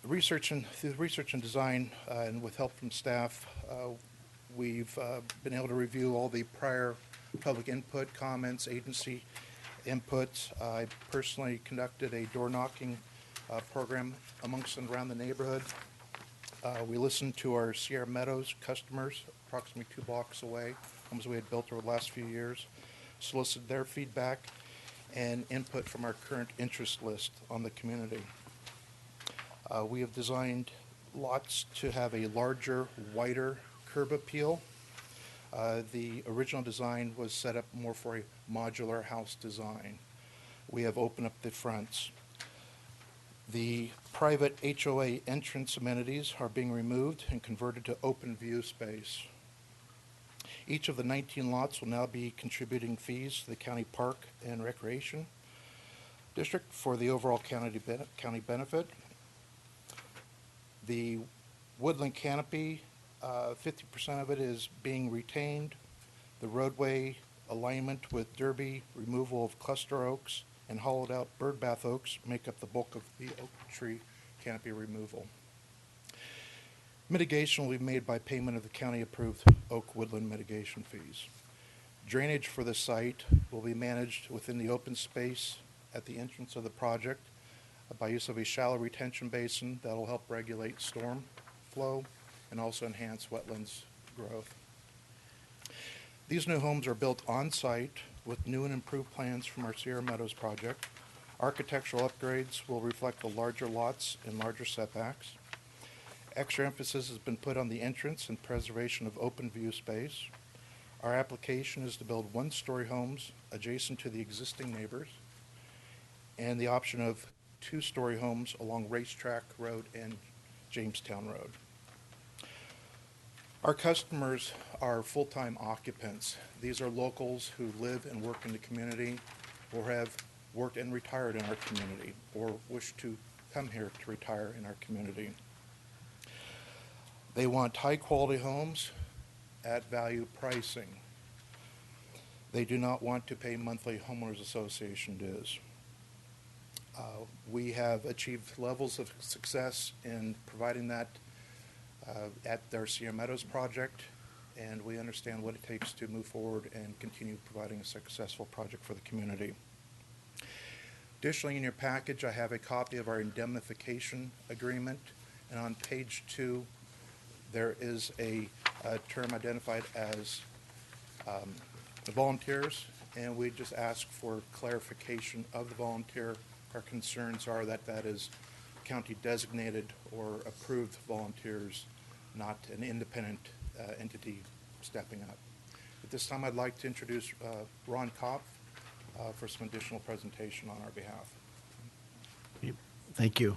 Through research and design, and with help from staff, we've been able to review all the prior public input, comments, agency input. I personally conducted a door knocking program amongst and around the neighborhood. We listened to our Sierra Meadows customers, approximately 2 blocks away, homes we had built over the last few years, solicited their feedback and input from our current interest list on the community. We have designed lots to have a larger, wider curb appeal. The original design was set up more for a modular house design. We have opened up the fronts. The private HOA entrance amenities are being removed and converted to open view space. Each of the 19 lots will now be contributing fees to the county park and recreation district for the overall county benefit. The woodland canopy, 50% of it is being retained. The roadway alignment with derby, removal of cluster oaks, and hollowed out bird bath oaks make up the bulk of the oak tree canopy removal. Mitigation will be made by payment of the county-approved oak woodland mitigation fees. Drainage for the site will be managed within the open space at the entrance of the project by use of a shallow retention basin that will help regulate storm flow and also enhance wetlands growth. These new homes are built on-site with new and improved plans from our Sierra Meadows project. Architectural upgrades will reflect the larger lots and larger setbacks. Extra emphasis has been put on the entrance and preservation of open view space. Our application is to build 1-story homes adjacent to the existing neighbors and the option of 2-story homes along Racetrack Road and Jamestown Road. Our customers are full-time occupants. These are locals who live and work in the community or have worked and retired in our community or wish to come here to retire in our community. They want high-quality homes at value pricing. They do not want to pay monthly homeowners association dues. We have achieved levels of success in providing that at our Sierra Meadows project, and we understand what it takes to move forward and continue providing a successful project for the community. Additionally, in your package, I have a copy of our indemnification agreement, and on page 2, There is a term identified as volunteers, and we just ask for clarification of the volunteer. Our concerns are that that is county designated or approved volunteers, not an independent entity stepping up. At this time, I'd like to introduce Ron Kopp for some additional presentation on our behalf. Thank you.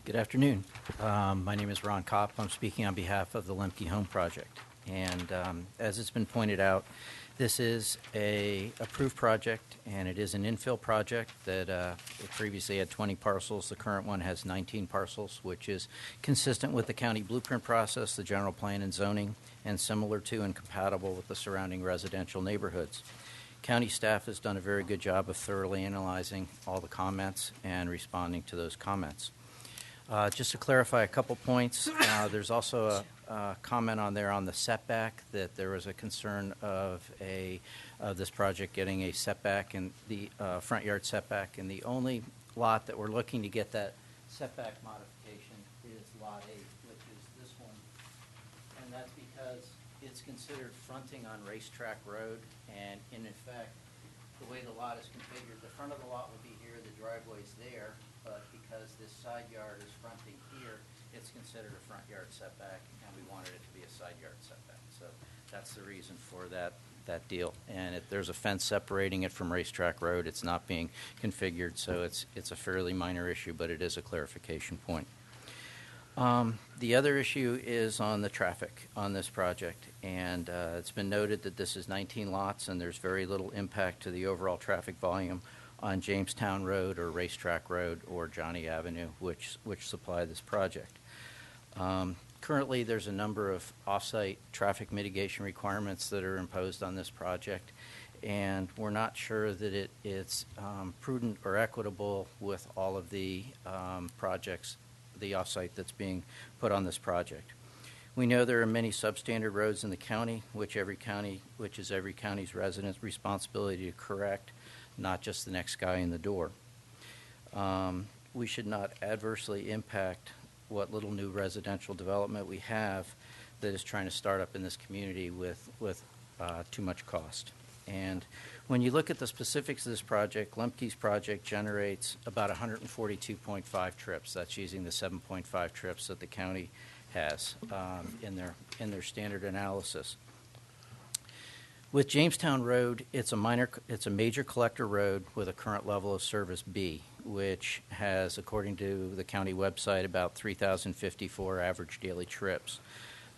Good afternoon. My name is Ron Kopp. I'm speaking on behalf of the Lemke Home Project. And as it's been pointed out, this is a approved project, and it is an infill project that it previously had 20 parcels. The current one has 19 parcels, which is consistent with the county blueprint process, the general plan and zoning, and similar to and compatible with the surrounding residential neighborhoods. County staff has done a very good job of thoroughly analyzing all the comments and responding to those comments. Just to clarify a couple points, there's also a comment on there on the setback, that there was a concern of this project getting a setback in the front yard setback, and the only lot that we're looking to get that setback modification is Lot 8, which is this one, and that's because it's considered fronting on Racetrack Road, and in effect, the way the lot is configured, the front of the lot will be here, the driveway's there, but because this side yard is fronting here, it's considered a front yard setback, and we wanted it to be a side yard setback. So that's the reason for that deal. And there's a fence separating it from Racetrack Road. It's not being configured, so it's a fairly minor issue, but it is a clarification point. The other issue is on the traffic on this project, and it's been noted that this is 19 lots, and there's very little impact to the overall traffic volume on Jamestown Road or Racetrack Road or Johnny Avenue, which supply this project. Currently, there's a number of off-site traffic mitigation requirements that are imposed on this project, and we're not sure that it's prudent or equitable with all of the projects, the off-site that's being put on this project. We know there are many substandard roads in the county, which is every county's residents' responsibility to correct, not just the next guy in the door. We should not adversely impact what little new residential development we have that is trying to start up in this community with too much cost. And when you look at the specifics of this project, Lemke's project generates about 142.5 trips. That's using the 7.5 trips that the county has in their standard analysis. With Jamestown Road, it's a major collector road with a current level of service B, which has, according to the county website, about 3,054 average daily trips.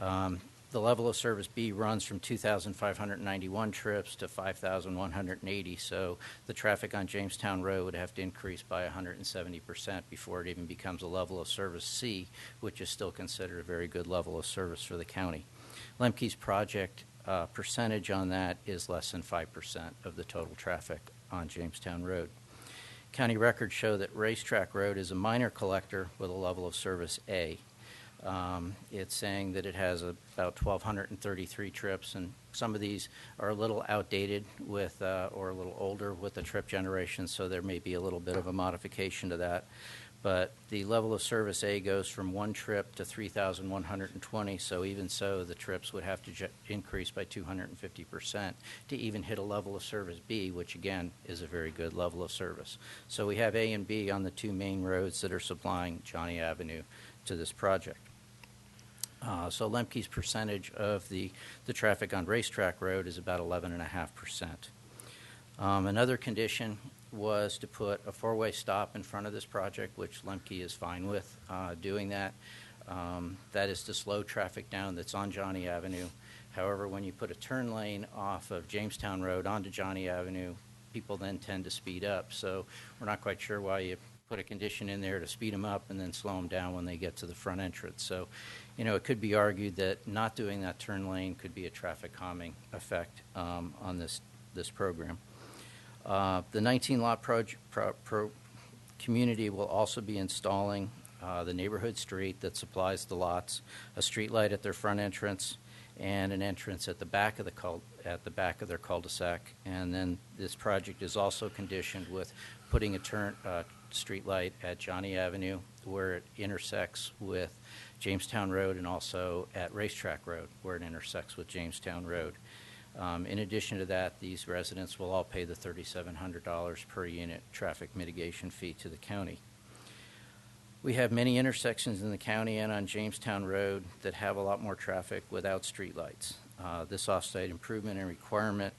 The level of service B runs from 2,591 trips to 5,180, so the traffic on Jamestown Road would have to increase by 170% before it even becomes a level of service C, which is still considered a very good level of service for the county. Lemke's project percentage on that is less than 5% of the total traffic on Jamestown Road. County records show that Racetrack Road is a minor collector with a level of service A. It's saying that it has about 1,233 trips, and some of these are a little outdated with, or a little older with the trip generation, so there may be a little bit of a modification to that. But the level of service A goes from 1 trip to 3,120, so even so, the trips would have to increase by 250% to even hit a level of service B, which again is a very good level of service. So we have A and B on the two main roads that are supplying Johnny Avenue to this project. So Lemke's percentage of the traffic on Racetrack Road is about 11.5%. Another condition was to put a four-way stop in front of this project, which Lemke is fine with doing that. That is to slow traffic down that's on Johnny Avenue. However, when you put a turn lane off of Jamestown Road onto Johnny Avenue, people then tend to speed up. So we're not quite sure why you put a condition in there to speed them up and then slow them down when they get to the front entrance. So, it could be argued that not doing that turn lane could be a traffic calming effect on this program. The 19-lot community will also be installing the neighborhood street that supplies the lots, a street light at their front entrance, and an entrance at the back of their cul-de-sac. And then this project is also conditioned with putting streetlight at Johnny Avenue where it intersects with Jamestown Road, and also at Racetrack Road where it intersects with Jamestown Road. In addition to that, these residents will all pay the $3,700 per unit traffic mitigation fee to the county. We have many intersections in the county and on Jamestown Road that have a lot more traffic without streetlights. This off-site improvement and requirement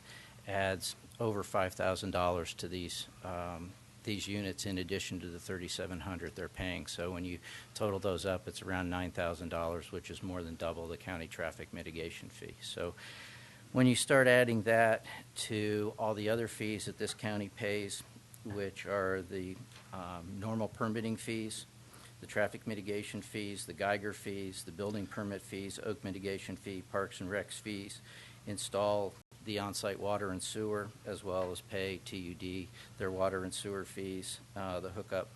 adds over $5,000 to these units in addition to the $3,700 they're paying. So when you total those up, it's around $9,000, which is more than double the county traffic mitigation fee. So when you start adding that to all the other fees that this county pays, which are the normal permitting fees, the traffic mitigation fees, the Geiger fees, the building permit fees, oak mitigation fee, parks and recs fees, install the on-site water and sewer, as well as pay TUD their water and sewer fees, the hookup,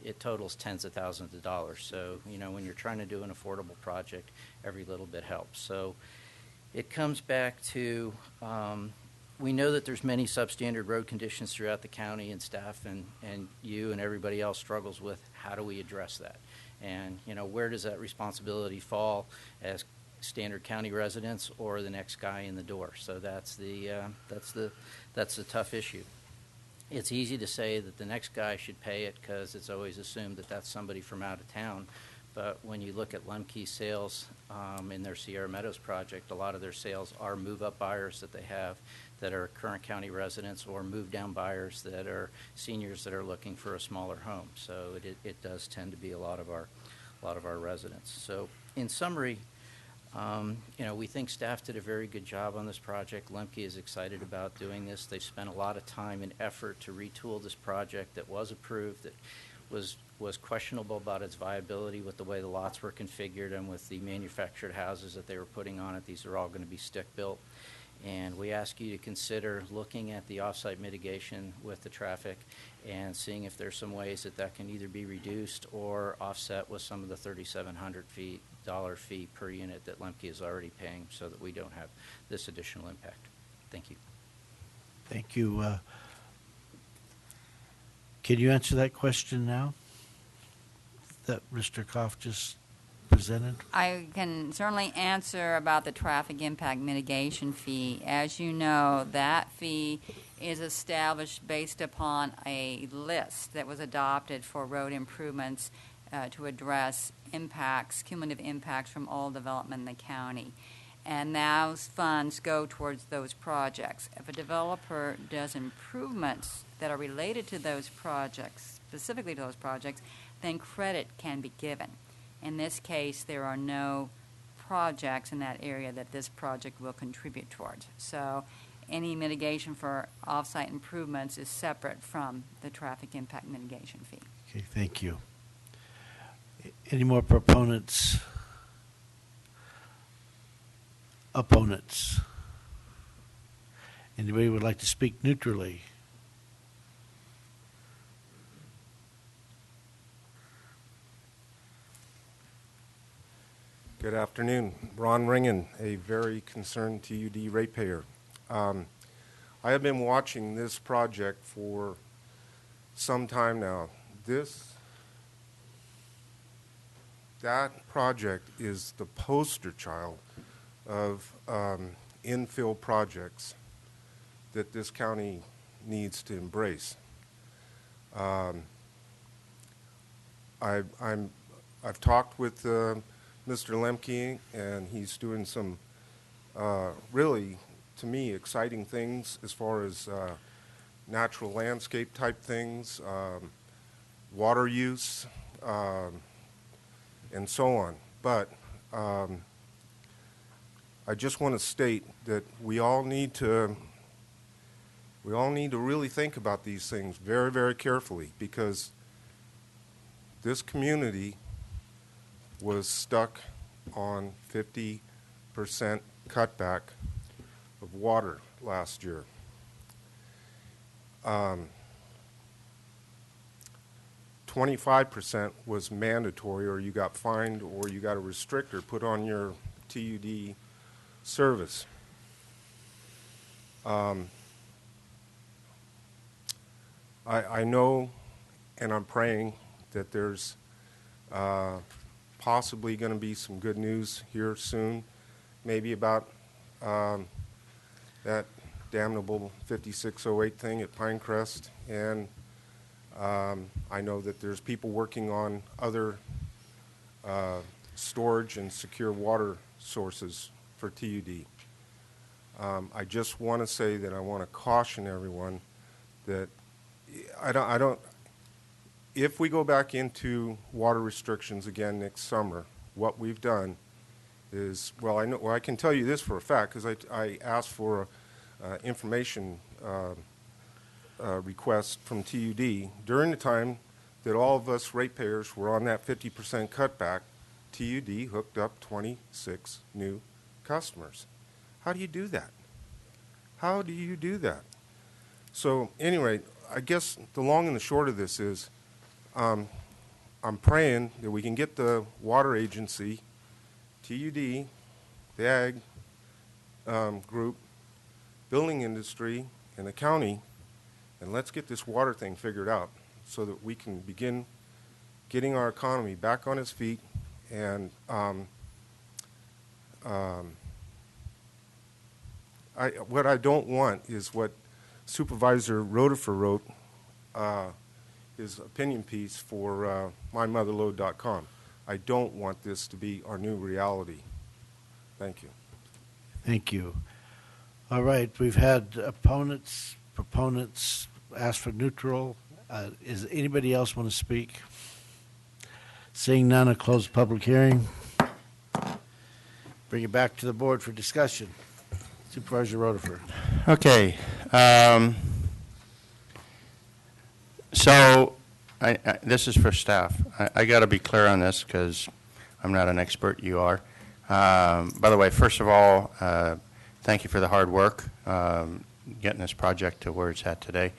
it totals tens of thousands of dollars. So, when you're trying to do an affordable project, every little bit helps. So it comes back to, we know that there's many substandard road conditions throughout the county, and staff and you and everybody else struggles with how do we address that? And, where does that responsibility fall as standard county residents or the next guy in the door? So that's the tough issue. It's easy to say that the next guy should pay it because it's always assumed that that's somebody from out of town. But when you look at Lemke's sales in their Sierra Meadows project, a lot of their sales are move-up buyers that they have that are current county residents, or move-down buyers that are seniors that are looking for a smaller home. So it does tend to be a lot of our residents. So in summary, we think staff did a very good job on this project. Lemke is excited about doing this. They've spent a lot of time and effort to retool this project that was approved, that was questionable about its viability with the way the lots were configured and with the manufactured houses that they were putting on it. These are all going to be stick-built. And we ask you to consider looking at the off-site mitigation with the traffic and seeing if there's some ways that can either be reduced or offset with some of the $3,700 fee per unit that Lemke is already paying, so that we don't have this additional impact. Thank you. Thank you. Can you answer that question now that Mr. Koff just presented? I can certainly answer about the traffic impact mitigation fee. As you know, that fee is established based upon a list that was adopted for road improvements to address impacts, cumulative impacts from all development in the county. And those funds go towards those projects. If a developer does improvements that are related to those projects, specifically to those projects, then credit can be given. In this case, there are no projects in that area that this project will contribute towards. So any mitigation for off-site improvements is separate from the traffic impact mitigation fee. Okay, thank you. Any more proponents? Opponents? Anybody would like to speak neutrally? Good afternoon. Ron Ringen, a very concerned TUD ratepayer. I have been watching this project for some time now. That project is the poster child of infill projects that this county needs to embrace. I've talked with Mr. Lemke, and he's doing some really, to me, exciting things as far as natural landscape type things, water use, and so on. But I just want to state that we all need to really think about these things very, very carefully, because this community was stuck on 50% cutback of water last year. 25% was mandatory, or you got fined, or you got a restrictor put on your TUD service. I know, and I'm praying that there's possibly going to be some good news here soon, maybe about that damnable 5608 thing at Pinecrest. And I know that there's people working on other storage and secure water sources for TUD. I just want to say that I want to caution everyone that I don't, if we go back into water restrictions again next summer, what we've done is, well, I can tell you this for a fact because I asked for information request from TUD during the time that all of us ratepayers were on that 50% cutback. TUD hooked up 26 new customers. How do you do that? How do you do that? So anyway, I guess the long and the short of this is I'm praying that we can get the water agency, TUD, the ag group, building industry, and the county, and let's get this water thing figured out so that we can begin getting our economy back on its feet. And what I don't want is what Supervisor Rotifer wrote his opinion piece for mymotherlode.com. I don't want this to be our new reality. Thank you. Thank you. All right, we've had proponents ask for neutral. Is anybody else want to speak? Seeing none, I'll close the public hearing. Bring it back to the board for discussion. Supervisor Rotifer. Okay. So this is for staff. I got to be clear on this because I'm not an expert. You are. By the way, first of all, thank you for the hard work getting this project to where it's at today.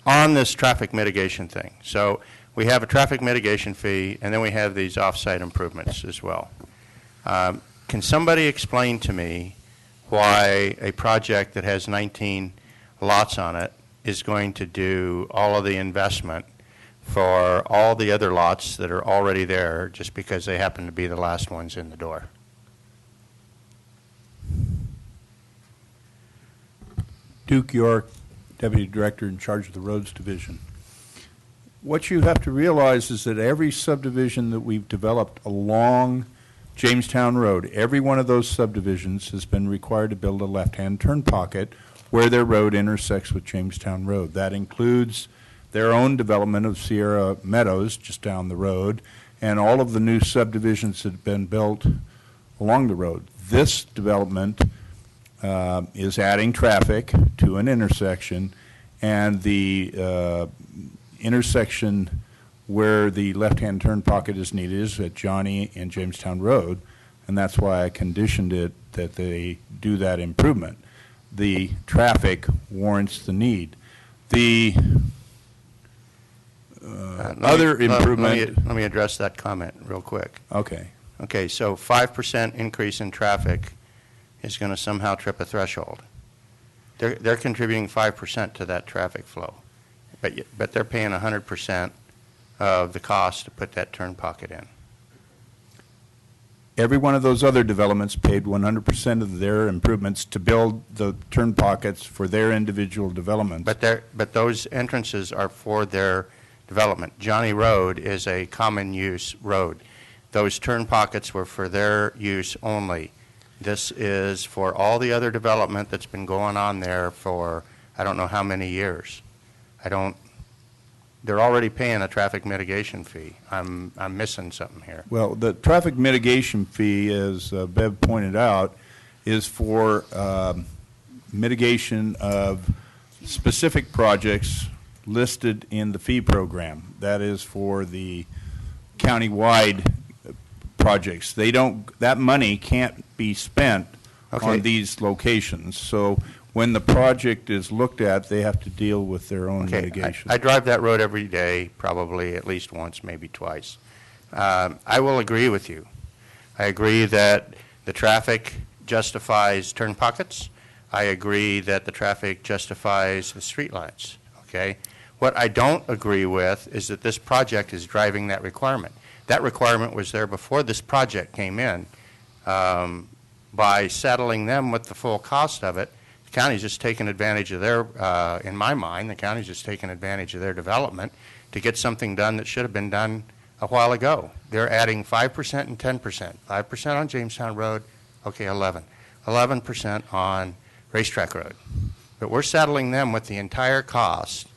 On this traffic mitigation thing, so we have a traffic mitigation fee, and then we have these off-site improvements as well. Can somebody explain to me why a project that has 19 lots on it is going to do all of the investment for all the other lots that are already there just because they happen to be the last ones in the door? Duke York, Deputy Director in charge of the Roads Division. What you have to realize is that every subdivision that we've developed along Jamestown Road, every one of those subdivisions has been required to build a left-hand turn pocket where their road intersects with Jamestown Road. That includes their own development of Sierra Meadows just down the road and all of the new subdivisions that have been built along the road. This development is adding traffic to an intersection, and the intersection where the left-hand turn pocket is needed is at Johnny and Jamestown Road, and that's why I conditioned it that they do that improvement. The traffic warrants the need. The other improvement... Let me address that comment real quick. Okay. Okay, so 5% increase in traffic is going to somehow trip a threshold. They're contributing 5% to that traffic flow, but they're paying 100% of the cost to put that turn pocket in. Every one of those other developments paid 100% of their improvements to build the turn pockets for their individual developments. But those entrances are for their development. Johnny Road is a common use road. Those turn pockets were for their use only. This is for all the other development that's been going on there for I don't know how many years. They're already paying a traffic mitigation fee. I'm missing something here. Well, the traffic mitigation fee, as Bev pointed out, is for mitigation of specific projects listed in the fee program. That is for the countywide projects. That money can't be spent on these locations. So when the project is looked at, they have to deal with their own mitigation. I drive that road every day, probably at least once, maybe twice. I will agree with you. I agree that the traffic justifies turn pockets. I agree that the traffic justifies the street lights. Okay? What I don't agree with is that this project is driving that requirement. That requirement was there before this project came in. By saddling them with the full cost of it, the county's just taken advantage of their, in my mind, the county's just taken advantage of their development to get something done that should have been done a while ago. They're adding 5% and 10%. 5% on Jamestown Road, okay, 11. 11% on Racetrack Road. But we're saddling them with the entire cost.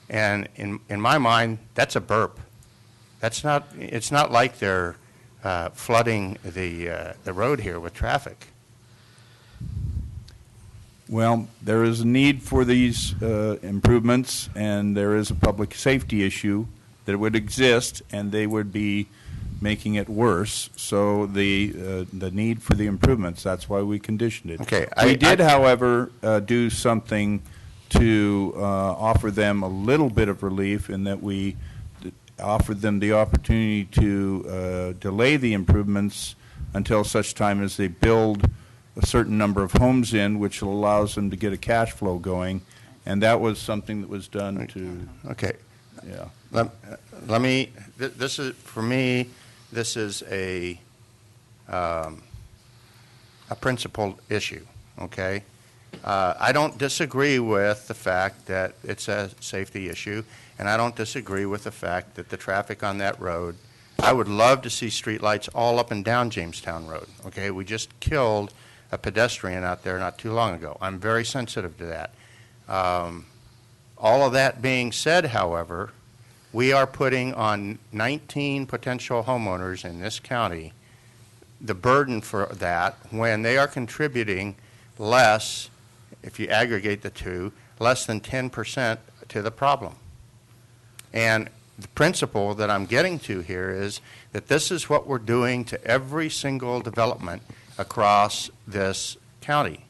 And in my mind, that's a burp. That's not, it's not like they're flooding the road here with traffic. Well, there is a need for these improvements, and there is a public safety issue that would exist, and they would be making it worse. So the need for the improvements, that's why we conditioned it. Okay. We did, however, do something to offer them a little bit of relief in that we offered them the opportunity to delay the improvements until such time as they build a certain number of homes in, which allows them to get a cash flow going. And that was something that was done to... Okay. Yeah. Let me, this is, for me, this is a principled issue, okay? I don't disagree with the fact that it's a safety issue, and I don't disagree with the fact that the traffic on that road, I would love to see streetlights all up and down Jamestown Road, okay? We just killed a pedestrian out there not too long ago. I'm very sensitive to that. All of that being said, however, we are putting on 19 potential homeowners in this county the burden for that when they are contributing less, if you aggregate the two, less than 10% to the problem. And the principle that I'm getting to here is that this is what we're doing to every single development across this county.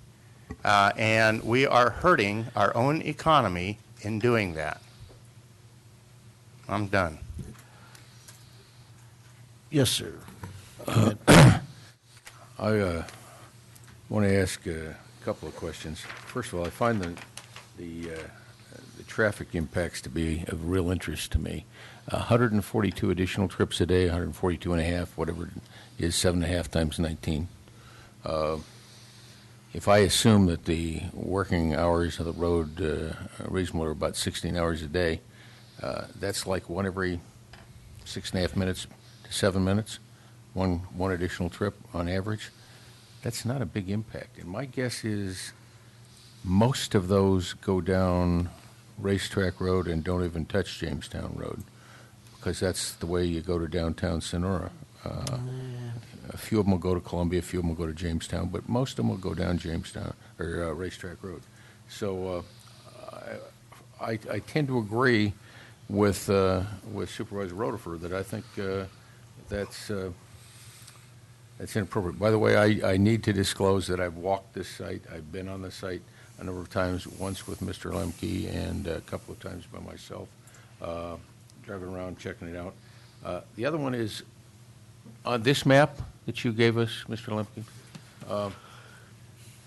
And we are hurting our own economy in doing that. I'm done. Yes, sir. I want to ask a couple of questions. First of all, I find the traffic impacts to be of real interest to me. 142 additional trips a day, 142 and a half, whatever it is, 7.5 times 19. If I assume that the working hours of the road reasonable are about 16 hours a day, that's like one every 6.5 minutes to 7 minutes, one additional trip on average. That's not a big impact. And my guess is most of those go down Racetrack Road and don't even touch Jamestown Road, because that's the way you go to downtown Sonora. A few of them will go to Columbia, a few of them will go to Jamestown, but most of them will go down Jamestown or Racetrack Road. So I tend to agree with Supervisor Rotifer that I think that's inappropriate. By the way, I need to disclose that I've walked this site. I've been on the site a number of times, once with Mr. Lemke and a couple of times by myself, driving around, checking it out. The other one is on this map that you gave us, Mr. Lemke.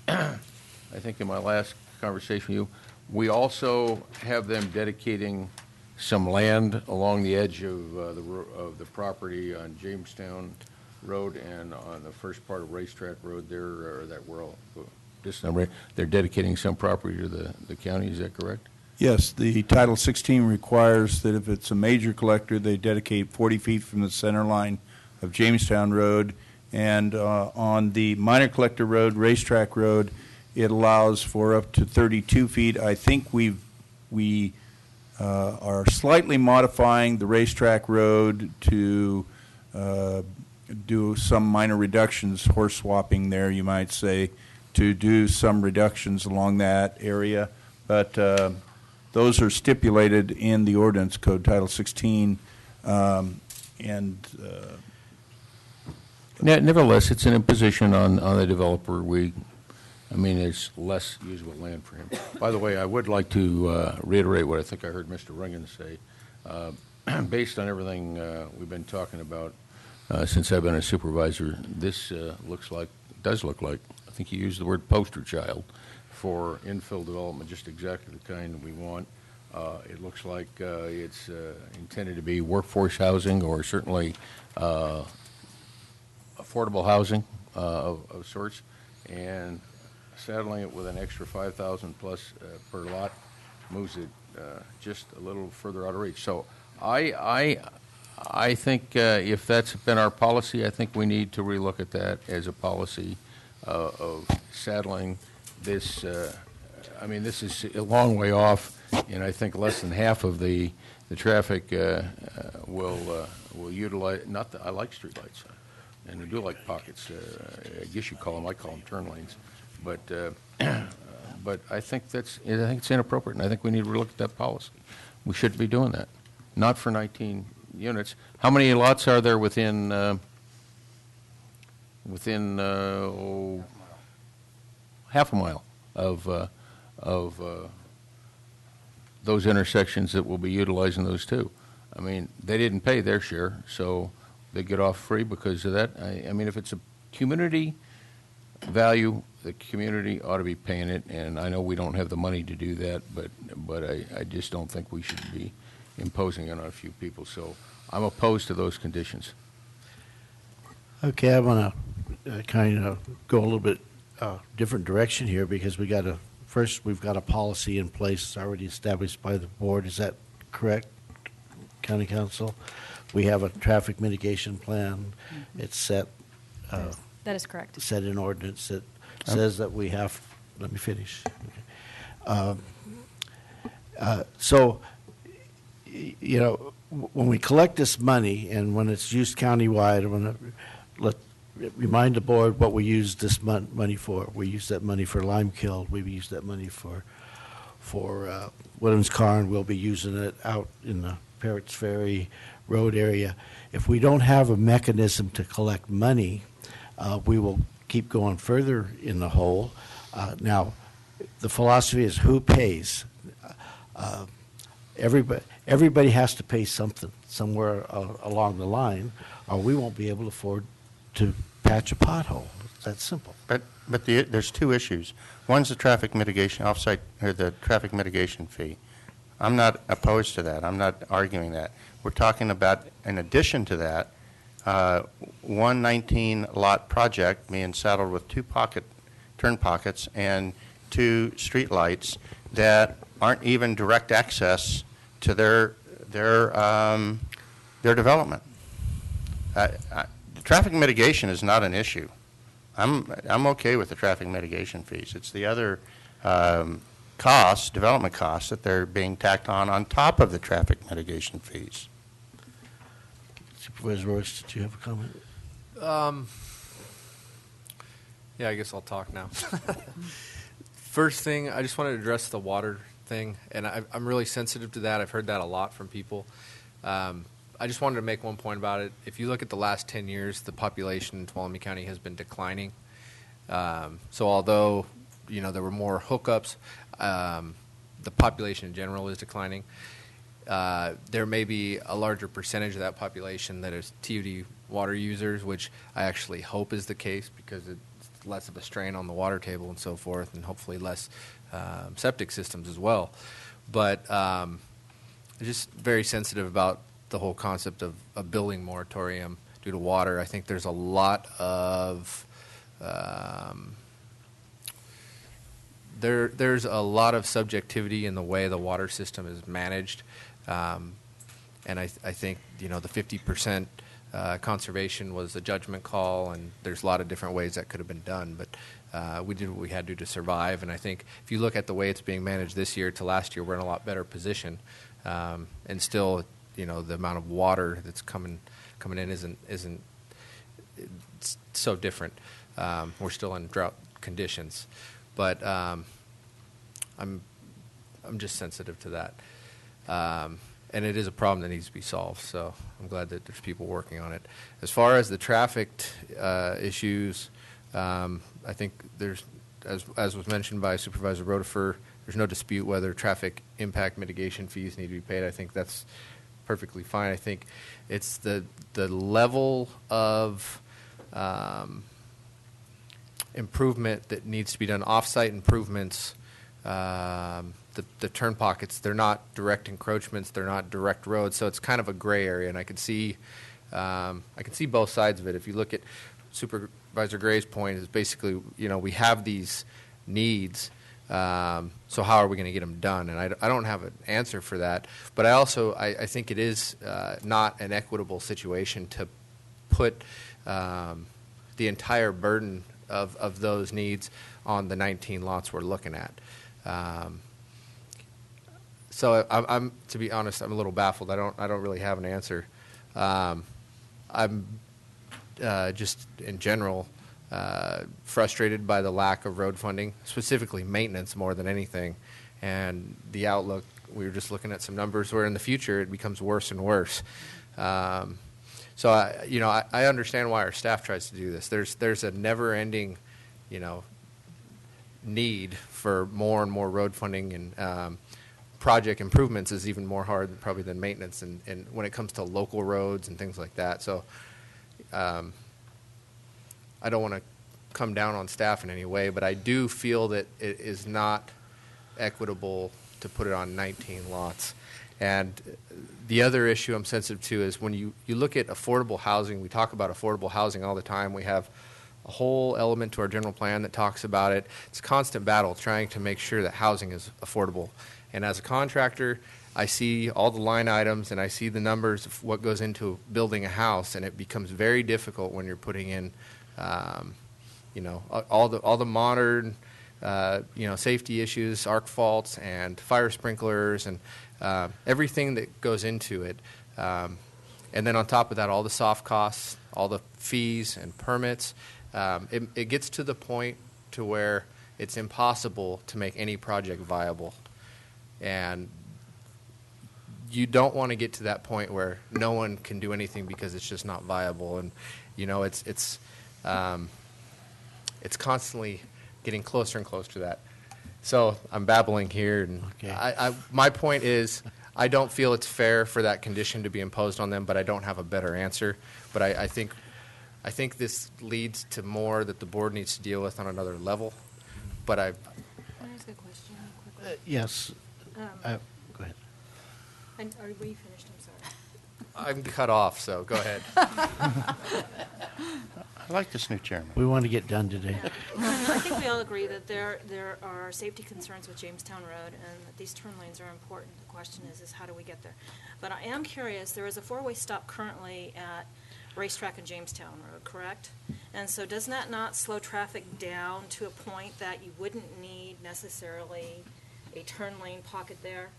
I think in my last conversation with you, we also have them dedicating some land along the edge of the property on Jamestown Road and on the first part of Racetrack Road there, or that we're all they're dedicating some property to the county. Is that correct? Yes, the Title 16 requires that if it's a major collector, they dedicate 40 feet from the center line of Jamestown Road. And on the minor collector road, Racetrack Road, it allows for up to 32 feet. I think we are slightly modifying the Racetrack Road to do some minor reductions, horse swapping there, you might say, to do some reductions along that area. But those are stipulated in the ordinance code, Title 16. Nevertheless, it's an imposition on the developer. It's less usable land for him. By the way, I would like to reiterate what I think I heard Mr. Ringen say. Based on everything we've been talking about since I've been a supervisor, this does look like, I think you used the word poster child for infill development, just exactly the kind we want. It looks like it's intended to be workforce housing or certainly affordable housing of sorts, and saddling it with an extra 5,000 plus per lot moves it just a little further out of reach. So I think if that's been our policy, I think we need to relook at that as a policy of saddling this. I mean, this is a long way off, and I think less than half of the traffic will utilize. Not that I like streetlights, and I do like pockets. I guess I call them turn lanes, but I think it's inappropriate, and I think we need to relook at that policy. We shouldn't be doing that. Not for 19 units. How many lots are there within half a mile of those intersections that will be utilizing those too? I mean, they didn't pay their share, so they get off free because of that. I mean, if it's a community value, the community ought to be paying it, and I know we don't have the money to do that, but I just don't think we should be imposing it on a few people. So I'm opposed to those conditions. Okay, I want to kind of go a little bit different direction here because we've got a policy in place already established by the board. Is that correct, County Council? We have a traffic mitigation plan. It's set. That is correct. Set in ordinance that says that we have. Let me finish. Okay. So, you know, when we collect this money and when it's used countywide, remind the board what we use this money for. We use that money for Limekiln. We use that money for Williams Car, and we'll be using it out in the Parrots Ferry Road area. If we don't have a mechanism to collect money, we will keep going further in the hole. Now, the philosophy is who pays. Everybody has to pay something somewhere along the line, or we won't be able to afford to patch a pothole. It's that simple. But there's two issues. One's the traffic mitigation offsite, or the traffic mitigation fee. I'm not opposed to that. I'm not arguing that. We're talking about, in addition to that, 119 lot project being saddled with two turn pockets and two street lights that aren't even direct access to their development. Traffic mitigation is not an issue. I'm okay with the traffic mitigation fees. It's the other development costs that they're being tacked on top of the traffic mitigation fees. Supervisor Royce, did you have a comment? Yeah, I guess I'll talk now. First thing, I just wanted to address the water thing, and I'm really sensitive to that. I've heard that a lot from people. I just wanted to make one point about it. If you look at the last 10 years, the population in Tuolumne County has been declining. So although, there were more hookups, the population in general is declining. There may be a larger percentage of that population that is TUD water users, which I actually hope is the case because it's less of a strain on the water table and so forth, and hopefully less septic systems as well. But I'm just very sensitive about the whole concept of a building moratorium due to water. I think there's a lot of there's a lot of subjectivity in the way the water system is managed, and I think the 50% conservation was a judgment call, and there's a lot of different ways that could have been done, but we did what we had to do to survive. And I think if you look at the way it's being managed this year to last year, we're in a lot better position, and still, the amount of water that's coming in isn't it's so different. We're still in drought conditions, but I'm just sensitive to that, and it is a problem that needs to be solved. So I'm glad that there's people working on it. As far as the traffic issues, I think there's, as was mentioned by Supervisor Rodefer, there's no dispute whether traffic impact mitigation fees need to be paid. I think that's perfectly fine. I think it's the level of improvement that needs to be done, off-site improvements the turn pockets. They're not direct encroachments. They're not direct roads. So it's kind of a gray area, and I can see both sides of it. If you look at Supervisor Gray's point, is basically, we have these needs. So how are we going to get them done? And I don't have an answer for that. But I think it is not an equitable situation to put the entire burden of those needs on the 19 lots we're looking at. So I'm, to be honest, I'm a little baffled. I don't really have an answer. I'm just in general frustrated by the lack of road funding, specifically maintenance more than anything, and the outlook. We were just looking at some numbers where in the future it becomes worse and worse. So I understand why our staff tries to do this. There's a never-ending, need for more and more road funding, and project improvements is even more hard probably than maintenance, and when it comes to local roads and things like that. So I don't want to come down on staff in any way, but I do feel that it is not equitable to put it on 19 lots. And the other issue I'm sensitive to is when you look at affordable housing, we talk about affordable housing all the time. We have a whole element to our general plan that talks about it. It's a constant battle trying to make sure that housing is affordable. And as a contractor, I see all the line items and I see the numbers of what goes into building a house, and it becomes very difficult when you're putting in, all the modern, safety issues, arc faults, and fire sprinklers, and everything that goes into it. And then on top of that, all the soft costs, all the fees and permits. It gets to the point to where it's impossible to make any project viable. And you don't want to get to that point where no one can do anything because it's just not viable. And, it's constantly getting closer and closer to that. So I'm babbling here. And Okay. my point is, I don't feel it's fair for that condition to be imposed on them, but I don't have a better answer. But I think this leads to more that the board needs to deal with on another level. But Can I ask a question quickly? Yes. Go ahead. Are we finished? I'm sorry. I'm cut off, so go ahead. I like this new chairman. We want to get done today. I think we all agree that there are safety concerns with Jamestown Road and that these turn lanes are important. The question is how do we get there? But I am curious, there is a four-way stop currently at Racetrack and Jamestown Road, correct? And so does that not slow traffic down to a point that you wouldn't need necessarily a turn lane pocket there?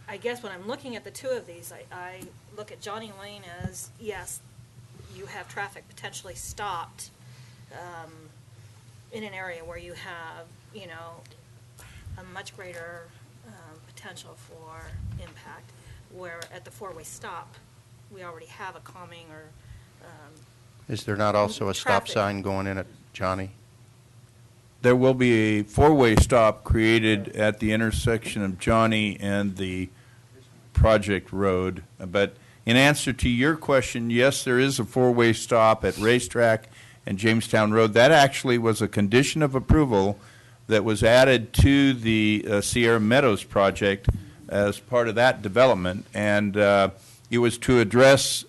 I guess when I'm looking at the two of these, I look at Johnny Lane as, yes, you have traffic potentially stopped in an area where you have, a much greater potential for impact, where at the four-way stop, we already have a calming or Is there not also a stop traffic. sign going in at Johnny? There will be a four-way stop created at the intersection of Johnny and the Project Road. But in answer to your question, yes, there is a four-way stop at Racetrack and Jamestown Road. That actually was a condition of approval that was added to the Sierra Meadows project as part of that development. And it was to address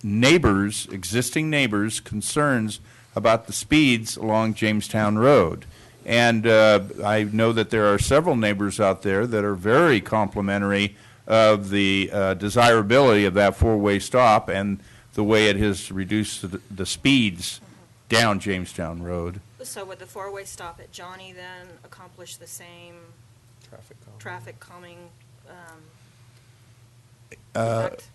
existing neighbors' concerns about the speeds along Jamestown Road. And I know that there are several neighbors out there that are very complimentary of the desirability of that four-way stop and the way it has reduced the speeds down Jamestown Road. so would the four-way stop at Johnny then accomplish the same traffic calming effect?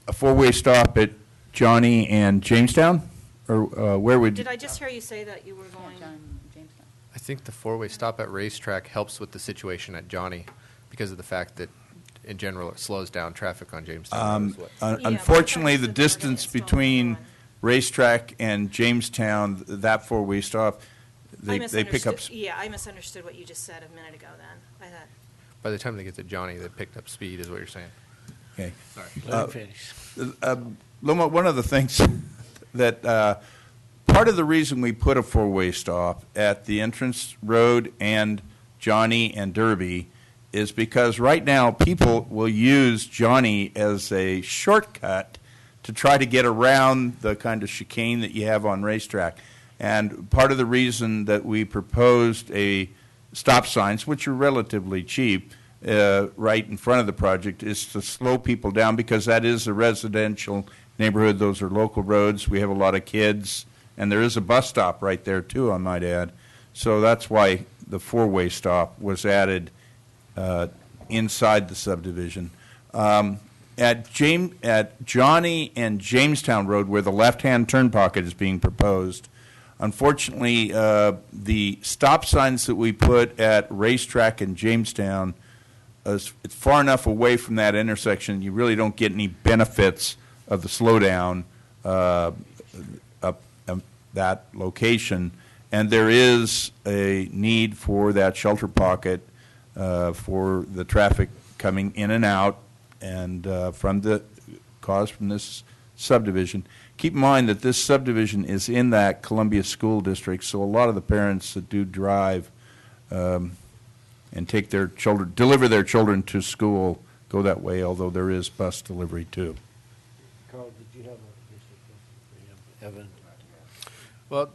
A four-way stop at Johnny and Jamestown? Or where would... Did I just hear you say that you were going? I think the four-way stop at Racetrack helps with the situation at Johnny because of the fact that, in general, it slows down traffic on Jamestown Road. Unfortunately, the distance between Racetrack and Jamestown, that four-way stop, they pick up... Yeah, I misunderstood what you just said a minute ago then. I thought. By the time they get to Johnny, they picked up speed, is what you're saying. Okay. Sorry. Let him finish. Loma, one of the things that part of the reason we put a four-way stop at the entrance road and Johnny and Derby is because right now people will use Johnny as a shortcut to try to get around the kind of chicane that you have on Racetrack. And part of the reason that we proposed a stop signs, which are relatively cheap, right in front of the project, is to slow people down because that is a residential neighborhood. Those are local roads. We have a lot of kids, and there is a bus stop right there too, I might add. So that's why the four-way stop was added inside the subdivision. At Johnny and Jamestown Road, where the left-hand turn pocket is being proposed, unfortunately, the stop signs that we put at Racetrack and Jamestown, it's far enough away from that intersection, you really don't get any benefits of the slowdown up that location. And there is a need for that shelter pocket for the traffic coming in and out and from this subdivision. Keep in mind that this subdivision is in that Columbia School District, so a lot of the parents that do drive and take their children, deliver their children to school, go that way, although there is bus delivery too. Carl, did you have a question for him? Evan? Well,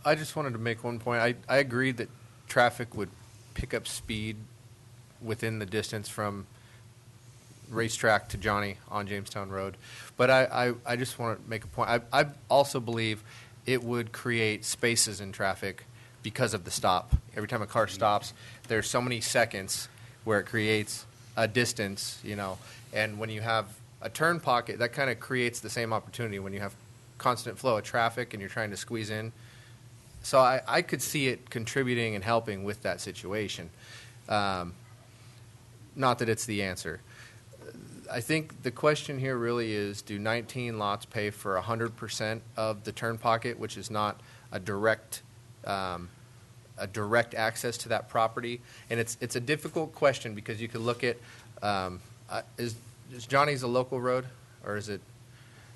I just wanted to make one point. I agreed that traffic would pick up speed within the distance from Racetrack to Johnny on Jamestown Road. But I just want to make a point. I also believe it would create spaces in traffic because of the stop. Every time a car stops, there's so many seconds where it creates a distance, you know. And when you have a turn pocket, that kind of creates the same opportunity when you have constant flow of traffic and you're trying to squeeze in. So I could see it contributing and helping with that situation. Not that it's the answer. I think the question here really is, do 19 lots pay for 100% of the turn pocket, which is not a direct access to that property? And it's a difficult question because you could look at, is Johnny's a local road, or is it?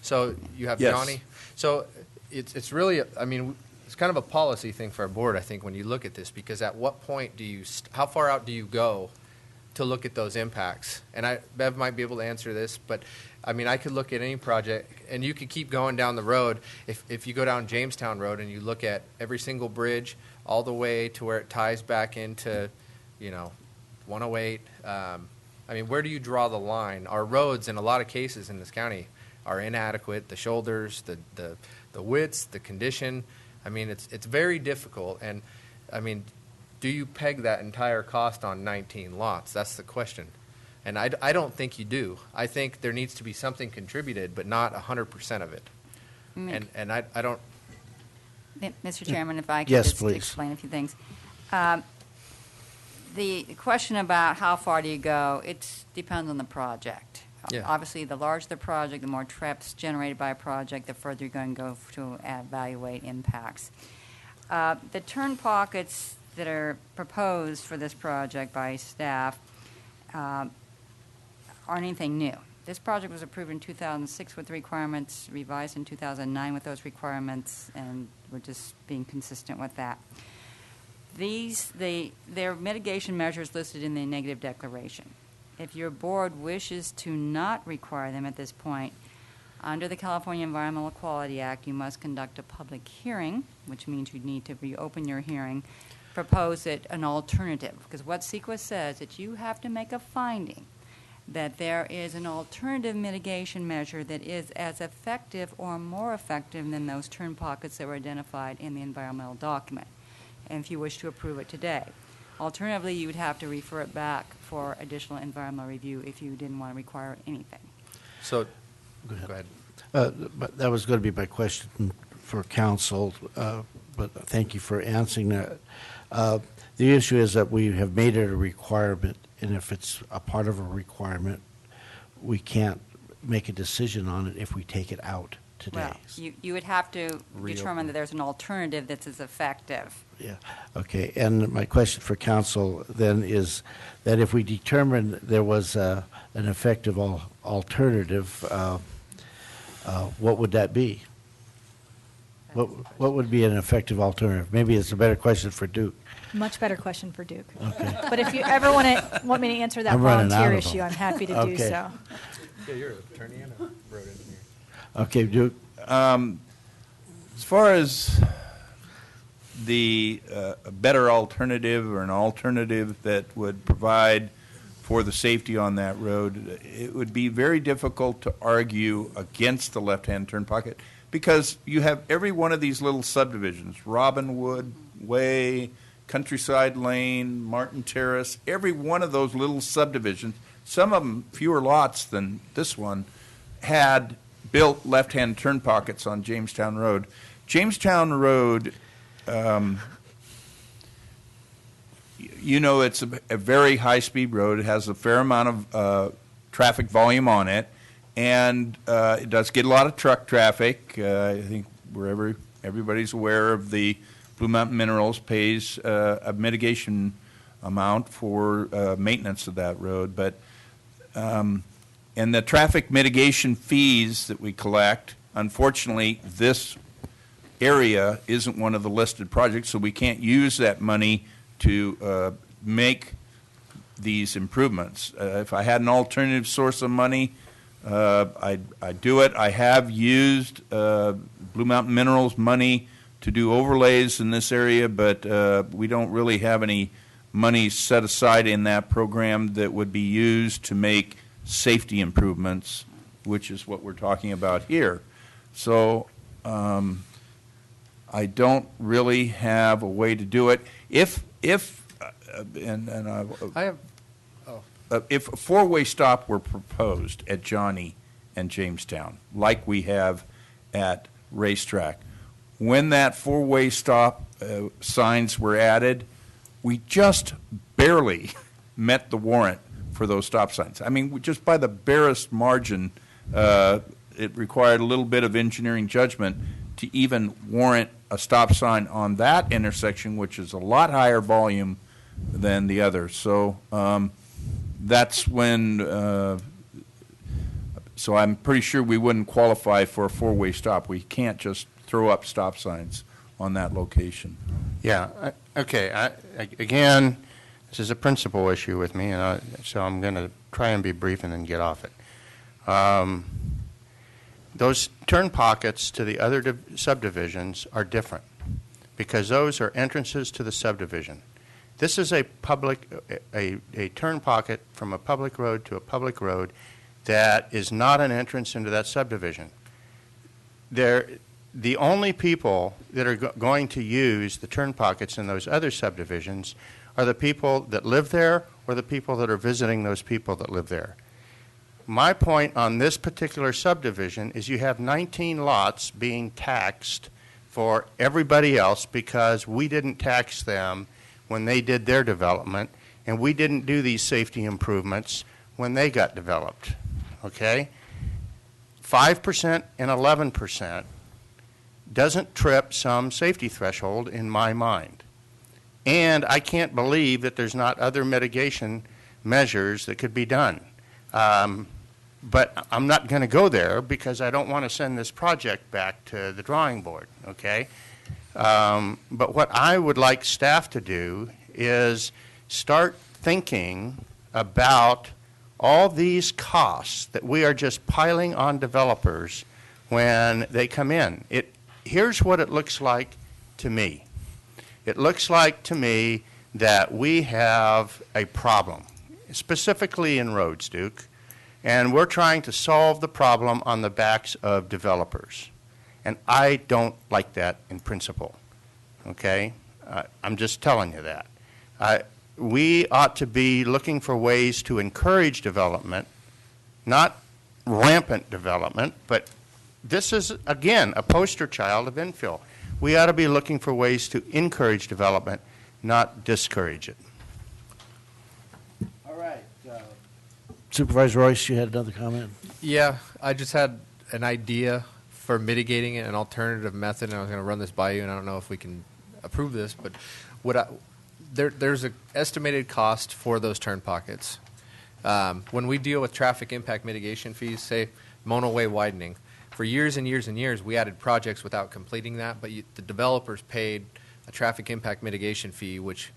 So you have Yes. Johnny. So it's really, it's kind of a policy thing for our board, I think, when you look at this, because at what point how far out do you go to look at those impacts? And Bev might be able to answer this, but I could look at any project, and you could keep going down the road. If you go down Jamestown Road and you look at every single bridge all the way to where it ties back into, 108, where do you draw the line? Our roads, in a lot of cases in this county, are inadequate. The shoulders, the widths, the condition. It's very difficult. And, do you peg that entire cost on 19 lots? That's the question. And I don't think you do. I think there needs to be something contributed, but not 100% of it. And I don't... Mr. Chairman, if I could Yes, just please. explain a few things. The question about how far do you go, it depends on the project. Yeah. Obviously, the larger the project, the more trips generated by a project, the further you're going to go to evaluate impacts. The turn pockets that are proposed for this project by staff aren't anything new. This project was approved in 2006 with the requirements, revised in 2009 with those requirements, and we're just being consistent with that. There are mitigation measures listed in the negative declaration. If your board wishes to not require them at this point, under the California Environmental Quality Act, you must conduct a public hearing, which means you need to reopen your hearing, propose an alternative. Because what CEQA says is that you have to make a finding that there is an alternative mitigation measure that is as effective or more effective than those turn pockets that were identified in the environmental document, and if you wish to approve it today. Alternatively, you would have to refer it back for additional environmental review if you didn't want to require anything. So, Go ahead. Go ahead. But that was going to be my question for council, but thank you for answering that. The issue is that we have made it a requirement, and if it's a part of a requirement, we can't make a decision on it if we take it out today. Well, you would have to determine that there's an alternative that's as effective. Yeah, okay. And my question for council then is that if we determine there was an effective alternative, what would that be? What would be an effective alternative? Maybe it's a better question for Duke. Much better question for Duke. Okay. But if you ever want me to answer that I'm running volunteer out of them. issue, I'm happy to do Okay. so. Yeah, you're an attorney and a road engineer. Okay, Duke. As far as a better alternative or an alternative that would provide for the safety on that road, it would be very difficult to argue against the left-hand turn pocket because you have every one of these little subdivisions, Robinwood Way, Countryside Lane, Martin Terrace, every one of those little subdivisions, some of them fewer lots than this one, had built left-hand turn pockets on Jamestown Road. Jamestown Road, it's a very high-speed road. It has a fair amount of traffic volume on it, and it does get a lot of truck traffic. I think everybody's aware of the Blue Mountain Minerals pays a mitigation amount for maintenance of that road, but and the traffic mitigation fees that we collect, unfortunately, this area isn't one of the listed projects, so we can't use that money to make these improvements. If I had an alternative source of money, I'd do it. I have used Blue Mountain Minerals money to do overlays in this area, but we don't really have any money set aside in that program that would be used to make safety improvements, which is what we're talking about here. So I don't really have a way to do it. If a four-way stop were proposed at Johnny and Jamestown, like we have at Racetrack, when that four-way stop signs were added, we just barely met the warrant for those stop signs. I mean, just by the barest margin, it required a little bit of engineering judgment to even warrant a stop sign on that intersection, which is a lot higher volume than the other. So that's when, so I'm pretty sure we wouldn't qualify for a four-way stop. We can't just throw up stop signs on that location. Yeah, okay. Again, this is a principal issue with me, and so I'm going to try and be brief and then get off it. Those turn pockets to the other subdivisions are different because those are entrances to the subdivision. This is a turn pocket from a public road to a public road that is not an entrance into that subdivision. The only people that are going to use the turn pockets in those other subdivisions are the people that live there or the people that are visiting those people that live there. My point on this particular subdivision is you have 19 lots being taxed for everybody else because we didn't tax them when they did their development, and we didn't do these safety improvements when they got developed, okay? 5% and 11% doesn't trip some safety threshold in my mind. And I can't believe that there's not other mitigation measures that could be done. But I'm not going to go there because I don't want to send this project back to the drawing board, okay? But what I would like staff to do is start thinking about all these costs that we are just piling on developers when they come in. Here's what it looks like to me. It looks like to me that we have a problem, specifically in roads, Duke, and we're trying to solve the problem on the backs of developers. And I don't like that in principle, okay? I'm just telling you that. We ought to be looking for ways to encourage development, not rampant development, but this is, again, a poster child of infill. We ought to be looking for ways to encourage development, not discourage it. All right. Supervisor Royce, you had another comment? Yeah, I just had an idea for mitigating it, an alternative method, and I was going to run this by you, and I don't know if we can approve this, but there's an estimated cost for those turn pockets. When we deal with traffic impact mitigation fees, say Mono Way widening, for years and years and years, we added projects without completing that, but the developers paid a traffic impact mitigation fee, which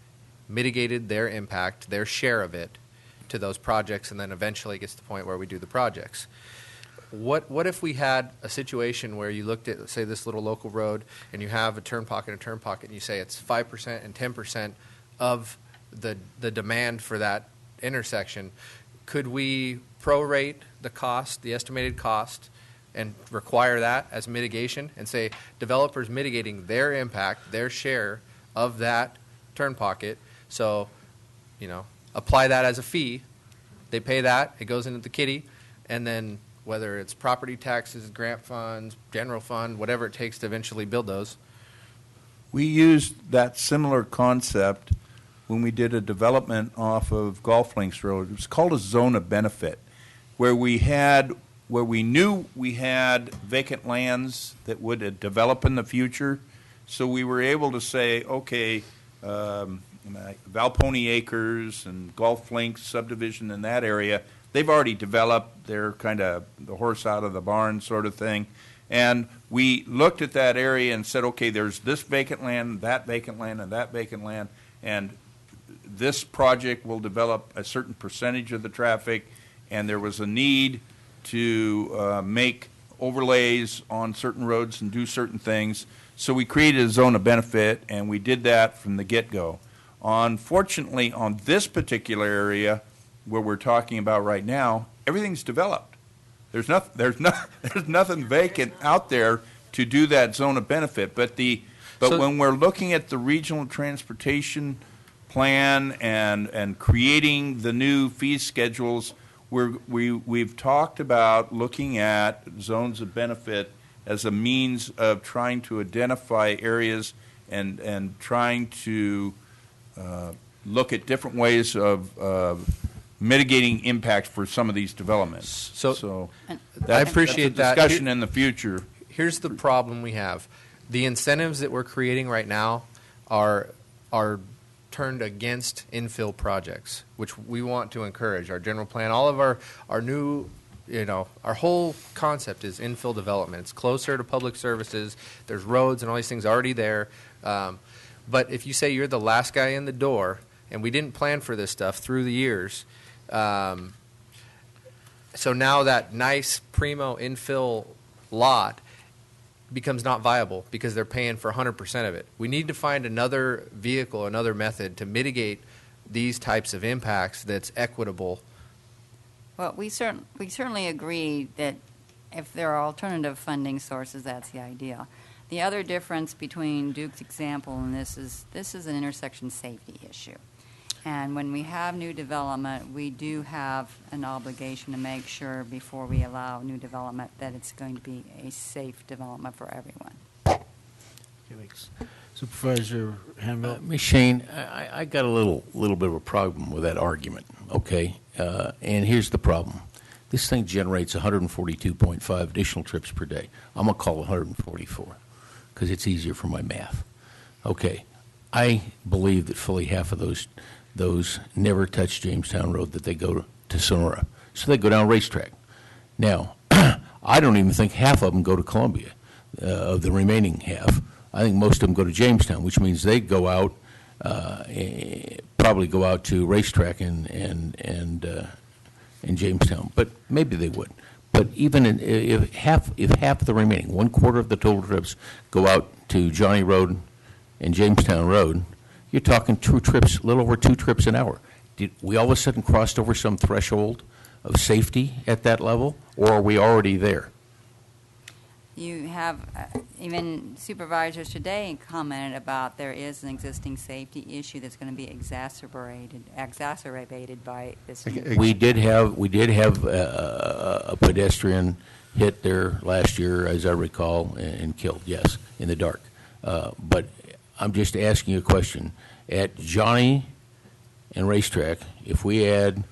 mitigated their impact, their share of it, to those projects, and then eventually it gets to the point where we do the projects. What if we had a situation where you looked at, say, this little local road, and you have a turn pocket, and you say it's 5% and 10% of the demand for that intersection? Could we prorate the cost, the estimated cost, and require that as mitigation, and say developers mitigating their impact, their share of that turn pocket? So, apply that as a fee. They pay that. It goes into the kitty. And then whether it's property taxes, grant funds, general fund, whatever it takes to eventually build those. We used that similar concept when we did a development off of Golf Links Road. It was called a zone of benefit, where we knew we had vacant lands that would develop in the future. So we were able to say, okay, Valponi Acres and Golf Links subdivision in that area, they've already developed. They're kind of the horse out of the barn sort of thing. And we looked at that area and said, okay, there's this vacant land, that vacant land, and that vacant land, and this project will develop a certain percentage of the traffic, and there was a need to make overlays on certain roads and do certain things. So we created a zone of benefit, and we did that from the get-go. Unfortunately, on this particular area where we're talking about right now, everything's developed. There's nothing vacant out there to do that zone of benefit. But when we're looking at the regional transportation plan and creating the new fee schedules, we've talked about looking at zones of benefit as a means of trying to identify areas and trying to look at different ways of mitigating impact for some of these developments. So I appreciate that's a discussion in the future. Here's the problem we have. The incentives that we're creating right now are turned against infill projects, which we want to encourage. Our general plan, all of our new, our whole concept is infill development. It's closer to public services. There's roads and all these things already there. But if you say you're the last guy in the door, and we didn't plan for this stuff through the years, so now that nice primo infill lot becomes not viable because they're paying for 100% of it. We need to find another vehicle, another method to mitigate these types of impacts that's equitable. Well, we certainly agree that if there are alternative funding sources, that's the ideal. The other difference between Duke's example and this is an intersection safety issue. And when we have new development, we do have an obligation to make sure before we allow new development that it's going to be a safe development for everyone. Supervisor Hanville? Ms. Shane, I got a little bit of a problem with that argument, okay? And here's the problem. This thing generates 142.5 additional trips per day. I'm going to call it 144 because it's easier for my math. Okay, I believe that fully half of those never touch Jamestown Road, that they go to Sonora. So they go down Racetrack. Now, I don't even think half of them go to Columbia, of the remaining half. I think most of them go to Jamestown, which means they go out, probably go out to Racetrack in Jamestown. But maybe they would. But even if half of the remaining, 1/4 of the total trips go out to Johnny Road and Jamestown Road, you're talking 2 trips, a little over 2 trips an hour. Did we all of a sudden crossed over some threshold of safety at that level, or are we already there? You have even supervisors today commented about there is an existing safety issue that's going to be exacerbated by this. We did have a pedestrian hit there last year, as I recall, and killed. Yes, in the dark. But I'm just asking you a question. At Johnny and Racetrack, if we add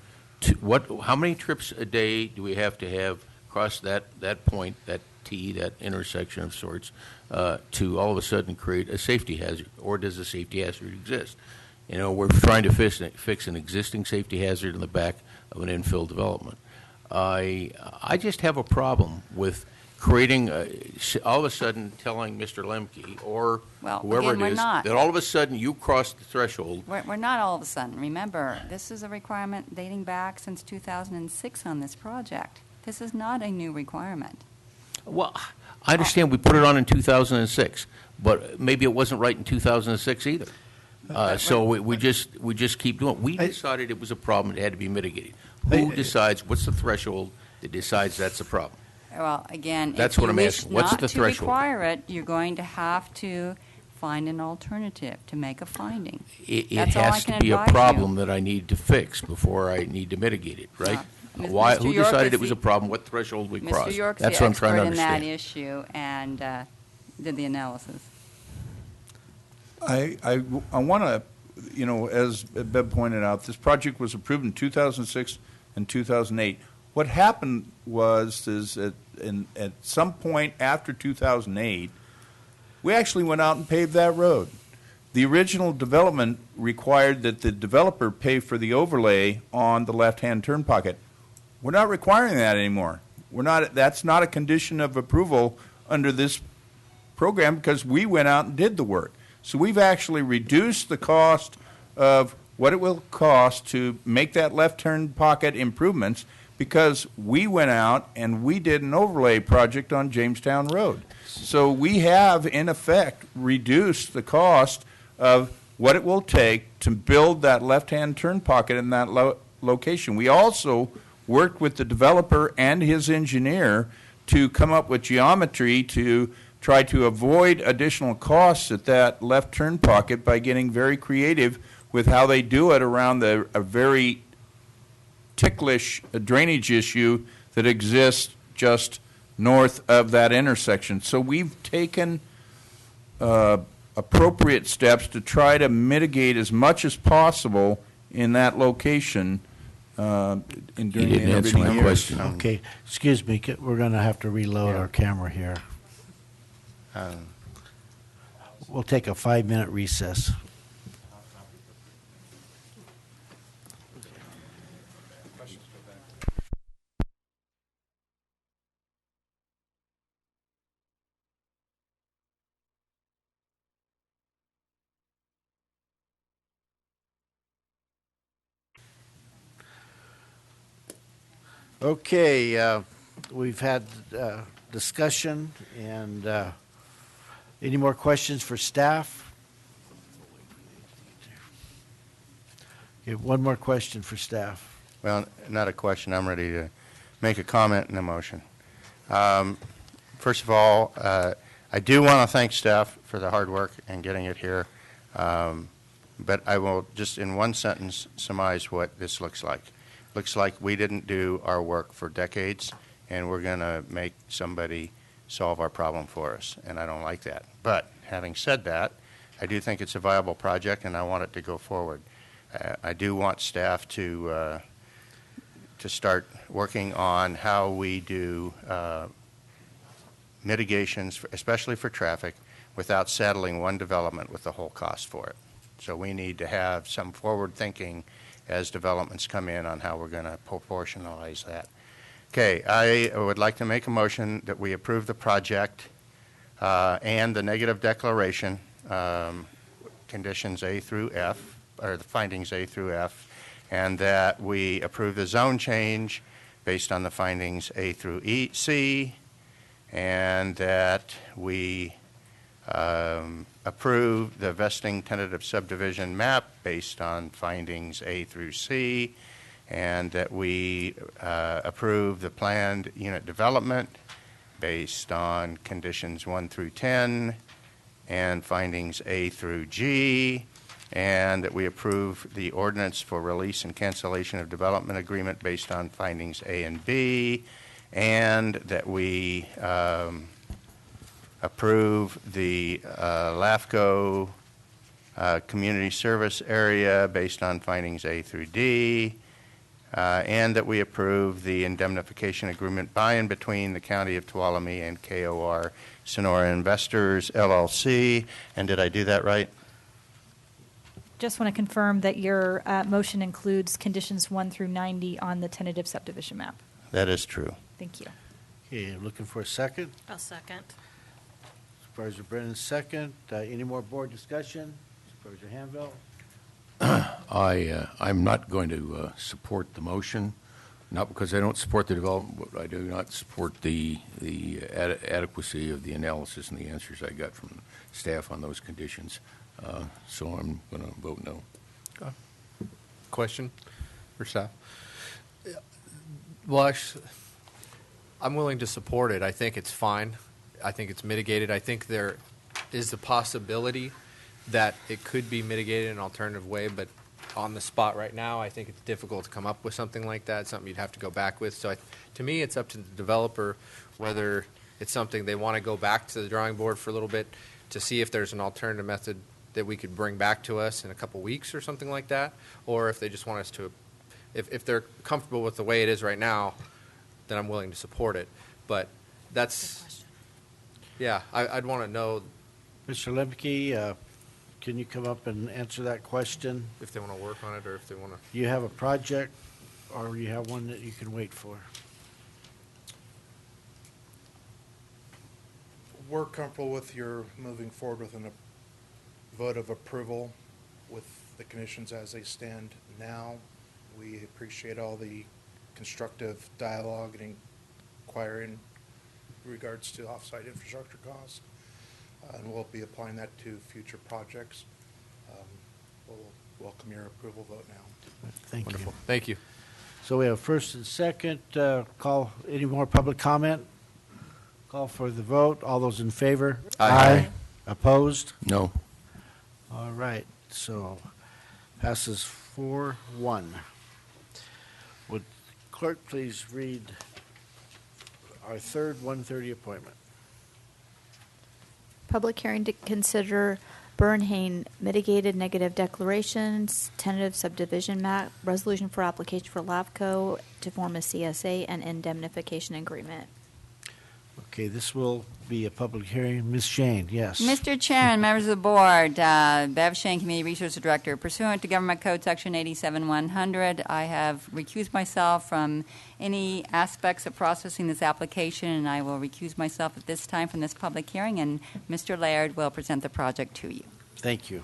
how many trips a day do we have to have across that point, that intersection of sorts, to all of a sudden create a safety hazard, or does a safety hazard exist? We're trying to fix an existing safety hazard in the back of an infill development. I just have a problem with creating, all of a sudden telling Mr. Lemke or Well, whoever again, we're it is, not. that all of a sudden you crossed the threshold. We're not all of a sudden. Remember, this is a requirement dating back since 2006 on this project. This is not a new requirement. Well, I understand we put it on in 2006, but maybe it wasn't right in 2006 either. So we just keep doing it. We decided it was a problem that had to be mitigated. Who decides what's the threshold that decides that's a problem? Well, again, That's if what you I'm wish asking. What's not the to threshold? require it, you're going to have to find an alternative to make a finding. It That's all I has to can be a advise you. problem that I need to fix before I need to mitigate it, right? Ms. Why? Mr. Who York decided is it was the- a problem? What threshold we crossed? Mr. York's That's the what I'm trying to expert in that understand. issue and did the analysis. I want to, as Bev pointed out, this project was approved in 2006 and 2008. What happened is at some point after 2008, we actually went out and paved that road. The original development required that the developer pay for the overlay on the left-hand turn pocket. We're not requiring that anymore. That's not a condition of approval under this program because we went out and did the work. So we've actually reduced the cost of what it will cost to make that left turn pocket improvements because we went out and we did an overlay project on Jamestown Road. So we have, in effect, reduced the cost of what it will take to build that left-hand turn pocket in that location. We also worked with the developer and his engineer to come up with geometry to try to avoid additional costs at that left turn pocket by getting very creative with how they do it around a very ticklish drainage issue that exists just north of that intersection. So we've taken appropriate steps to try to mitigate as much as possible in that location during the intervening years. Okay, excuse me, we're going to have to reload our camera here. We'll take a 5-minute recess. Okay, we've had discussion, and any more questions for staff? Okay, one more question for staff. Well, not a question. I'm ready to make a comment and a motion. First of all, I do want to thank staff for the hard work and getting it here. But I will just in one sentence surmise what this looks like. Looks like we didn't do our work for decades, and we're going to make somebody solve our problem for us, and I don't like that. But having said that, I do think it's a viable project, and I want it to go forward. I do want staff to start working on how we do mitigations, especially for traffic, without saddling one development with the whole cost for it. So we need to have some forward thinking as developments come in on how we're going to proportionalize that. Okay, I would like to make a motion that we approve the project and the negative declaration, conditions A through F, or the findings A through F, and that we approve the zone change based on the findings A through C, and that we approve the vesting tentative subdivision map based on findings A through C, and that we approve the planned unit development based on conditions 1 through 10 and findings A through G, and that we approve the ordinance for release and cancellation of development agreement based on findings A and B, and that we approve the LAFCO community service area based on findings A through D, and that we approve the indemnification agreement by and between the County of Tuolumne and KOR Sonora Investors, LLC. And did I do that right? Just want to confirm that your motion includes conditions 1 through 90 on the tentative subdivision map. That is true. Thank you. Okay, looking for a second. I'll second. Supervisor Brennan, second. Any more board discussion? Supervisor Hanville? I'm not going to support the motion, not because I don't support the development, but I do not support the adequacy of the analysis and the answers I got from staff on those conditions. So I'm going to vote no. Question for staff? Well, actually, I'm willing to support it. I think it's fine. I think it's mitigated. I think there is the possibility that it could be mitigated in an alternative way, but on the spot right now, I think it's difficult to come up with something like that, something you'd have to go back with. So to me, it's up to the developer whether it's something they want to go back to the drawing board for a little bit to see if there's an alternative method that we could bring back to us in a couple weeks or something like that, or if they just want us to, if they're comfortable with the way it is right now, then I'm willing to support it. But that's, yeah, I'd want to know. Mr. Lemke, can you come up and answer that question? If they want to work on it or if they want to. Do you have a project or you have one that you can wait for? We're comfortable with your moving forward with a vote of approval with the conditions as they stand now. We appreciate all the constructive dialogue and inquiry in regards to off-site infrastructure costs. And we'll be applying that to future projects. We'll welcome your approval vote now. Thank Wonderful. you. Thank you. So we have first and second. Call any more public comment? Call for the vote. All those in favor? Aye. Opposed? No. All right. So passes 4-1. Would clerk please read our third 1:30 appointment? Public hearing to consider Bernhain mitigated negative declarations, tentative subdivision map, resolution for application for LAVCO to form a CSA, and indemnification agreement. Okay, this will be a public hearing. Ms. Shane, yes. Mr. Chairman, members of the board, Bev Shane, Community Resource Director. Pursuant to Government Code Section 87-100, I have recused myself from any aspects of processing this application, and I will recuse myself at this time from this public hearing, and Mr. Laird will present the project to you. Thank you.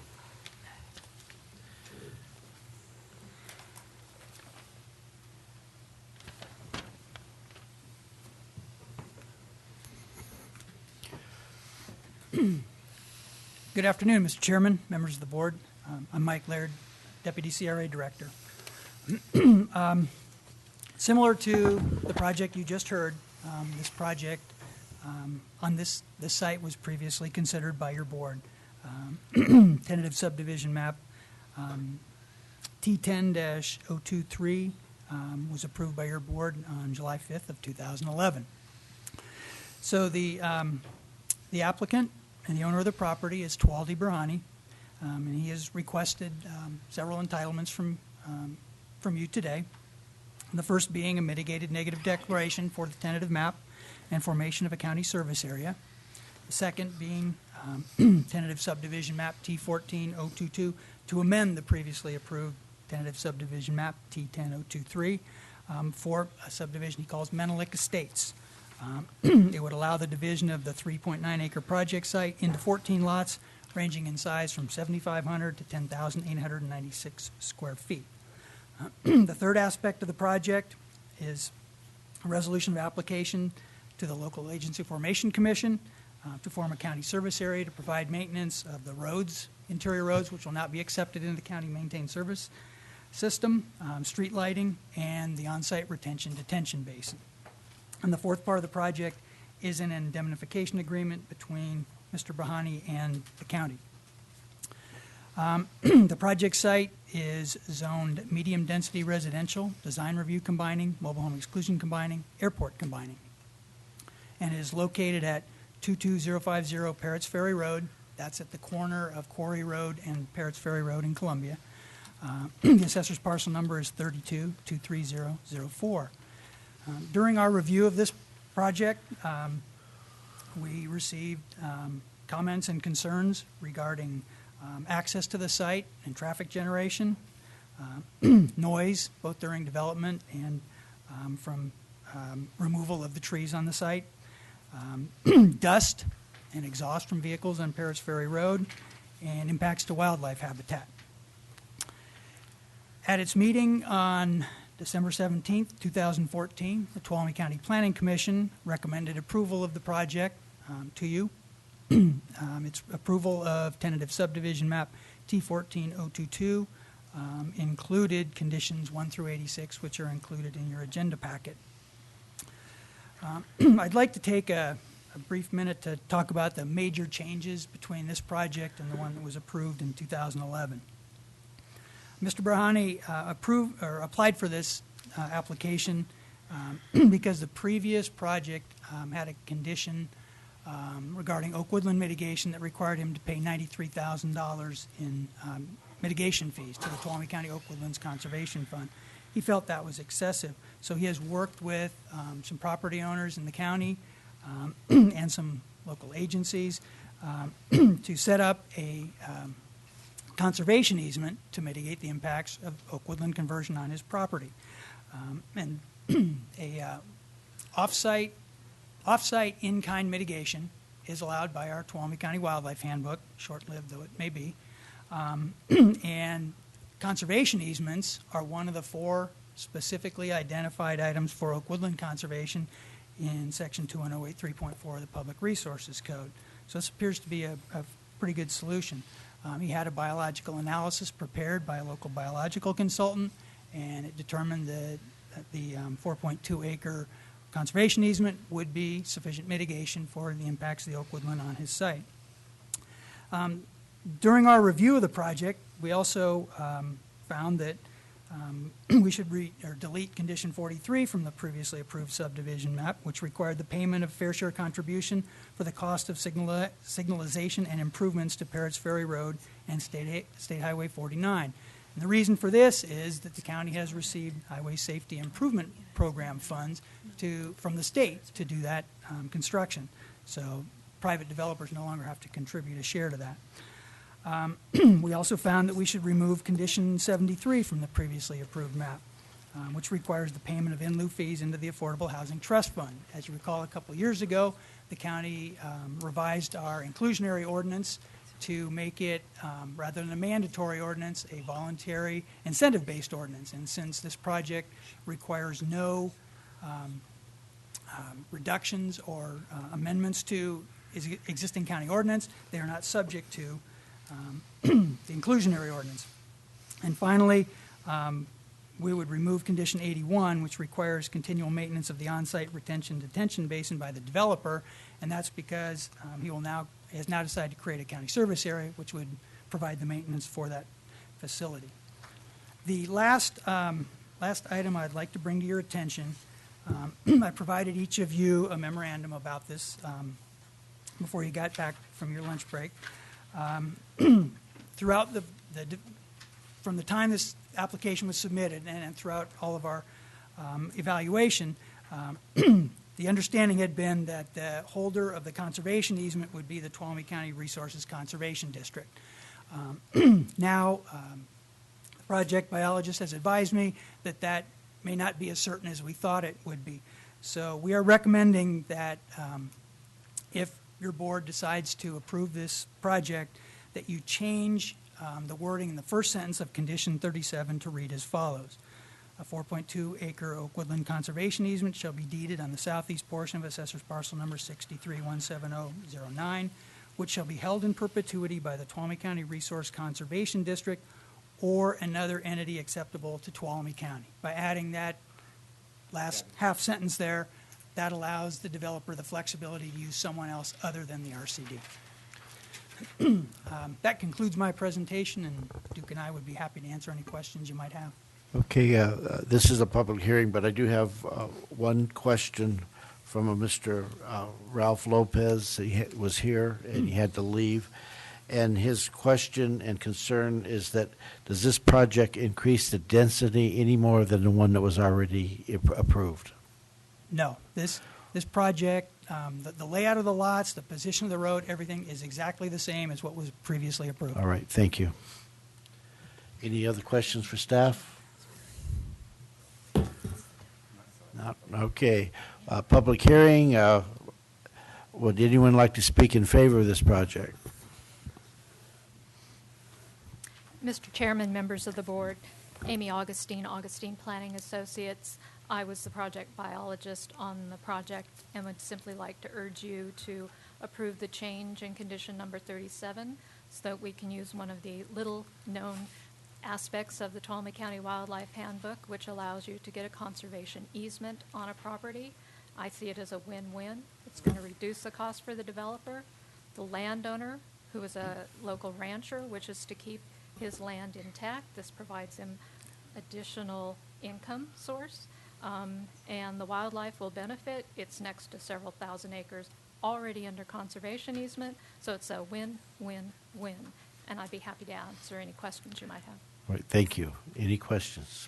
Good afternoon, Mr. Chairman, members of the board. I'm Mike Laird, Deputy CRA Director. Similar to the project you just heard, this project on this site was previously considered by your board. Tentative subdivision map T10-023 was approved by your board on July 5th of 2011. So the applicant and the owner of the property is Twaldi Burhani, and he has requested several entitlements from you today. The first being a mitigated negative declaration for the tentative map and formation of a county service area. The second being tentative subdivision map T14-022 to amend the previously approved tentative subdivision map T10-023 for a subdivision he calls Menelik Estates. It would allow the division of the 3.9-acre project site into 14 lots, ranging in size from 7,500 to 10,896 square feet. The third aspect of the project is a resolution of application to the Local Agency Formation Commission to form a county service area to provide maintenance of the roads, interior roads, which will not be accepted into the county maintained service system, street lighting, and the on-site detention basin. And the fourth part of the project is an indemnification agreement between Mr. Burhani and the county. The project site is zoned medium-density residential, design review combining, mobile home exclusion combining, airport combining, and is located at 22050 Parrots Ferry Road. That's at the corner of Quarry Road and Parrots Ferry Road in Columbia. The assessor's parcel number is 32-23004. During our review of this project, we received comments and concerns regarding access to the site and traffic generation, noise, both during development and from removal of the trees on the site, dust and exhaust from vehicles on Paris Ferry Road, and impacts to wildlife habitat. At its meeting on December 17th, 2014, the Tuolumne County Planning Commission recommended approval of the project to you. Its approval of tentative subdivision map T14022 included conditions 1 through 86, which are included in your agenda packet. I'd like to take a brief minute to talk about the major changes between this project and the one that was approved in 2011. Mr. Brahani applied for this application because the previous project had a condition regarding oak woodland mitigation that required him to pay $93,000 in mitigation fees to the Tuolumne County Oak Woodlands Conservation Fund. He felt that was excessive, so he has worked with some property owners in the county and some local agencies to set up a conservation easement to mitigate the impacts of oak woodland conversion on his property. And a off-site in-kind mitigation is allowed by our Tuolumne County Wildlife Handbook, short-lived though it may be. And conservation easements are one of the 4 specifically identified items for oak woodland conservation in Section 21083.4 of the Public Resources Code. So this appears to be a pretty good solution. He had a biological analysis prepared by a local biological consultant, and it determined that the 4.2 acre conservation easement would be sufficient mitigation for the impacts of the oak woodland on his site. During our review of the project, we also found that we should delete condition 43 from the previously approved subdivision map, which required the payment of fair share contribution for the cost of signalization and improvements to Parrots Ferry Road and State Highway 49. And the reason for this is that the county has received Highway Safety Improvement Program funds from the state to do that construction. So private developers no longer have to contribute a share to that. We also found that we should remove condition 73 from the previously approved map, which requires the payment of in lieu fees into the Affordable Housing Trust Fund. As you recall, a couple years ago, the county revised our inclusionary ordinance to make it, rather than a mandatory ordinance, a voluntary incentive-based ordinance. And since this project requires no reductions or amendments to existing county ordinance, they are not subject to the inclusionary ordinance. And finally, we would remove condition 81, which requires continual maintenance of the on-site retention detention basin by the developer, and that's because he has now decided to create a county service area, which would provide the maintenance for that facility. The last item I'd like to bring to your attention, I provided each of you a memorandum about this before you got back from your lunch break. Throughout from the time this application was submitted and throughout all of our evaluation, the understanding had been that the holder of the conservation easement would be the Tuolumne County Resources Conservation District. Now, the project biologist has advised me that that may not be as certain as we thought it would be. So we are recommending that if your board decides to approve this project, that you change the wording in the first sentence of condition 37 to read as follows. A 4.2 acre oak woodland conservation easement shall be deeded on the southeast portion of assessor's parcel number 6317009, which shall be held in perpetuity by the Tuolumne County Resource Conservation District or another entity acceptable to Tuolumne County. By adding that last half sentence there, that allows the developer the flexibility to use someone else other than the RCD. That concludes my presentation, and Duke and I would be happy to answer any questions you might have. Okay, this is a public hearing, but I do have one question from a Mr. Ralph Lopez. He was here, and he had to leave. And his question and concern is that, does this project increase the density any more than the one that was already approved? No. This project, the layout of the lots, the position of the road, everything is exactly the same as what was previously approved. All right, thank you. Any other questions for staff? Not Okay. Public hearing. Would anyone like to speak in favor of this project? Mr. Chairman, members of the board, Amy Augustine, Augustine Planning Associates. I was the project biologist on the project and would simply like to urge you to approve the change in condition number 37 so that we can use one of the little-known aspects of the Tuolumne County Wildlife Handbook, which allows you to get a conservation easement on a property. I see it as a win-win. It's going to reduce the cost for the developer, the landowner, who is a local rancher, wishes to keep his land intact. This provides him additional income source, and the wildlife will benefit. It's next to several thousand acres already under conservation easement, so it's a win-win-win. And I'd be happy to answer any questions you might have. All right, thank you. Any questions?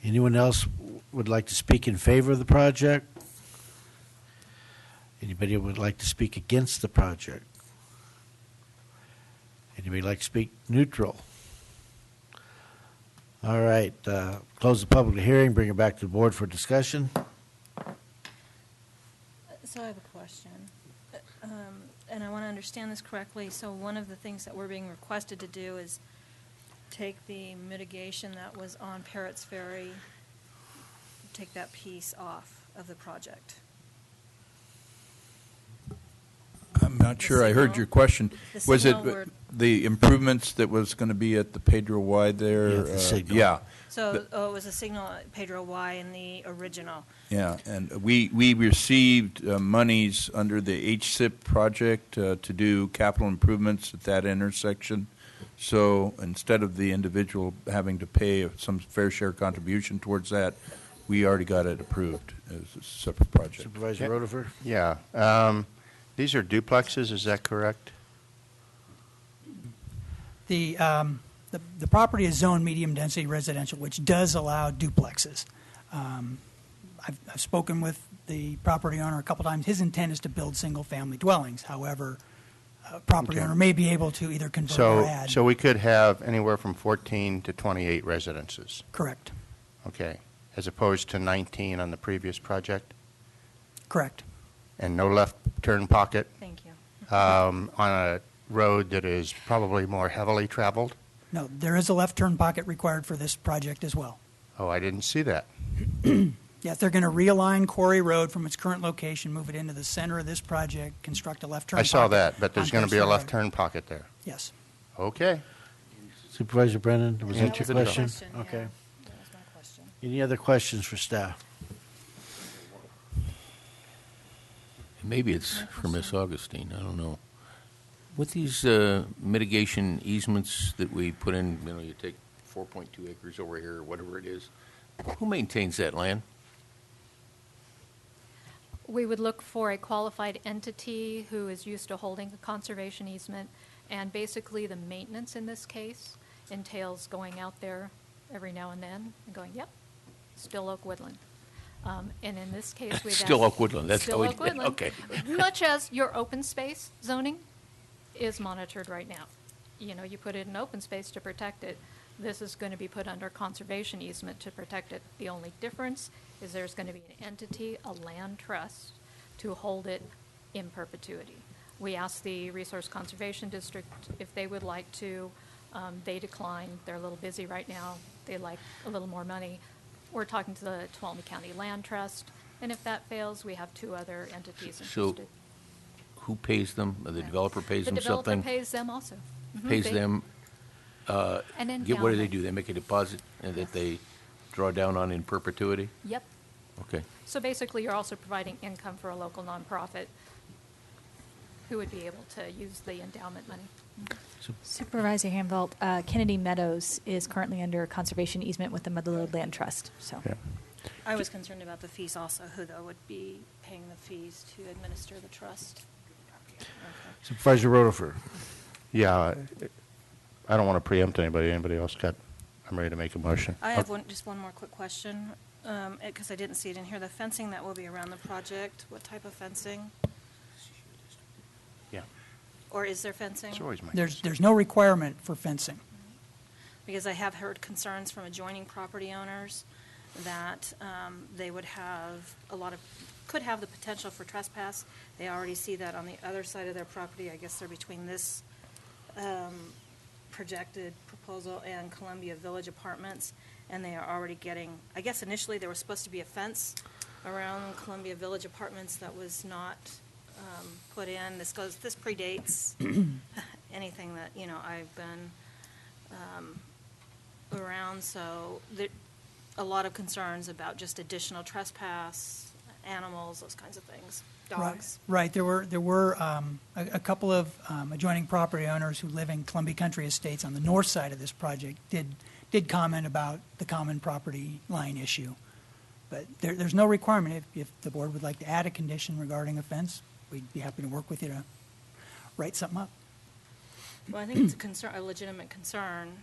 Anyone else would like to speak in favor of the project? Anybody would like to speak against the project? Anybody like to speak neutral? All right, close the public hearing, bring it back to the board for discussion. So I have a question, and I want to understand this correctly. So one of the things that we're being requested to do is take the mitigation that was on Parrott's Ferry, take that piece off of the project. I'm not sure I heard your question. Was it the improvements that was going to be at the Pedro Y there? Yeah, the signal. Yeah. So it was a signal at Pedro Y in the original. Yeah, and we received monies under the HSIP project to do capital improvements at that intersection. So instead of the individual having to pay some fair share contribution towards that, we already got it approved as a separate project. Supervisor Rotifer? Yeah. These are duplexes, is that correct? The property is zoned medium-density residential, which does allow duplexes. I've spoken with the property owner a couple times. His intent is to build single-family dwellings. However, a property owner may be able to either convert or add. So we could have anywhere from 14 to 28 residences? Correct. Okay. As opposed to 19 on the previous project? Correct. And no left turn pocket? Thank you. On a road that is probably more heavily traveled? No, there is a left turn pocket required for this project as well. Oh, I didn't see that. Yes, they're going to realign Quarry Road from its current location, move it into the center of this project, construct a left turn pocket. I saw that, but there's on going to be a Dexter left Road. turn pocket there. Yes. Okay. Supervisor Brennan, was that your Answer the question? Yeah, Okay. that was my question. Any other questions for staff? Maybe it's for Miss Augustine, I don't know. With these mitigation easements that we put in, you take 4.2 acres over here, or whatever it is, who maintains that land? We would look for a qualified entity who is used to holding a conservation easement, and basically the maintenance in this case entails going out there every now and then and going, yep, still Oak Woodland. And in this case, we've Still asked- Oak Woodland, that's Still how we Oak did it. Woodland. Okay. Much as your open space zoning is monitored right now. You put it in open space to protect it. This is going to be put under conservation easement to protect it. The only difference is there's going to be an entity, a land trust, to hold it in perpetuity. We asked the Resource Conservation District if they would like to. They declined. They're a little busy right now. They like a little more money. We're talking to the Tuolumne County Land Trust, and if that fails, we have two other entities So interested. who pays them? The developer pays them The developer something? pays them also. Mhm. Pays They- them, An what do they endowment. do? They make a deposit and that they draw down on in perpetuity? Yep. Okay. So basically, you're also providing income for a local nonprofit who would be able to use the endowment money. Supervisor Hamvelt, Kennedy Meadows is currently under a conservation easement with the Motherlode Land Trust. So, I was concerned about the fees also, who though would be paying the fees to administer the trust. Supervisor Rotifer? Yeah, I don't want to preempt anybody. Anybody else got, I'm ready to make a motion. I have just one more quick question, because I didn't see it in here. The fencing that will be around the project, what type of fencing? Yeah. Or is there fencing? It's always my There's no requirement for fencing. Because I have heard concerns from adjoining property owners that they would have could have the potential for trespass. They already see that on the other side of their property. I guess they're between this projected proposal and Columbia Village Apartments, and they are already getting, I guess initially there was supposed to be a fence around Columbia Village Apartments that was not put in. This predates anything that, I've been around, so there a lot of concerns about just additional trespass, animals, those kinds of things, dogs. Right. There were a couple of adjoining property owners who live in Columbia Country Estates on the north side of this project did comment about the common property line issue. But there's no requirement. If the board would like to add a condition regarding a fence, we'd be happy to work with you to write something up. Well, I think it's a legitimate concern.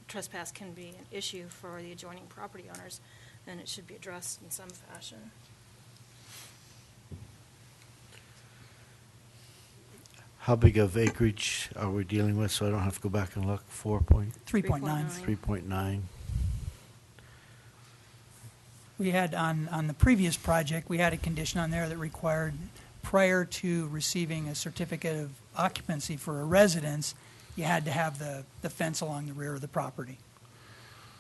Trespass can be an issue for the adjoining property owners, and it should be addressed in some fashion. How big of acreage are we dealing with, so I don't have to go back and look? 3.9. 3.9. We had on the previous project, we had a condition on there that required, prior to receiving a certificate of occupancy for a residence, you had to have the fence along the rear of the property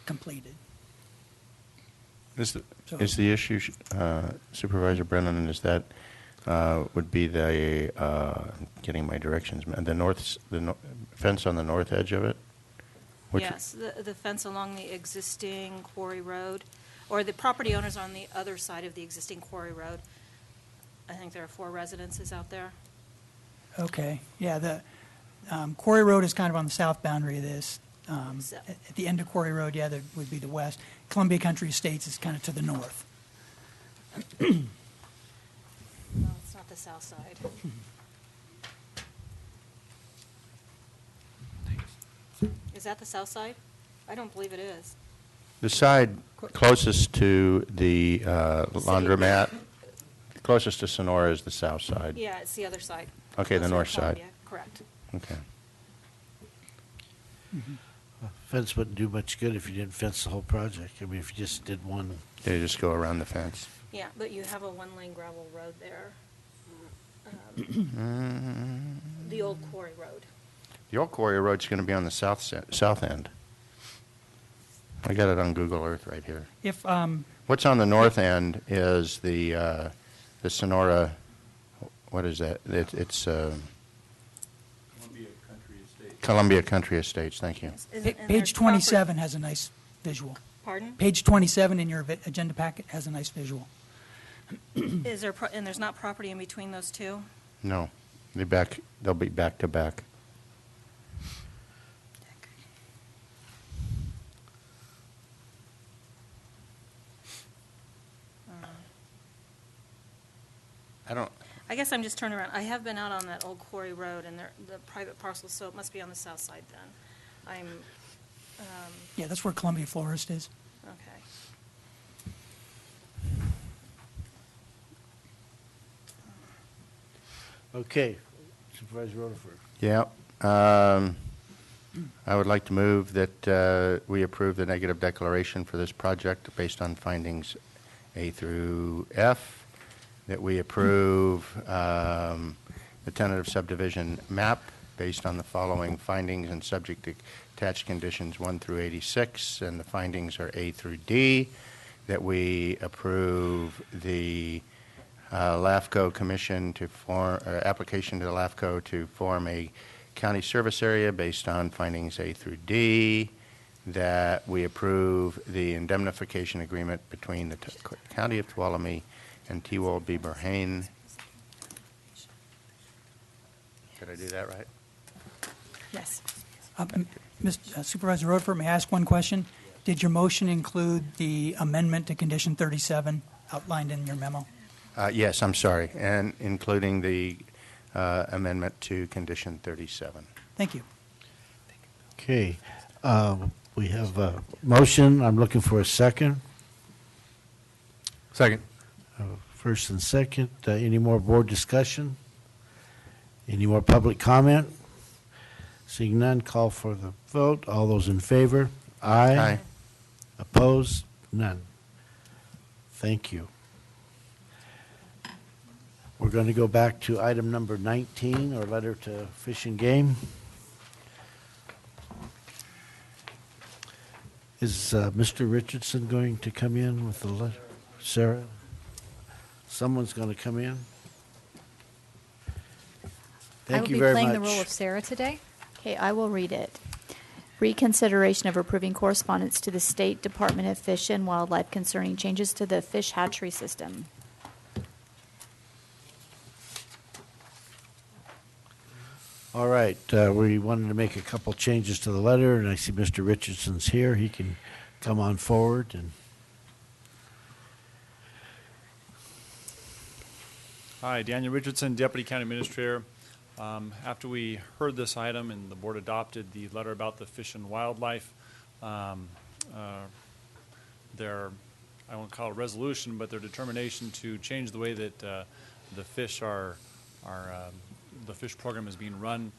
completed. Is the issue, Supervisor Brennan, is that would be the getting my directions, the fence on the north edge of it? Yes, the fence along the existing quarry road, or the property owners on the other side of the existing quarry road. I think there are 4 residences out there. Okay, yeah, the Quarry Road is kind of on the south boundary of this. At the end of Quarry Road, yeah, that would be the west. Columbia Country Estates is kind of to the north. No, it's not the south side. Is that the south side? I don't believe it is. The side closest to the laundromat, closest to Sonora, is the south side. Yeah, it's the other side. Okay, the north side. Columbia, correct. Okay. Fence wouldn't do much good if you didn't fence the whole project. I mean, if you just did one. They just go around the fence. Yeah, but you have a 1-lane gravel road there. The old quarry road. The old quarry road's going to be on the south end. I got it on Google Earth right here. If What's on the north end is the Sonora. What is that? It's Columbia Country Estates. Thank you. Page 27 has a nice visual. Pardon? Page 27 in your agenda packet has a nice visual. Is there and there's not property in between those two? No, they'll be back to back. I guess I'm just turning around. I have been out on that old quarry road and the private parcels, so it must be on the south side then. Yeah, that's where Columbia Florist is. Okay. Okay, Supervisor Rutherford. Yeah. I would like to move that we approve the negative declaration for this project based on findings A through F, that we approve the tentative subdivision map based on the following findings and subject to attached conditions 1 through 86, and the findings are A through D, that we approve the LAFCO commission to form, or application to the LAFCO to form a county service area based on findings A through D, that we approve the indemnification agreement between the County of Tuolumne and T-Wold B. Berhane. Did I do that right? Yes. Supervisor Rutherford, may I ask one question? Did your motion include the amendment to condition 37 outlined in your memo? Yes, I'm sorry, and including the amendment to condition 37. Thank you. Okay, we have a motion. I'm looking for a second. Second. First and second. Any more board discussion? Any more public comment? Seeing none, call for the vote. All those in favor? Aye. Opposed? None. Thank you. We're going to go back to item number 19, our letter to Fish and Game. Is Mr. Richardson going to come in with the letter? Sarah? Someone's going to come in? Thank you very much. I will be playing the role of Sarah today. Okay, I will read it. Reconsideration of approving correspondence to the State Department of Fish and Wildlife concerning changes to the fish hatchery system. All right, we wanted to make a couple changes to the letter, and I see Mr. Richardson's here. He can come on forward and. Hi, Daniel Richardson, Deputy County Administrator. After we heard this item and the board adopted the letter about the fish and wildlife, their, I won't call it a resolution, but their determination to change the way that the fish the fish program is being run,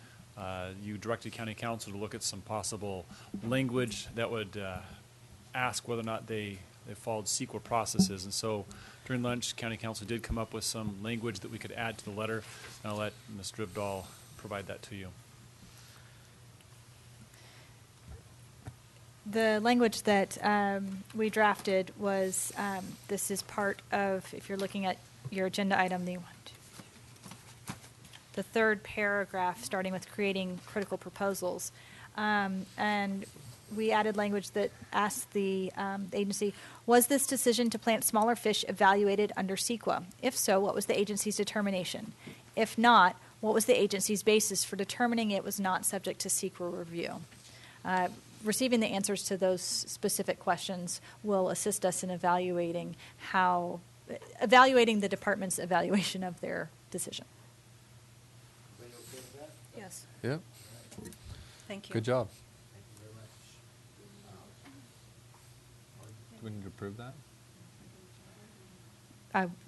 you directed County Council to look at some possible language that would ask whether or not they followed CEQA processes. And so during lunch, County Council did come up with some language that we could add to the letter, and I'll let Ms. Dribdahl provide that to you. The language that we drafted was, this is part of, if you're looking at your agenda item, the third paragraph, starting with creating critical proposals. And we added language that asked the agency, was this decision to plant smaller fish evaluated under CEQA? If so, what was the agency's determination? If not, what was the agency's basis for determining it was not subject to CEQA review? Receiving the answers to those specific questions will assist us in evaluating the department's evaluation of their decision. Yes. Yeah. Thank you. Good job. Do we need to approve that?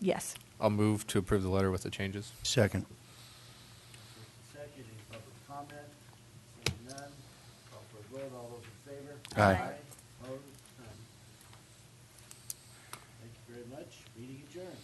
Yes. I'll move to approve the letter with the changes. Second. Second, any public comment? Seeing none, call for a vote. All those in favor? Aye. Opposed? None. Thank you very much. Meeting adjourned.